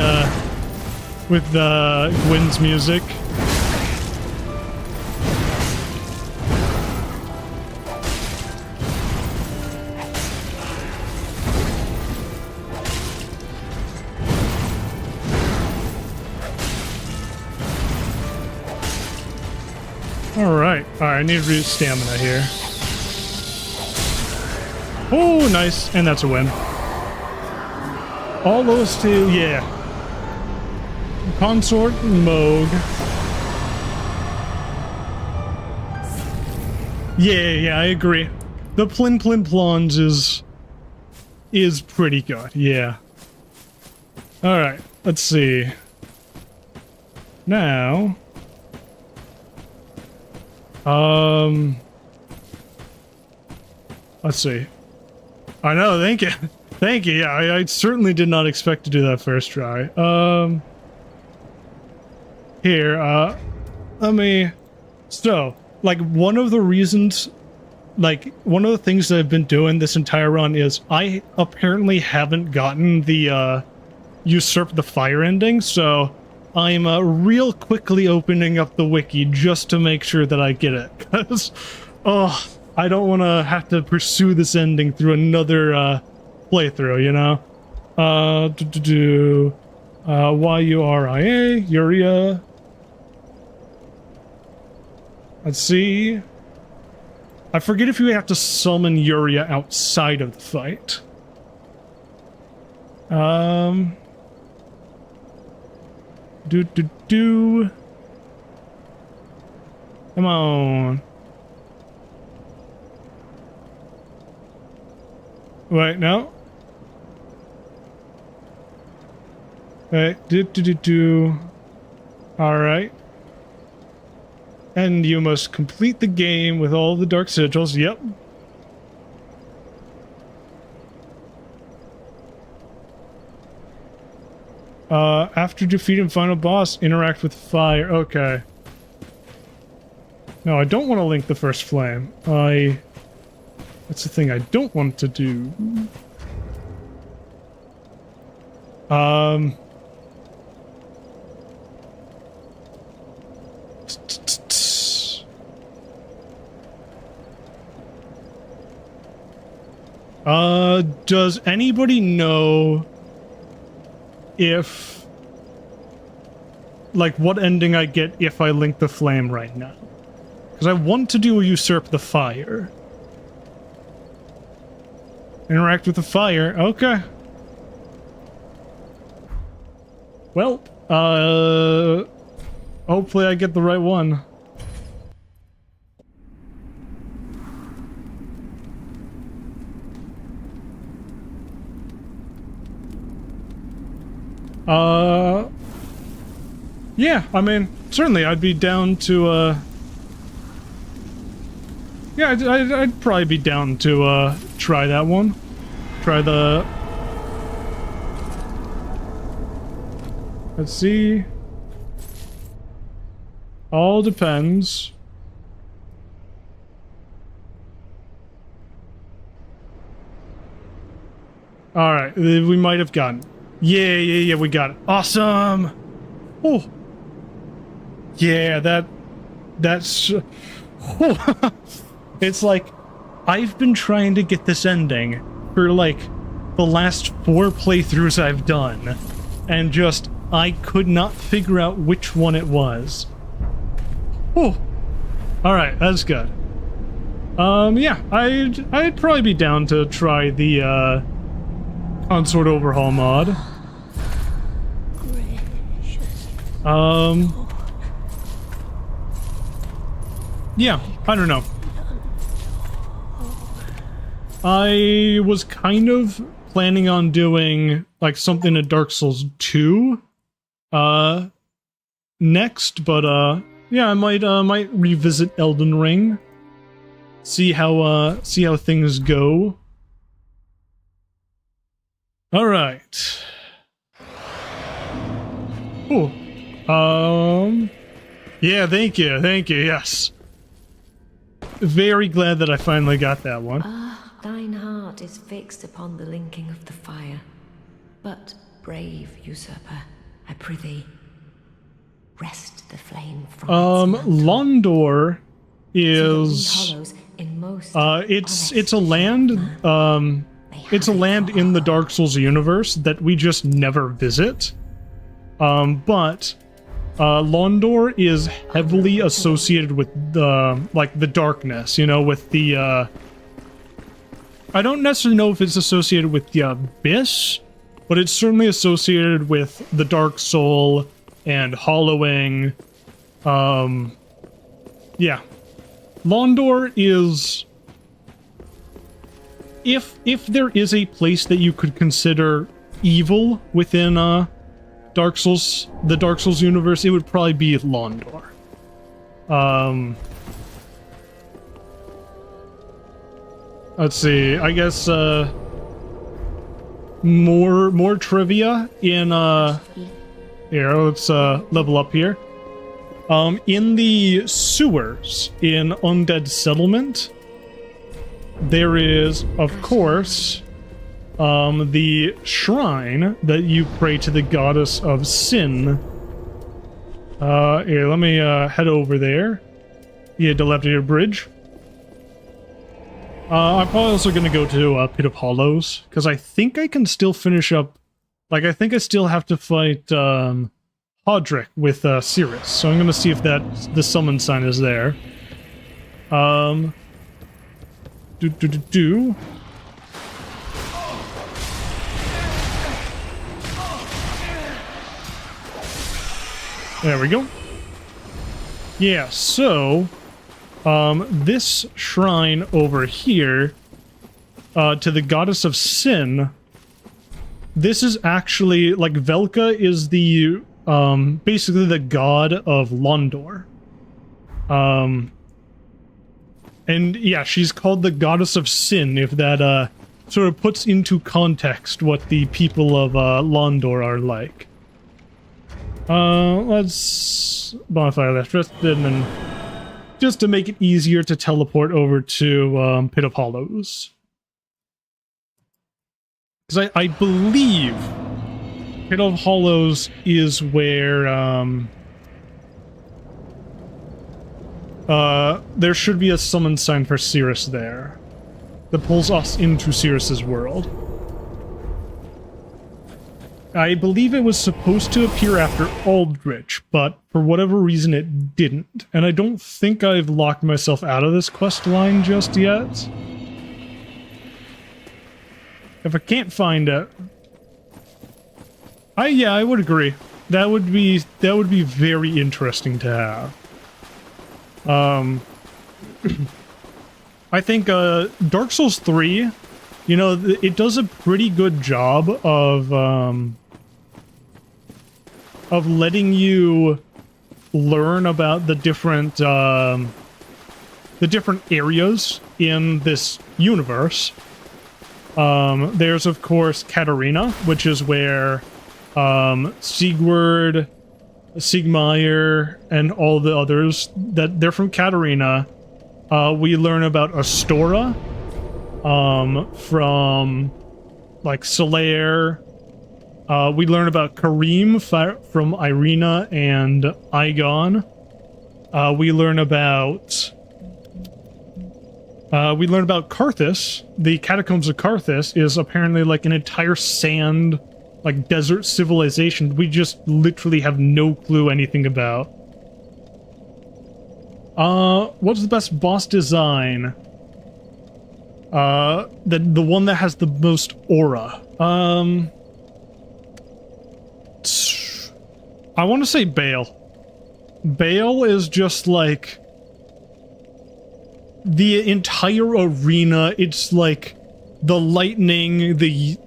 Gwyn's music. Alright, I need to reduce stamina here. Oh, nice, and that's a win. All those two, yeah. Consort and Moog. Yeah, I agree. The Plin Plin Plunge is pretty good, yeah. Alright, let's see. Now... let's see. I know, thank you. Thank you, yeah, I certainly did not expect to do that first try. Here, let me... So, like, one of the reasons... Like, one of the things that I've been doing this entire run is I apparently haven't gotten the, Usurp the Fire ending, so I'm, real quickly opening up the wiki just to make sure that I get it, because, oh, I don't want to have to pursue this ending through another, playthrough, you know? Y-U-R-I-A, Uria. Let's see. I forget if you have to summon Uria outside of the fight. Come on. Wait, no. Wait, Alright. And you must complete the game with all the dark sigils. Yep. After defeating final boss, interact with fire. Okay. No, I don't want to link the first flame. That's the thing I don't want to do. Does anybody know if, like, what ending I get if I link the flame right now? Because I want to do a Usurp the Fire. Interact with the fire. Okay. Well, hopefully I get the right one. Yeah, I mean, certainly, I'd be down to, yeah, I'd probably be down to, try that one. Try the... Let's see. All depends. Alright, we might have gotten it. Yeah, we got it. Awesome! Oh! Yeah, that's... Oh. It's like, I've been trying to get this ending for, like, the last 4 playthroughs I've done. And just, I could not figure out which one it was. Oh! Alright, that's good. Yeah, I'd probably be down to try the, Consort Overhaul mod. Yeah, I don't know. I was kind of planning on doing, like, something in Dark Souls 2, next, but, yeah, I might revisit Elden Ring. See how things go. Alright. Oh. Yeah, thank you, yes. Very glad that I finally got that one. Thine heart is fixed upon the linking of the fire. But, brave usurper, I prithee, wrest the flame from Londor is... hollows in most it's a land, it's a land in the Dark Souls universe that we just never visit. But Londor is heavily associated with the, like, the darkness, you know, with the, I don't necessarily know if it's associated with the Abyss, but it's certainly associated with the Dark Soul and Hollowing. Yeah. Londor is... If there is a place that you could consider evil within, Dark Souls, the Dark Souls universe, it would probably be Londor. Let's see, I guess, more trivia in, here, let's, level up here. In the sewers in Undead Settlement, there is, of course, the shrine that you pray to the goddess of sin. Here, let me, head over there. Yeah, dilapidated bridge. I'm probably also gonna go to, Pit of Hollows, because I think I can still finish up... Like, I think I still have to fight, Hodrick with, Cirrus, so I'm gonna see if the summon sign is there. There we go. Yeah, so... this shrine over here, to the goddess of sin, this is actually, like, Velka is the, basically the god of Londor. And yeah, she's called the goddess of sin, if that, sort of puts into context what the people of, Londor are like. Let's bonfire left rested, and then just to make it easier to teleport over to, Pit of Hollows. Because I believe Pit of Hollows is where, there should be a summon sign for Cirrus there that pulls us into Cirrus's world. I believe it was supposed to appear after Aldrich, but for whatever reason it didn't. And I don't think I've locked myself out of this quest line just yet. If I can't find it... yeah, I would agree. That would be very interesting to have. I think, Dark Souls 3, you know, it does a pretty good job of letting you learn about the different areas in this universe. There's of course Katarina, which is where Sigurd, Sigmire, and all the others that they're from Katarina. We learn about Astora from like Solaire. We learn about Karim from Irina and Igon. We learn about Karthus. The Catacombs of Karthus is apparently like an entire sand, like desert civilization we just literally have no clue anything about. What's the best boss design? The one that has the most aura. I want to say Bale. Bale is just like the entire arena. It's like the lightning, the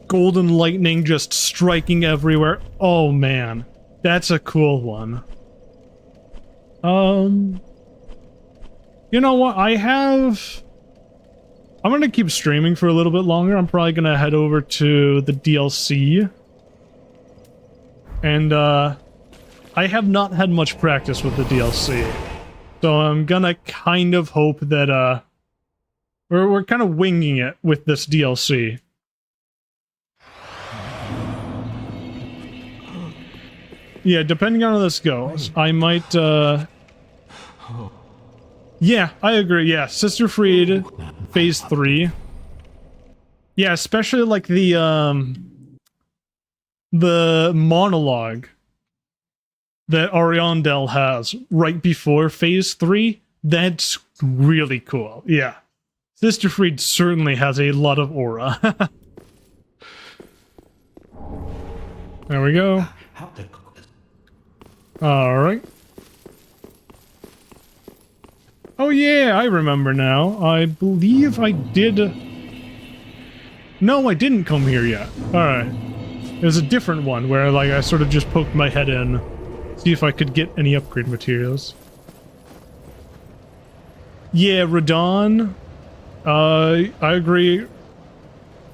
golden lightning just striking everywhere. Oh man, that's a cool one. You know what? I'm gonna keep streaming for a little bit longer. I'm probably gonna head over to the DLC. And, I have not had much practice with the DLC. So I'm gonna kind of hope that, we're kind of winging it with this DLC. Yeah, depending on how this goes, I might, yeah, I agree, yeah, Sister Freed, Phase 3. Yeah, especially like the monologue that Ariandel has right before Phase 3, that's really cool. Yeah. Sister Freed certainly has a lot of aura. There we go. Alright. Oh yeah, I remember now. I believe I did... No, I didn't come here yet. Alright. There's a different one where, like, I sort of just poked my head in, see if I could get any upgrade materials. Yeah, Radon. I agree.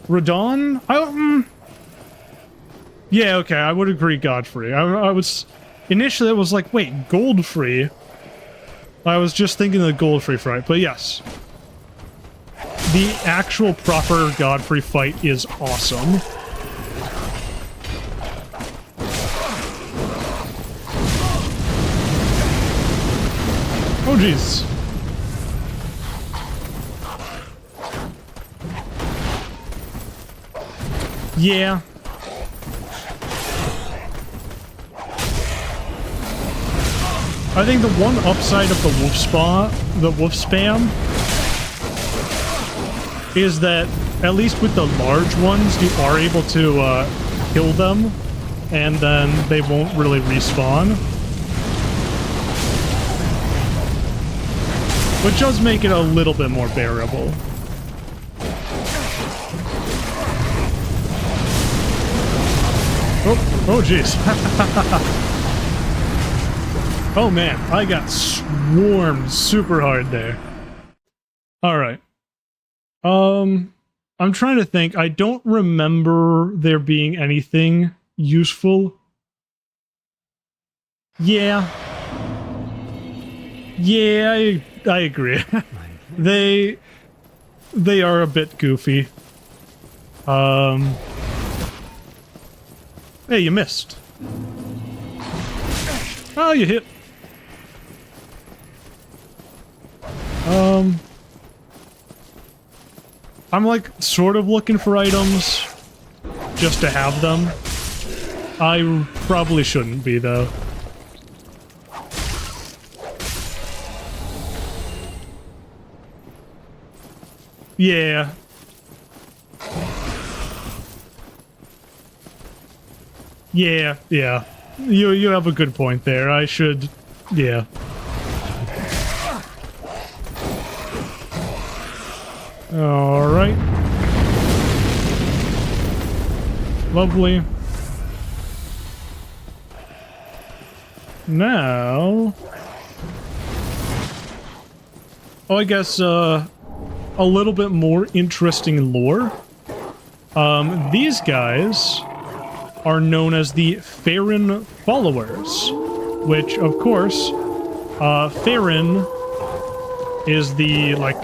Radon? Yeah, okay, I would agree Godfrey. I was... Initially, I was like, wait, Goldfrey? I was just thinking of the Goldfrey fight, but yes. The actual proper Godfrey fight is awesome. Oh, jeez. Yeah. I think the one upside of the wolf spam, is that at least with the large ones, you are able to kill them, and then they won't really respawn. Which does make it a little bit more bearable. Oh jeez. Oh man, I got swarmed super hard there. Alright. I'm trying to think. I don't remember there being anything useful. Yeah. Yeah, I agree. They are a bit goofy. Hey, you missed. Oh, you hit. I'm like sort of looking for items just to have them. I probably shouldn't be though. Yeah. Yeah, yeah. You have a good point there. I should... yeah. Alright. Lovely. now... Oh, I guess, a little bit more interesting lore. These guys are known as the Farron Followers, which, of course, Farron is the, like,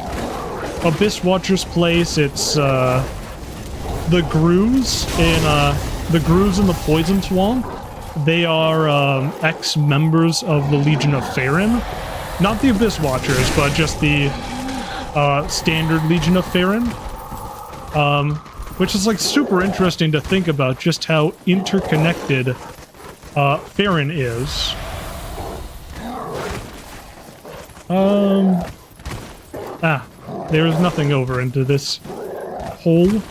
Abyss Watcher's place. It's, the Grooves in the Poison Swamp. They are, ex-members of the Legion of Farron. Not the Abyss Watchers, but just the, standard Legion of Farron. Which is, like, super interesting to think about just how interconnected, Farron is. There is nothing over into this hole.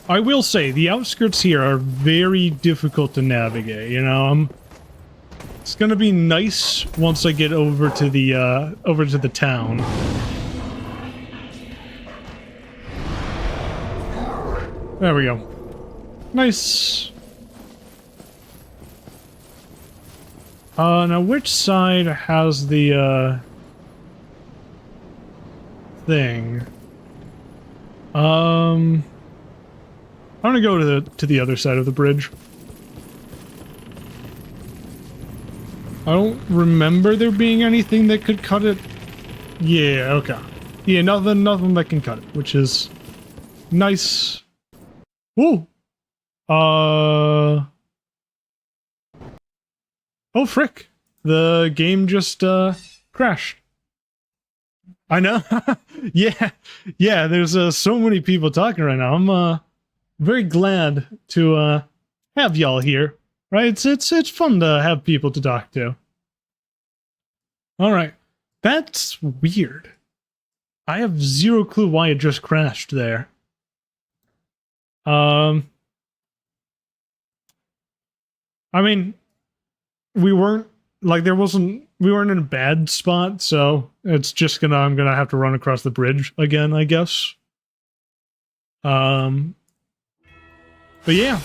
I will say, the outskirts here are very difficult to navigate, you know? It's gonna be nice once I get over to the town. There we go. Nice. Now which side has the, thing? I'm gonna go to the other side of the bridge. I don't remember there being anything that could cut it. Yeah, okay. Yeah, nothing that can cut it, which is nice. Ooh. Oh, frick. The game just, crashed. I know. Yeah, there's, so many people talking right now. I'm, very glad to, have y'all here. Right? It's fun to have people to talk to. Alright. That's weird. I have zero clue why it just crashed there. I mean, we weren't in a bad spot, so it's just I'm gonna have to run across the bridge again, I guess. But yeah.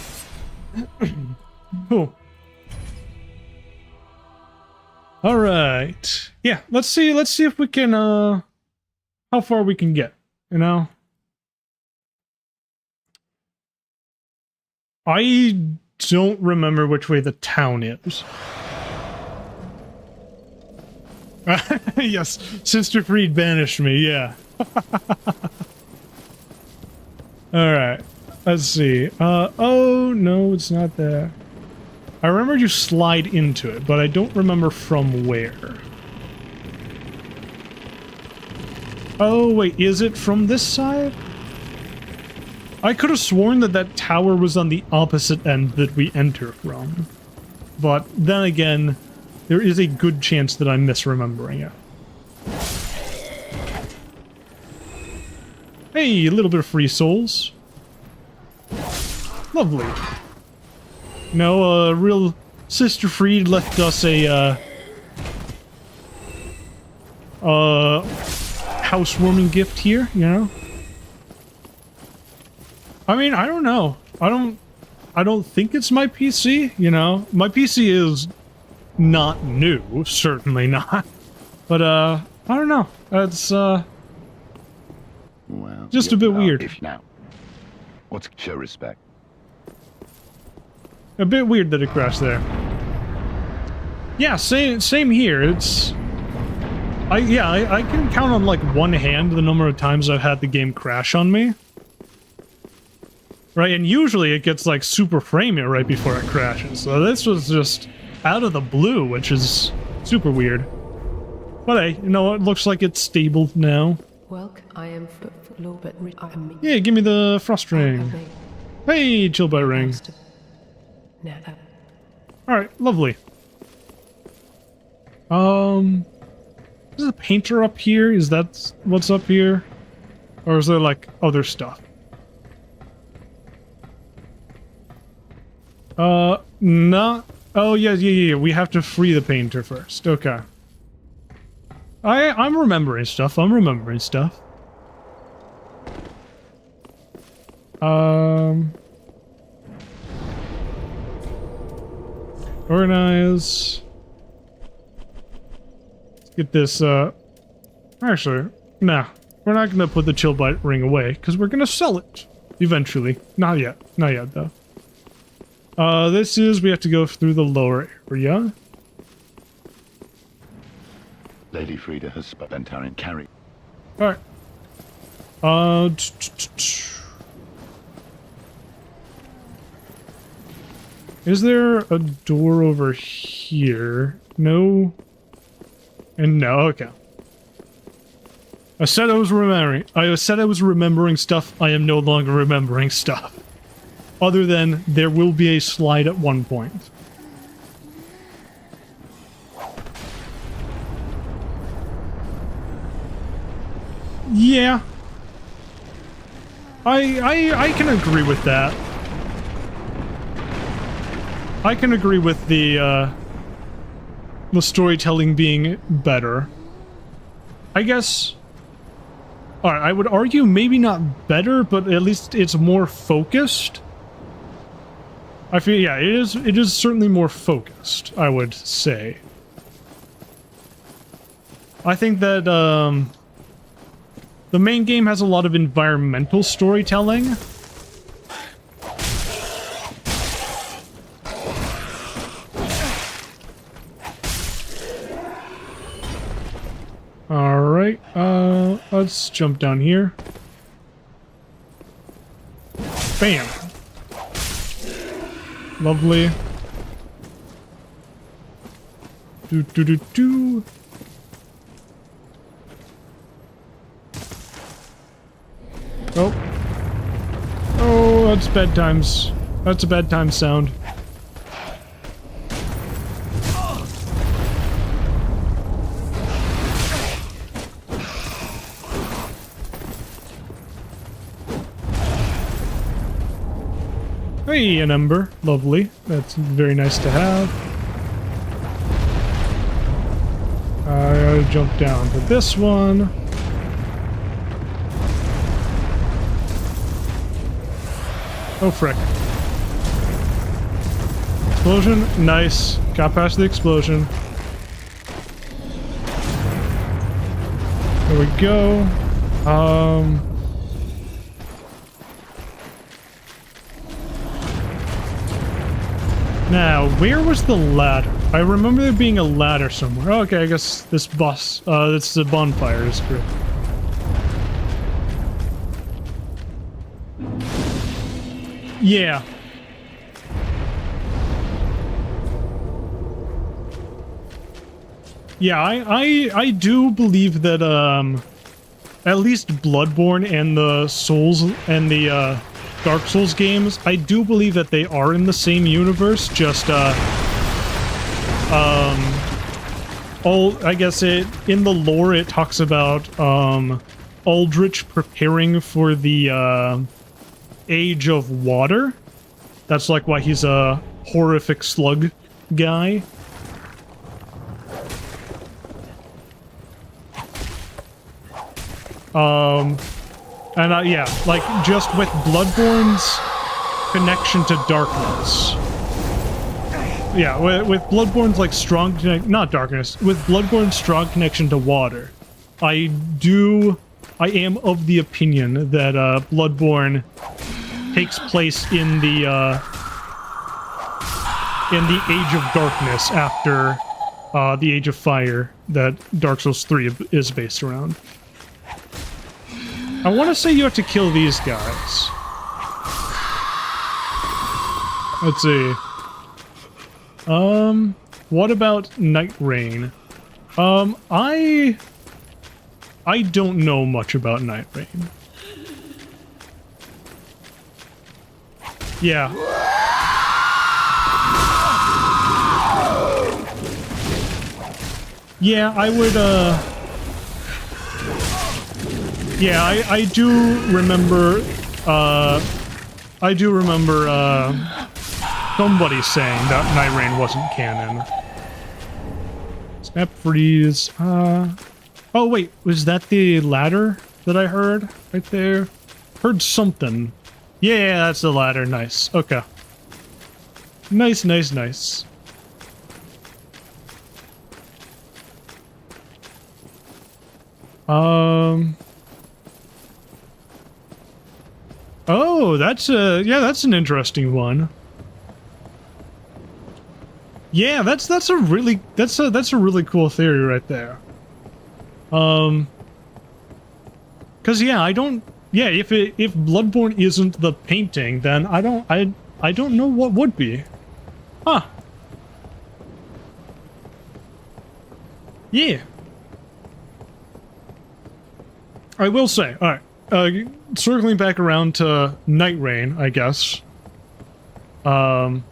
Cool. All right. Yeah, let's see if we can how far we can get, you know? I don't remember which way the town is. Yes, Sister Freed banished me, yeah. Alright, let's see. Oh, no, it's not there. I remember you slide into it, but I don't remember from where. Oh, wait, is it from this side? I could have sworn that tower was on the opposite end that we enter from. But then again, there is a good chance that I'm misremembering it. Hey, a little bit of free souls. Lovely. No, real Sister Freed left us a, housewarming gift here, you know? I mean, I don't know. I don't think it's my PC, you know? My PC is not new, certainly not. But, I don't know. That's, well, just a bit weird. Now, what's show respect? A bit weird that it crashed there. Yeah, same here. It's... I can count on, like, one hand the number of times I've had the game crash on me. Right, and usually it gets, like, super framey right before it crashes. So this was just out of the blue, which is super weird. But hey, you know what? Looks like it's stable now. Welcome, I am but I am. Yeah, give me the frost ring. Hey, chill bite ring. Alright, lovely. Is the painter up here? Is that what's up here? Or is there, like, other stuff? Not... Oh, yeah. We have to free the painter first. Okay. I'm remembering stuff. Organize. Let's get this, actually, nah. We're not gonna put the chill bite ring away, because we're gonna sell it. Eventually. Not yet. Not yet, though. This is, we have to go through the lower area. Lady Frida has spent her in carry. Alright. Is there a door over here? No. And no, okay. I said I was remembering. I said I was remembering stuff. I am no longer remembering stuff. Other than there will be a slide at one point. Yeah. I can agree with that. I can agree with the storytelling being better. I guess. Alright, I would argue maybe not better, but at least it's more focused. I feel, yeah, it is certainly more focused, I would say. I think that, the main game has a lot of environmental storytelling. Alright, let's jump down here. Bam! Lovely. Do. Oh. Oh, that's bedtimes. That's a bedtime sound. Hey, an ember. Lovely. That's very nice to have. I gotta jump down to this one. Oh, frick. Explosion. Nice. Got past the explosion. There we go. Now, where was the ladder? I remember there being a ladder somewhere. Okay, I guess this bus, that's the bonfire is correct. Yeah. Yeah, I do believe that, at least Bloodborne and the Souls and the, Dark Souls games, I do believe that they are in the same universe, just, I guess in the lore it talks about, Aldrich preparing for the, Age of Water. That's like why he's a horrific slug guy. And yeah, like just with Bloodborne's connection to darkness. Yeah, with Bloodborne's like strong not darkness, with Bloodborne's strong connection to water. I am of the opinion that Bloodborne takes place in the Age of Darkness after the Age of Fire that Dark Souls 3 is based around. I want to say you have to kill these guys. Let's see. What about Night Rain? I don't know much about Night Rain. Yeah. Yeah, I would, yeah, I do remember, somebody saying that Night Rain wasn't canon. Snap freeze, oh wait, was that the ladder that I heard right there? Heard something. Yeah, that's the ladder, nice, okay. Nice. Oh, that's that's an interesting one. Yeah, that's a really really cool theory right there. Cause yeah, I don't if Bloodborne isn't the painting, then I don't know what would be. Huh. Yeah. I will say, alright, circling back around to Night Rain, I guess. I'm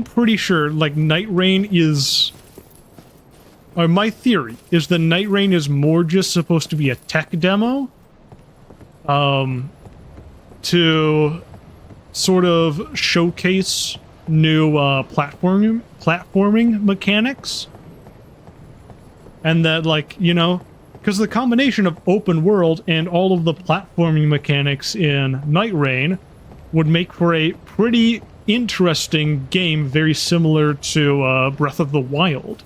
pretty sure, like, Night Rain is... Or my theory is that Night Rain is more just supposed to be a tech demo. To sort of showcase new, platforming mechanics. And that, like, you know, because the combination of open world and all of the platforming mechanics in Night Rain would make for a pretty interesting game, very similar to Breath of the Wild.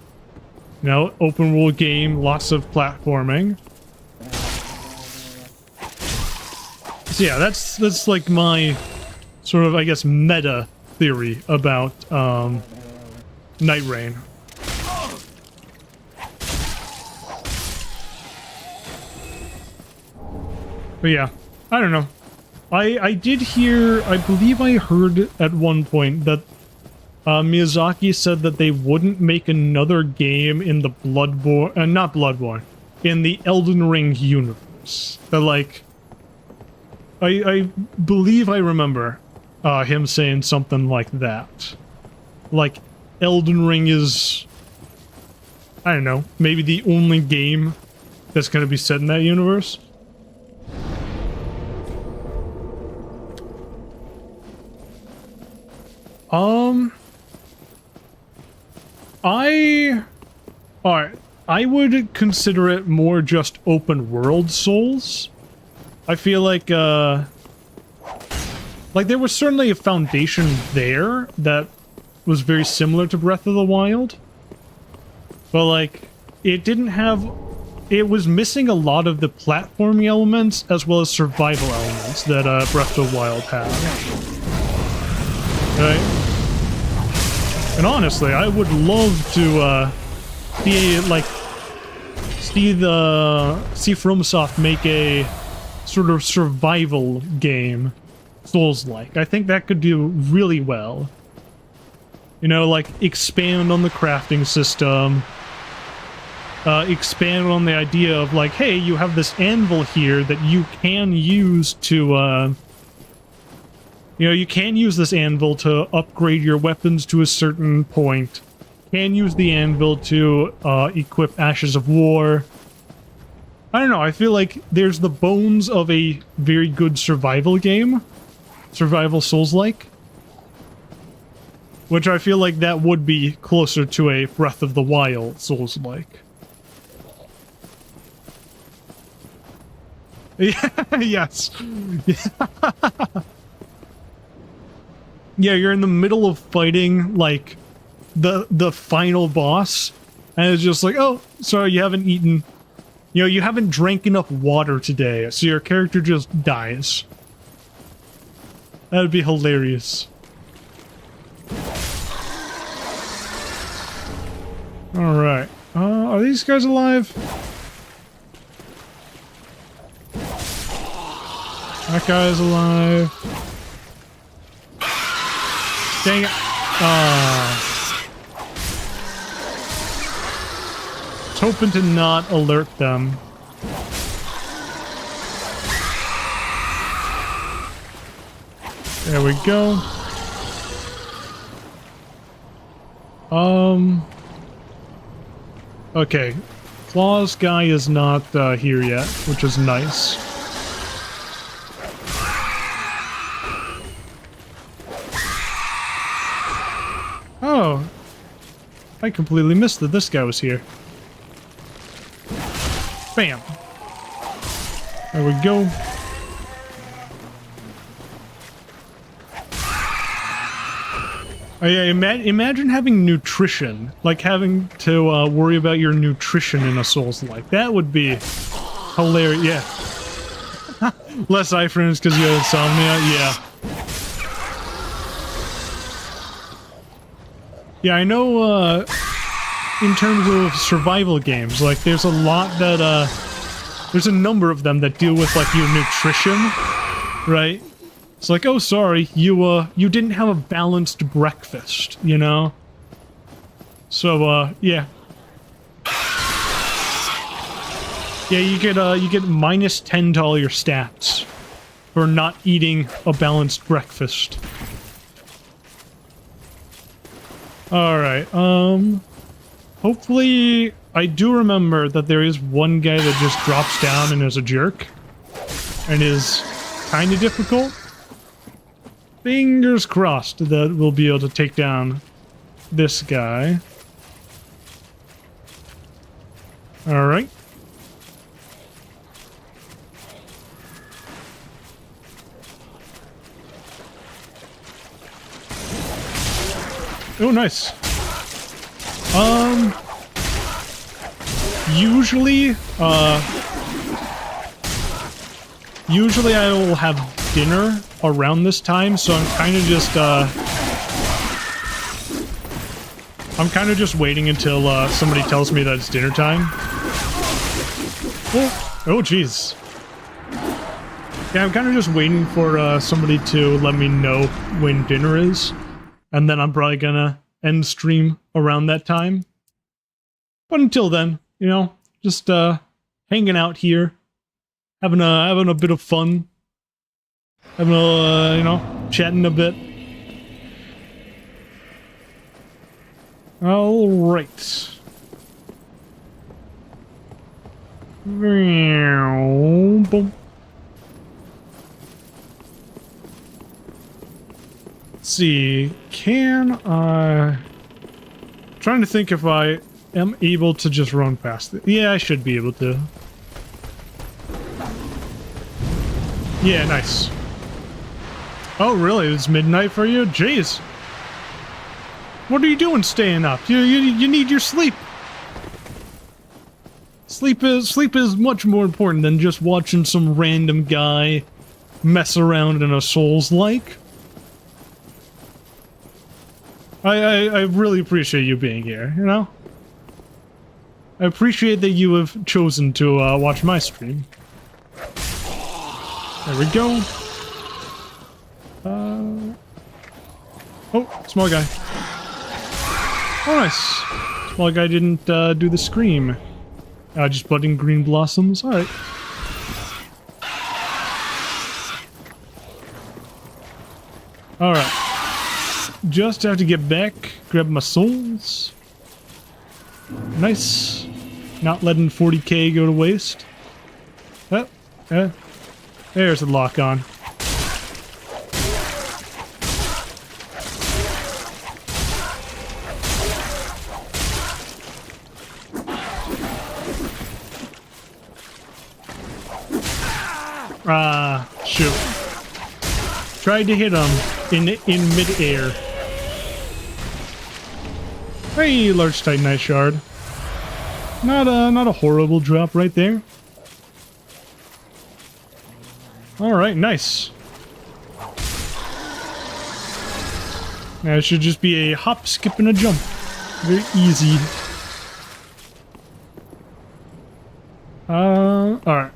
You know, open world game, lots of platforming. So yeah, that's like my sort of, I guess, meta theory about Night Rain. But yeah, I don't know. I did hear, I believe I heard at one point that Miyazaki said that they wouldn't make another game in the Bloodborne, not Bloodborne, in the Elden Ring universe. That, like, I believe I remember him saying something like that. Like, Elden Ring is, I don't know, maybe the only game that's going to be set in that universe. Alright, I would consider it more just open world Souls. I feel like there was certainly a foundation there that was very similar to Breath of the Wild. But, like, it didn't have... It was missing a lot of the platforming elements as well as survival elements that Breath of the Wild had. Right? And honestly, I would love to see FromSoft make a sort of survival game, Souls-like. I think that could do really well. You know, like, expand on the crafting system, expand on the idea of, like, hey, you have this anvil here that you can use to, you know, you can use this anvil to upgrade your weapons to a certain point. Can use the anvil to equip Ashes of War. I don't know, I feel like there's the bones of a very good survival game. Survival Souls-like. Which I feel like that would be closer to a Breath of the Wild Souls-like. Yeah, yes. Yeah, you're in the middle of fighting, like, the final boss, and it's just like, oh, sorry, you haven't eaten, you know, you haven't drank enough water today, so your character just dies. That would be hilarious. Alright, are these guys alive? That guy's alive. Dang it. I was hoping to not alert them. There we go. Okay. Claws guy is not here yet, which is nice. Oh, I completely missed that this guy was here. Bam. There we go. Oh, yeah, imagine having nutrition, like having to worry about your nutrition in a Souls-like. That would be hilarious. Yeah. Less iframes because you have insomnia. Yeah. Yeah, I know. In terms of survival games, like there's a lot that there's a number of them that deal with like your nutrition, right? It's like, oh, sorry, you didn't have a balanced breakfast, you know? So, yeah. Yeah, you get -10 to all your stats for not eating a balanced breakfast. Alright, hopefully, I do remember that there is one guy that just drops down and is a jerk. And is kind of difficult. Fingers crossed that we'll be able to take down this guy. Alright. Oh, nice. Usually I will have dinner around this time, so I'm kind of just waiting until somebody tells me that it's dinner time. Oh, jeez. Yeah, I'm kind of just waiting for somebody to let me know when dinner is, and then I'm probably gonna end stream around that time. But until then, you know, just hanging out here, having a bit of fun, having a you know, chatting a bit. All right. Boom. Let's see, can I... Trying to think if I am able to just run past it. Yeah, I should be able to. Yeah, nice. Oh, really? It's midnight for you? Jeez. What are you doing staying up? You need your sleep. Sleep is much more important than just watching some random guy mess around in a Souls-like. I really appreciate you being here, you know? I appreciate that you have chosen to watch my stream. There we go. Oh, small guy. Oh, nice. Small guy didn't do the scream. Just budding green blossoms. Alright. Alright. Just have to get back, grab my souls. Nice. Not letting 40k go to waste. Oh, there's the lock on. Ah, shoot. Tried to hit him in mid-air. Hey, large titanite shard. Not a horrible drop right there. Alright, nice. Now it should just be a hop, skip, and a jump. Very easy. Alright.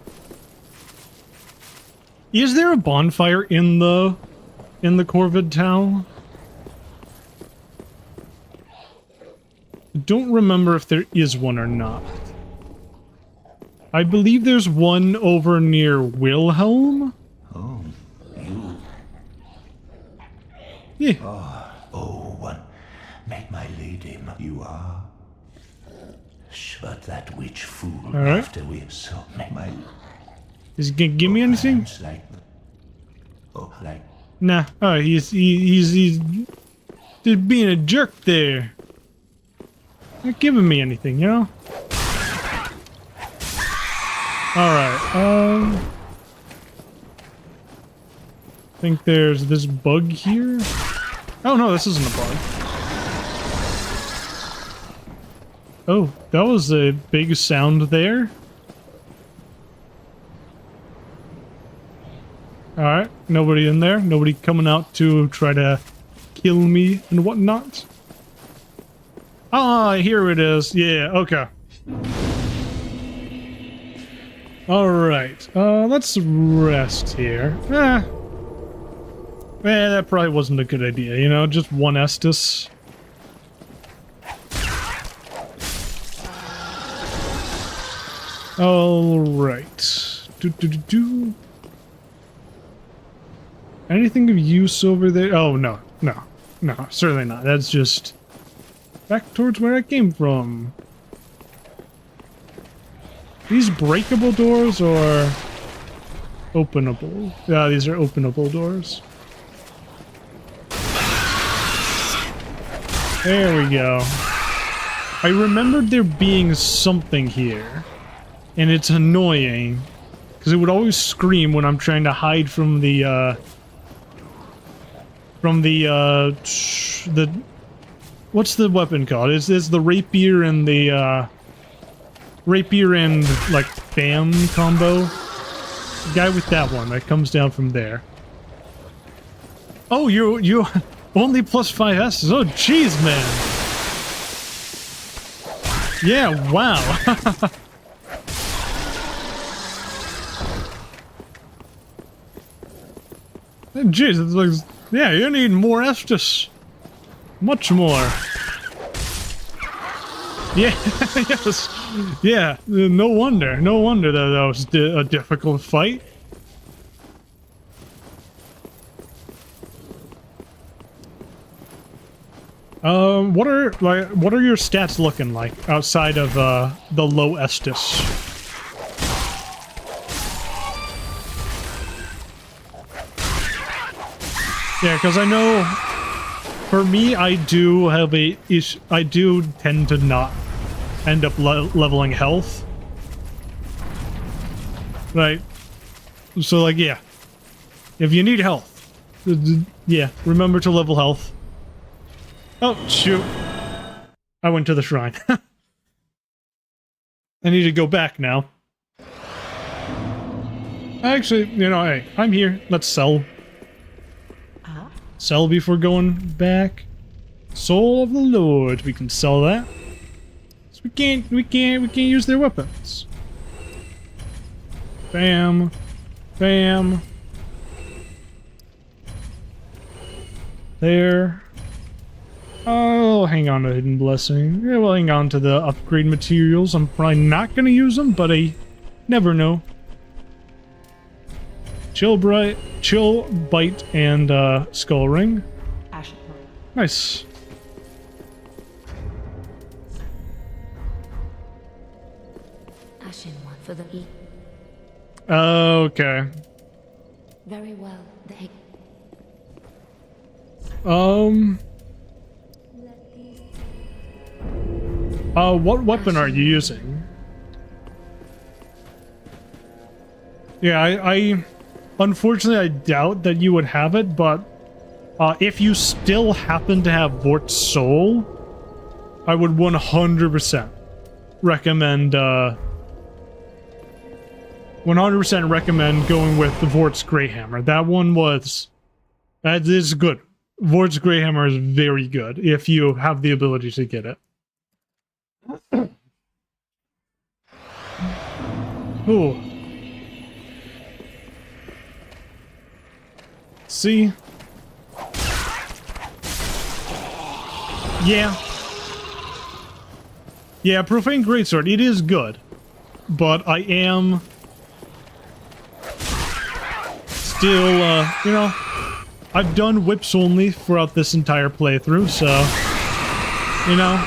Is there a bonfire in the Corvid Town? I don't remember if there is one or not. I believe there's one over near Wilhelm. Oh, you. Yeah. Oh, one. Make my lady you are. But that witch fool Alright. after we so make my... Is he gonna give me anything? Like, like... Nah. Oh, he's just being a jerk there. Not giving me anything, you know? Alright, I think there's this bug here. Oh no, this isn't a bug. Oh, that was a big sound there. Alright, nobody in there. Nobody coming out to try to kill me and whatnot. Ah, here it is. Yeah, okay. Alright, let's rest here. That probably wasn't a good idea, you know, just one Estus. Alright. Anything of use over there? Oh, no, certainly not. That's just back towards where I came from. These breakable doors or openable? Yeah, these are openable doors. There we go. I remembered there being something here, and it's annoying because it would always scream when I'm trying to hide from the what's the weapon called? Is the rapier and the rapier and like bam combo? The guy with that one that comes down from there. Oh, you only plus 5 S's. Oh, jeez, man. Yeah, wow. Jeez, it's like, yeah, you need more Estus. Much more. Yeah, yes. Yeah, no wonder that was a difficult fight. What are your stats looking like outside of the low Estus? Yeah, because I know for me, I do tend to not end up leveling health. Right. So like, yeah. If you need health, yeah, remember to level health. Oh, shoot. I went to the shrine. I need to go back now. Actually, you know, hey, I'm here. Let's sell. Sell before going back. Soul of the Lord. We can sell that. So we can't use their weapons. Bam. Bam. There. I'll hang on to Hidden Blessing. Yeah, we'll hang on to the upgrade materials. I'm probably not going to use them, but I never know. Chill Bite, and Skull Ring. Nice. Ashen one for the E. Okay. Very well. They. What weapon are you using? Yeah, I unfortunately, I doubt that you would have it, but if you still happen to have Vort's Soul, I would 100% recommend 100% recommend going with the Vort's Greyhammer. That one that is good. Vort's Greyhammer is very good if you have the ability to get it. Ooh. See? Yeah. Yeah, Profane Greatsword, it is good. But I am still, you know, I've done whips only throughout this entire playthrough, so, you know,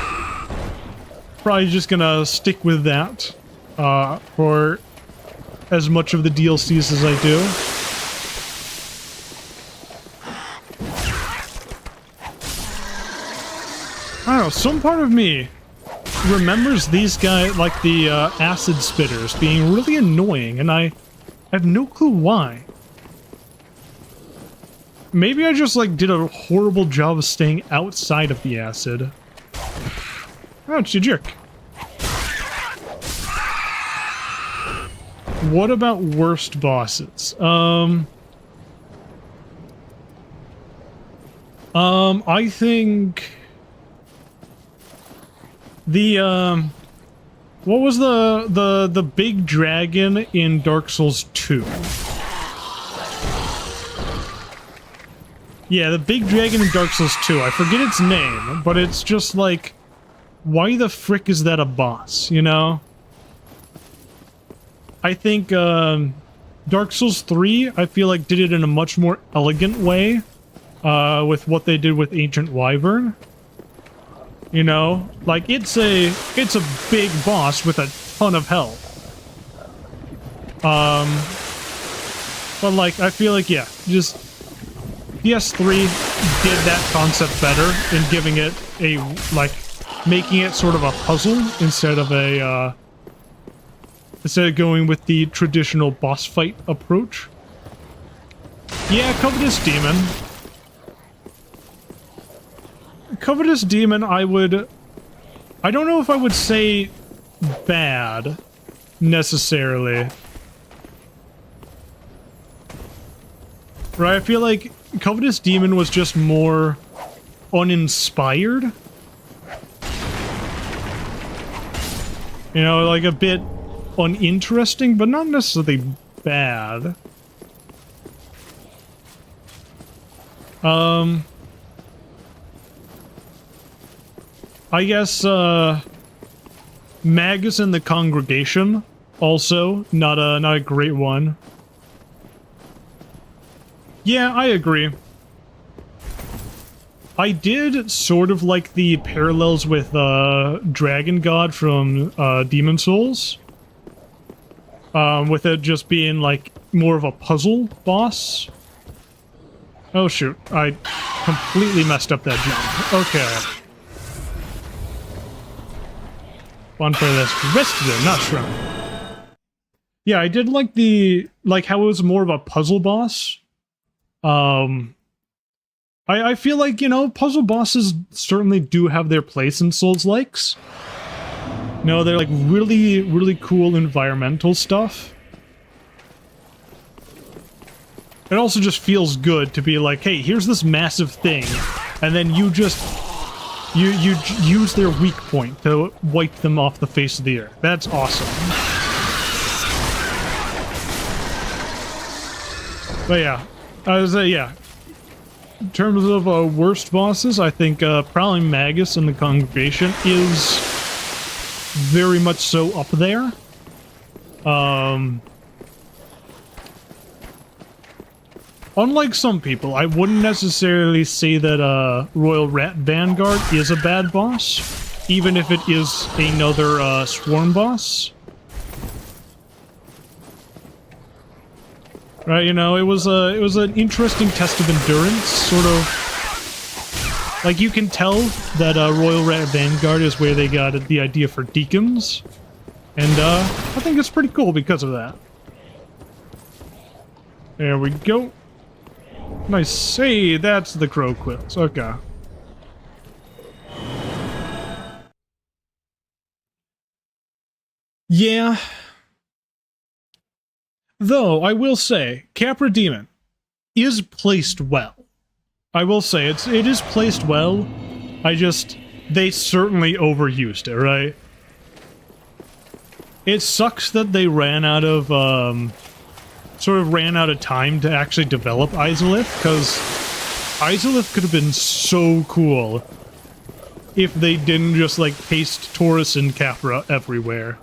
probably just gonna stick with that, for as much of the DLCs as I do. I don't know, some part of me remembers these guys, like the acid spitters, being really annoying, and I have no clue why. Maybe I just, like, did a horrible job of staying outside of the acid. Oh, it's a jerk. What about worst bosses? I think the what was the big dragon in Dark Souls 2? Yeah, the big dragon in Dark Souls 2. I forget its name, but it's just like, why the frick is that a boss, you know? I think Dark Souls 3, I feel like, did it in a much more elegant way with what they did with Ancient Wyvern. You know? Like, it's a big boss with a ton of health. But, like, I feel like, yeah, just... PS3 did that concept better in giving it a, like, making it sort of a puzzle instead of a, instead of going with the traditional boss fight approach. Yeah, Covetous Demon. Covetous Demon, I don't know if I would say bad, necessarily. Right, I feel like Covetous Demon was just more uninspired. You know, like a bit uninteresting, but not necessarily bad. I guess, Magus and the Congregation, also, not a great one. Yeah, I agree. I did sort of like the parallels with Dragon God from Demon Souls. With it just being like more of a puzzle boss. Oh shoot, I completely messed up that jump. Okay. One for this rest of them, not shrunk. Yeah, I did like how it was more of a puzzle boss. I feel like, you know, puzzle bosses certainly do have their place in Souls-likes. No, they're like really, really cool environmental stuff. It also just feels good to be like, hey, here's this massive thing, and then you just... You use their weak point to wipe them off the face of the earth. That's awesome. But yeah, yeah. In terms of worst bosses, I think Prowling Magus and the Congregation is very much so up there. Unlike some people, I wouldn't necessarily say that Royal Rat Vanguard is a bad boss, even if it is another swarm boss. Right, you know, it was an interesting test of endurance, sort of. Like, you can tell that Royal Rat Vanguard is where they got the idea for deacons, and I think it's pretty cool because of that. There we go. Nice. Hey, that's the Crow Quills. Okay. Yeah. Though, I will say, Capra Demon is placed well. I will say, it is placed well. They certainly overused it, right? It sucks that they ran out of, sort of ran out of time to actually develop Izalith, because Izalith could have been so cool if they didn't just, like, paste Taurus and Capra everywhere.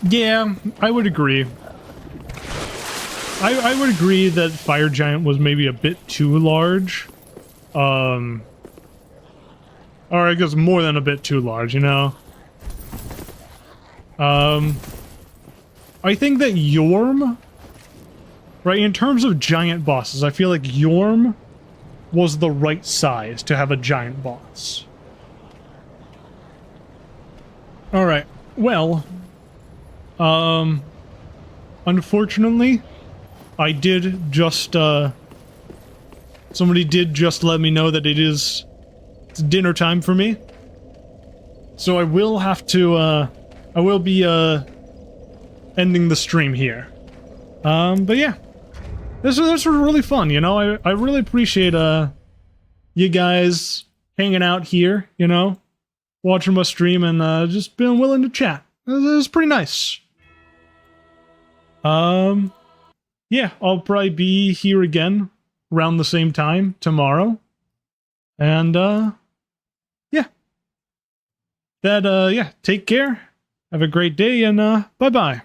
Yeah, I would agree. I would agree that Fire Giant was maybe a bit too large. Or I guess more than a bit too large, you know? I think that Yorm, right, in terms of giant bosses, I feel like Yorm was the right size to have a giant boss. Alright, well... Unfortunately, I did just, somebody did just let me know that it's dinner time for me. So I will have to, I will be, ending the stream here. But yeah. This was really fun, you know? I really appreciate, you guys hanging out here, you know? Watching my stream and, just being willing to chat. It was pretty nice. Yeah, I'll probably be here again around the same time tomorrow. And, yeah. Yeah, take care. Have a great day and, bye-bye.